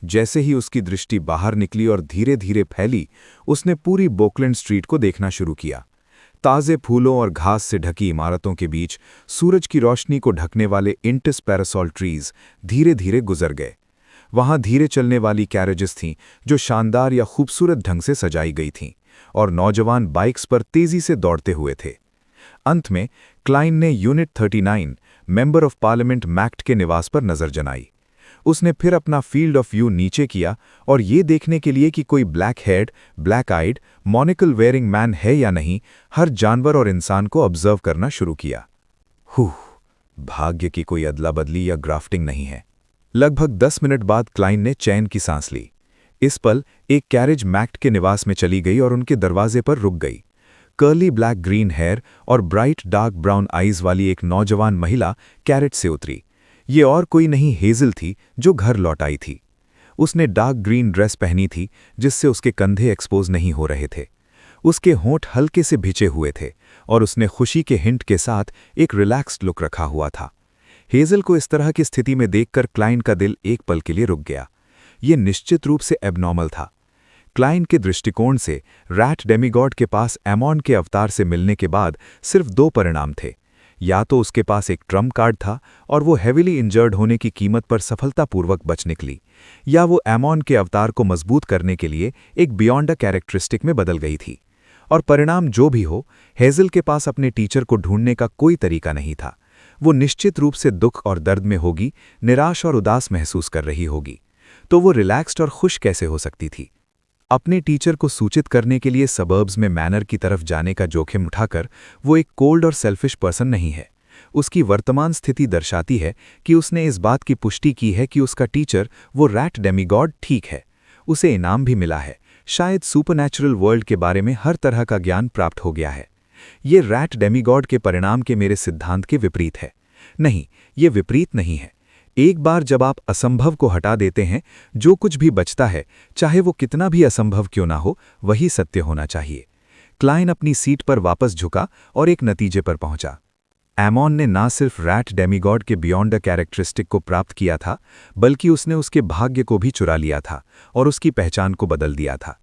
S1: जैसे ही उसकी दृष्टि बाहर निकली और धीरे धीरे फैली, उसने पूरी बोकलैंड स्ट्रीट को देखना शुरू किया। ताज़े फूलों और घास से ढकी इमारतों के बीच सूरज की रोशनी को ढकने वाले इंटस पैरासॉल ट्रीज धीरे धीरे गुजर गए। वहां धीरे चलने वाली कैरेजेस थीं जो शानदार या खूबसूरत ढंग से सजाई गई थीं, और नौजवान बाइक्स पर तेजी से दौड़ते हुए थे। अंत में क्लाइन ने यूनिट 39 मेंबर ऑफ पार्लियामेंट मैक्ट के निवास पर नजर जनाई। उसने फिर अपना फील्ड ऑफ व्यू नीचे किया और ये देखने के लिए कि कोई ब्लैक हेड, ब्लैक आइड, मोनिकल वेयरिंग मैन है या नहीं, हर जानवर और इंसान को ऑब्जर्व करना शुरू किया। भाग्य की कोई अदला बदली या ग्राफ्टिंग नहीं है। लगभग 10 मिनट बाद क्लाइन ने चैन की सांस ली। इस पल एक कैरेज मैक्ट के निवास में चली गई और उनके दरवाजे पर रुक गई। कर्ली ब्लैक ग्रीन हेयर और ब्राइट डार्क ब्राउन आईज वाली एक नौजवान महिला कैरेज से उतरी। ये और कोई नहीं हेजल थी जो घर लौट आई थी। उसने डार्क ग्रीन ड्रेस पहनी थी जिससे उसके कंधे एक्सपोज नहीं हो रहे थे। उसके होंठ हल्के से भिंचे हुए थे और उसने खुशी के हिंट के साथ एक रिलैक्स्ड लुक रखा हुआ था। हेजल को इस तरह की स्थिति में देखकर क्लाइन का दिल एक पल के लिए रुक गया। ये निश्चित रूप से एबनॉर्मल था। क्लाइन के दृष्टिकोण से रैट डेमीगॉड के पास एमॉन के अवतार से मिलने के बाद सिर्फ 2 परिणाम थे। या तो उसके पास एक ट्रम्प कार्ड था और वो हेविली इंजर्ड होने की कीमत पर सफलतापूर्वक बच निकली, या वो एमॉन के अवतार को मजबूत करने के लिए एक बियॉन्ड अ कैरेक्टरिस्टिक में बदल गई थी। और परिणाम जो भी हो, हेजल के पास अपने टीचर को ढूंढने का कोई तरीका नहीं था। वो निश्चित रूप से दुख और दर्द में होगी, निराश और उदास महसूस कर रही होगी। तो वो रिलैक्स्ड और खुश कैसे हो सकती थी? अपने टीचर को सूचित करने के लिए सबर्ब्स में मैनर की तरफ जाने का जोखिम उठाकर वो एक कोल्ड और सेल्फिश पर्सन नहीं है। उसकी वर्तमान स्थिति दर्शाती है कि उसने इस बात की पुष्टि की है कि उसका टीचर, वो रैट डेमीगॉड, ठीक है। उसे इनाम भी मिला है। शायद सुपरनैचुरल वर्ल्ड के बारे में हर तरह का ज्ञान प्राप्त हो गया है। ये रैट डेमीगॉड के परिणाम के मेरे सिद्धांत के विपरीत है। नहीं, ये विपरीत नहीं है। एक बार जब आप असंभव को हटा देते हैं, जो कुछ भी बचता है, चाहे वो कितना भी असंभव क्यों ना हो, वही सत्य होना चाहिए। क्लाइन अपनी सीट पर वापस झुका और एक नतीजे पर पहुंचा। एमॉन ने ना सिर्फ रैट डेमीगॉड के बियॉन्ड अ कैरेक्टरिस्टिक को प्राप्त किया था, बल्कि उसने उसके भाग्य को भी चुरा लिया था और उसकी पहचान को बदल दिया था।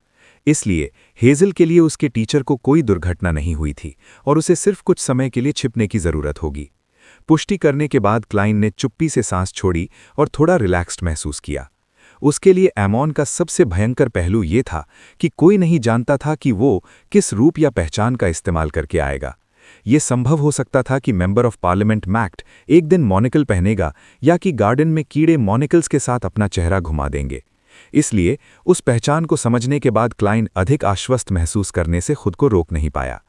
S1: इसलिए हेजल के लिए उसके टीचर को कोई दुर्घटना नहीं हुई थी और उसे सिर्फ कुछ समय के लिए छिपने की जरूरत होगी। पुष्टि करने के बाद क्लाइन ने चुप्पी से सांस छोड़ी और थोड़ा रिलैक्स्ड महसूस किया। उसके लिए एमॉन का सबसे भयंकर पहलू ये था कि कोई नहीं जानता था कि वो किस रूप या पहचान का इस्तेमाल करके आएगा।
S2: ये संभव हो सकता था कि मेंबर ऑफ पार्लियामेंट मैक्ट एक दिन मोनिकल पहनेगा या कि गार्डन में कीड़े मोनिकल्स के साथ अपना चेहरा घुमा देंगे। इसलिए उस पहचान को समझने के बाद क्लाइन अधिक आश्वस्त महसूस करने से खुद को रोक नहीं पाया।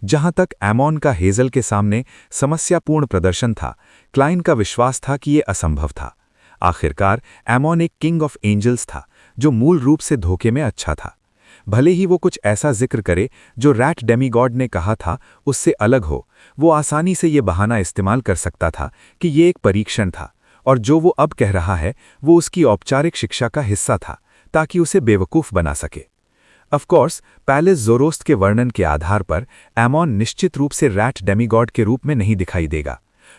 S2: जहां तक एमॉन का हेजल के सामने समस्यापूर्ण प्रदर्शन था, क्लाइन का विश्वास था कि यह असंभव था। आखिरकार एमॉन एक किंग ऑफ एंजल्स था जो मूल रूप से धोखे में अच्छा था। भले ही वो कुछ ऐसा जिक्र करे जो रैट डेमीगॉड ने कहा था उससे अलग हो, वो आसानी से ये बहाना इस्तेमाल कर सकता था कि ये एक परीक्षण था और जो वो अब कह रहा है वो उसकी औपचारिक शिक्षा का हिस्सा था ताकि उसे बेवकूफ़ बना सके। ऑफकोर्स पैलेस जोरोस्ट के वर्णन के आधार पर एमॉन निश्चित रूप से रैट डेमीगॉड के रूप में नहीं दिखाई देगा,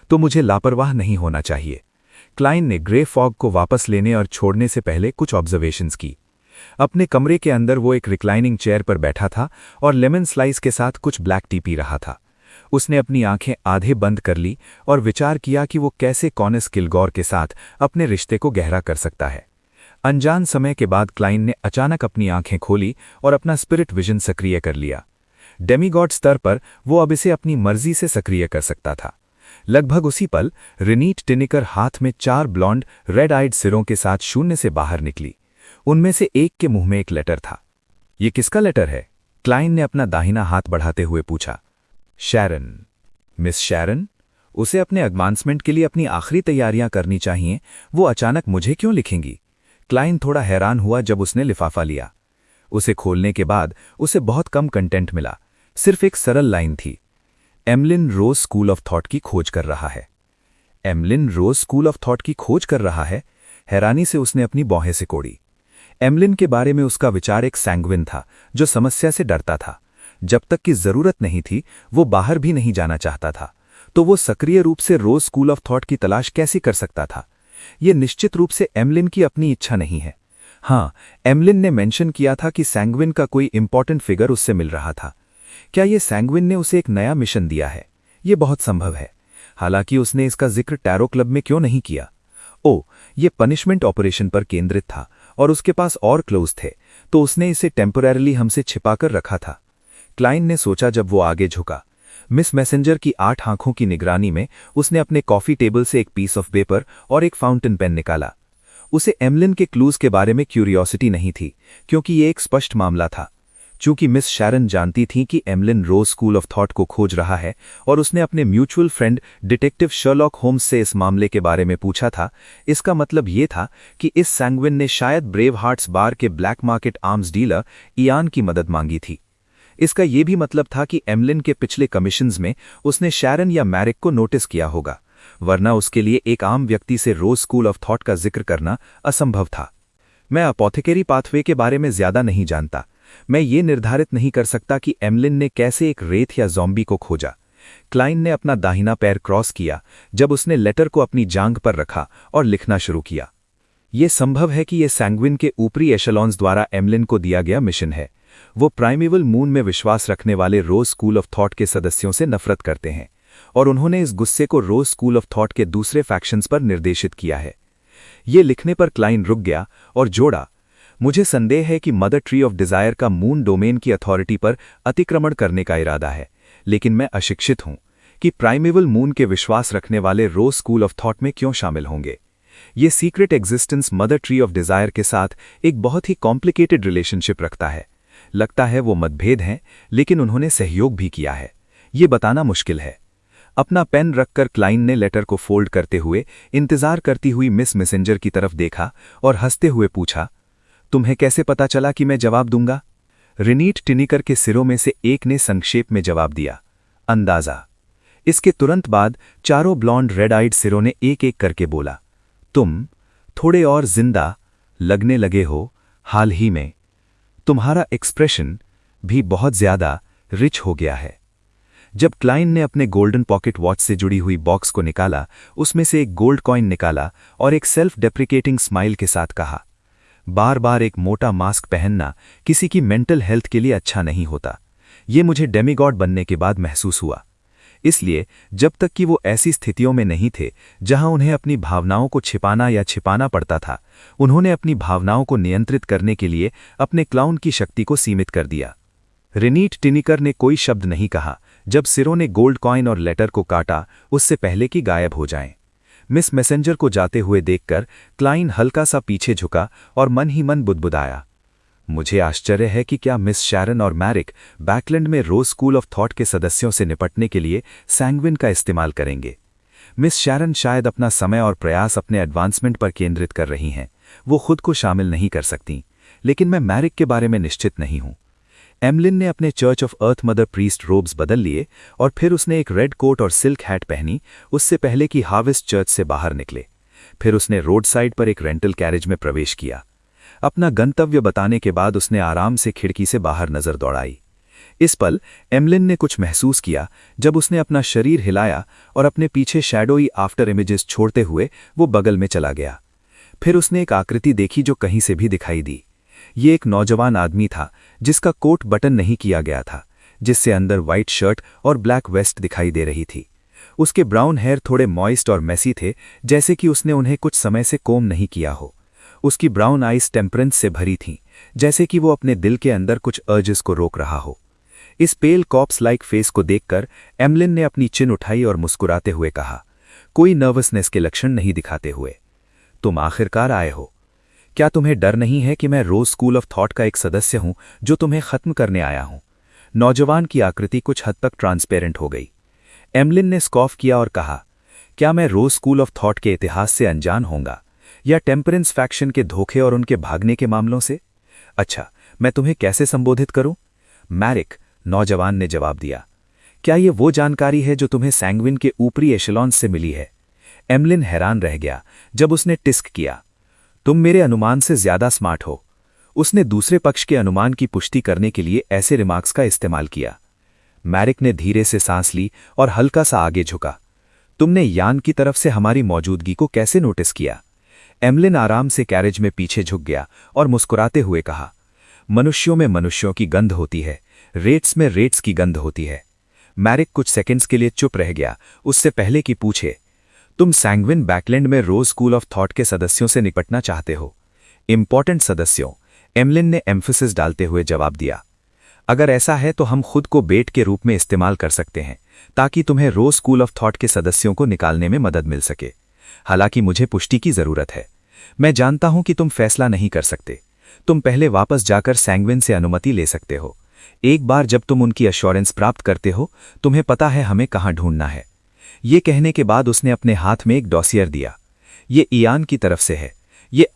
S2: तो मुझे लापरवाह नहीं होना चाहिए। क्लाइन ने ग्रे फॉग को वापस लेने और छोड़ने से पहले कुछ ऑब्जर्वेशंस की। अपने कमरे के अंदर वो एक रिक्लाइनिंग चेयर पर बैठा था और लेमन स्लाइस के साथ कुछ ब्लैक टी पी रहा था। उसने अपनी आंखें आधे बंद कर ली और विचार किया कि वो कैसे कॉनिस किलगॉर के साथ अपने रिश्ते को गहरा कर सकता है। अनजान समय के बाद क्लाइन ने अचानक अपनी आंखें खोली और अपना स्पिरिट विजन सक्रिय कर लिया। डेमीगॉड स्तर पर वो अब इसे अपनी मर्जी से सक्रिय कर सकता था। लगभग उसी पल रिनीट टिनिकर हाथ में 4 ब्लॉन्ड रेड आइड सिरों के साथ शून्य से बाहर निकली। उनमें से एक के मुंह में एक लेटर था। ये किसका लेटर है? क्लाइन ने अपना दाहिना हाथ बढ़ाते हुए पूछा। शैरन। Miss Sharon? उसे अपने एडवांसमेंट के लिए अपनी आखिरी तैयारियां करनी चाहिए, वो अचानक मुझे क्यों लिखेंगी? क्लाइन थोड़ा हैरान हुआ जब उसने लिफाफा लिया। उसे खोलने के बाद उसे बहुत कम कंटेंट मिला। सिर्फ एक सरल लाइन थी, Emlyn Rose school of thought की खोज कर रहा है। Emlyn Rose school of thought की खोज कर रहा है? हैरानी से उसने अपनी बाहें सिकोड़ी। एमलिन के बारे में उसका विचार एक सैंग्विन था जो समस्या से डरता था। जब तक कि जरूरत नहीं थी वो बाहर भी नहीं जाना चाहता था, तो वो सक्रिय रूप से रोज स्कूल ऑफ थॉट की तलाश कैसे कर सकता था? ये निश्चित रूप से एमलिन की अपनी इच्छा नहीं है। हाँ, एमलिन ने मेंशन किया था कि सैंग्विन का कोई इंपॉर्टेंट फिगर उससे मिल रहा था। क्या ये सैंग्विन ने उसे एक नया मिशन दिया है? ये बहुत संभव है। हालांकि उसने इसका जिक्र टैरो क्लब में क्यों नहीं किया? ये पनिशमेंट ऑपरेशन पर केंद्रित था और उसके पास और क्लोज थे, तो उसने इसे टेम्पररीली हमसे छिपाकर रखा था। क्लाइन ने सोचा जब वो आगे झुका। मिस मैसेंजर की 8 आंखों की निगरानी में उसने अपने कॉफी टेबल से एक पीस ऑफ पेपर और एक फाउंटेन पेन निकाला। उसे एमलिन के क्लूज के बारे में क्यूरियोसिटी नहीं थी, क्योंकि ये एक स्पष्ट मामला था। चूंकि मिस शैरन जानती थी कि Emlyn Rose school of thought को खोज रहा है और उसने अपने mutual friend detective Sherlock Holmes से इस मामले के बारे में पूछा था, इसका मतलब ये था कि इस सैंग्विन ने शायद ब्रेव हार्ट्स बार के black market arms dealer Ian की मदद मांगी थी। इसका यह भी मतलब था कि एमलिन के पिछले कमीशंस में उसने शैरन या मैरिक को नोटिस किया होगा, वरना उसके लिए एक आम व्यक्ति से रोज स्कूल ऑफ थॉट का जिक्र करना असंभव था। मैं अपोथेकेरी पाथवे के बारे में ज्यादा नहीं जानता। मैं ये निर्धारित नहीं कर सकता कि एमलिन ने कैसे एक रेत या ज़ॉम्बी को खोजा। क्लाइन ने अपना दाहिना पैर क्रॉस किया जब उसने लेटर को अपनी जांघ पर रखा और लिखना शुरू किया। यह संभव है कि यह सैंग्विन के ऊपरी एशेलॉन्स द्वारा एमलिन को दिया गया मिशन है। वो प्राइमेवल मून में विश्वास रखने वाले रोज स्कूल ऑफ थॉट के सदस्यों से नफरत करते हैं और उन्होंने इस गुस्से को रोज स्कूल ऑफ थॉट के दूसरे फैक्शंस पर निर्देशित किया है। ये लिखने पर क्लाइन रुक गया और जोड़ा, मुझे संदेह है कि मदर ट्री ऑफ डिजायर का मून डोमेन की अथॉरिटी पर अतिक्रमण करने का इरादा है, लेकिन मैं अशिक्षित हूं कि प्राइमेवल मून के विश्वास रखने वाले रोज स्कूल ऑफ थॉट में क्यों शामिल होंगे। ये secret existence mother tree of desire के साथ एक बहुत ही कॉम्प्लिकेटेड रिलेशनशिप रखता है। लगता है वो मतभेद हैं, लेकिन उन्होंने सहयोग भी किया है। ये बताना मुश्किल है। अपना पेन रखकर क्लाइन ने लेटर को फोल्ड करते हुए इंतजार करती हुई मिस मैसेंजर की तरफ देखा और हंसते हुए पूछा, तुम्हें कैसे पता चला कि मैं जवाब दूंगा? रिनीट टिनिकर के सिरों में से एक ने संक्षेप में जवाब दिया, अंदाजा। इसके तुरंत बाद चारों ब्लॉन्ड रेड आइड सिरों ने एक एक करके बोला, तुम थोड़े और जिंदा लगने लगे हो हाल ही में। तुम्हारा एक्सप्रेशन भी बहुत ज्यादा रिच हो गया है। जब क्लाइन ने अपने गोल्डन पॉकेट वॉच से जुड़ी हुई बॉक्स को निकाला, उसमें से एक गोल्ड कॉइन निकाला और एक सेल्फ डेप्रिकेटिंग स्माइल के साथ कहा, बार बार एक मोटा मास्क पहनना किसी की मेंटल हेल्थ के लिए अच्छा नहीं होता। ये मुझे डेमीगॉड बनने के बाद महसूस हुआ। इसलिए जब तक कि वो ऐसी स्थितियों में नहीं थे जहां उन्हें अपनी भावनाओं को छिपाना या छिपाना पड़ता था, उन्होंने अपनी भावनाओं को नियंत्रित करने के लिए अपने क्लाउन की शक्ति को सीमित कर दिया। रिनीट टिनिकर ने कोई शब्द नहीं कहा, जब सिरों ने गोल्ड कॉइन और लेटर को काटा उससे पहले कि गायब हो जाएं। मिस मैसेंजर को जाते हुए देखकर क्लाइन हल्का सा पीछे झुका और मन ही मन बुदबुदाया। मुझे आश्चर्य है कि क्या मिस शैरन और मैरिक बैकलैंड में रोज स्कूल ऑफ थॉट के सदस्यों से निपटने के लिए सैंग्विन का इस्तेमाल करेंगे। मिस शैरन शायद अपना समय और प्रयास अपने एडवांसमेंट पर केंद्रित कर रही हैं, वो खुद को शामिल नहीं कर सकती, लेकिन मैं मैरिक के बारे में निश्चित नहीं हूं। एमलिन ने अपने church of earth mother priest ropes बदल लिए और फिर उसने एक रेड कोट और सिल्क हैट पहनी उससे पहले कि हार्वेस्ट चर्च से बाहर निकले। फिर उसने रोड साइड पर एक रेंटल कैरेज में प्रवेश किया। अपना गंतव्य बताने के बाद उसने आराम से खिड़की से बाहर नजर दौड़ाई। इस पल एमलिन ने कुछ महसूस किया जब उसने अपना शरीर हिलाया और अपने पीछे शैडोई आफ्टर इमेजेस छोड़ते हुए वो बगल में चला गया। फिर उसने एक आकृति देखी जो कहीं से भी दिखाई दी। ये एक नौजवान आदमी था जिसका कोट बटन नहीं किया गया था, जिससे अंदर व्हाइट शर्ट और ब्लैक वेस्ट दिखाई दे रही थी। उसके ब्राउन हेयर थोड़े मॉइस्ट और मेसी थे, जैसे कि उसने उन्हें कुछ समय से कोम नहीं किया हो। उसकी ब्राउन आइज टेम्परेंस से भरी थीं, जैसे कि वो अपने दिल के अंदर कुछ अर्जेस को रोक रहा हो। इस पेल कॉप्स लाइक फेस को देखकर एमलिन ने अपनी चिन उठाई और मुस्कुराते हुए कहा, कोई नर्वसनेस के लक्षण नहीं दिखाते हुए, तुम आखिरकार आए हो। क्या तुम्हें डर नहीं है कि मैं रोज स्कूल ऑफ थॉट का एक सदस्य हूं जो तुम्हें खत्म करने आया हूं? नौजवान की आकृति कुछ हद तक ट्रांसपेरेंट हो गई। एमलिन ने स्कॉफ किया और कहा, क्या मैं रोज स्कूल ऑफ थॉट के इतिहास से अनजान होऊंगा या टेम्परेंस फैक्शन के धोखे और उनके भागने के मामलों से? अच्छा, मैं तुम्हें कैसे संबोधित करूं? मैरिक, नौजवान ने जवाब दिया। क्या ये वो जानकारी है जो तुम्हें सैंग्विन के ऊपरी एशेलॉन से मिली है? एमलिन हैरान रह गया जब उसने टिस्क किया, तुम मेरे अनुमान से ज्यादा स्मार्ट हो। उसने दूसरे पक्ष के अनुमान की पुष्टि करने के लिए ऐसे रिमार्क्स का इस्तेमाल किया। मैरिक ने धीरे से सांस ली और हल्का सा आगे झुका। तुमने यान की तरफ से हमारी मौजूदगी को कैसे नोटिस किया? एमलिन आराम से कैरेज में पीछे झुक गया और मुस्कुराते हुए कहा, मनुष्यों में मनुष्यों की गंध होती है, रेट्स में रेट्स की गंध होती है। मैरिक कुछ सेकंड्स के लिए चुप रह गया, उससे पहले कि पूछे, तुम सैंग्विन बैकलैंड में रोज स्कूल ऑफ थॉट के सदस्यों से निपटना चाहते हो? इंपॉर्टेंट सदस्यों, एमलिन ने एम्फेसिस डालते हुए जवाब दिया। अगर ऐसा है तो हम खुद को बेट के रूप में इस्तेमाल कर सकते हैं ताकि तुम्हें रोज स्कूल ऑफ थॉट के सदस्यों को निकालने में मदद मिल सके। हालांकि मुझे पुष्टि की जरूरत है। मैं जानता हूं कि तुम फैसला नहीं कर सकते। तुम पहले वापस जाकर सैंग्विन से अनुमति ले सकते हो। एक बार जब तुम उनकी अश्योरेंस प्राप्त करते हो, तुम्हें पता है हमें कहां ढूंढना है। ये कहने के बाद उसने अपने हाथ में एक डॉसियर दिया। ये इयान की तरफ से है। ये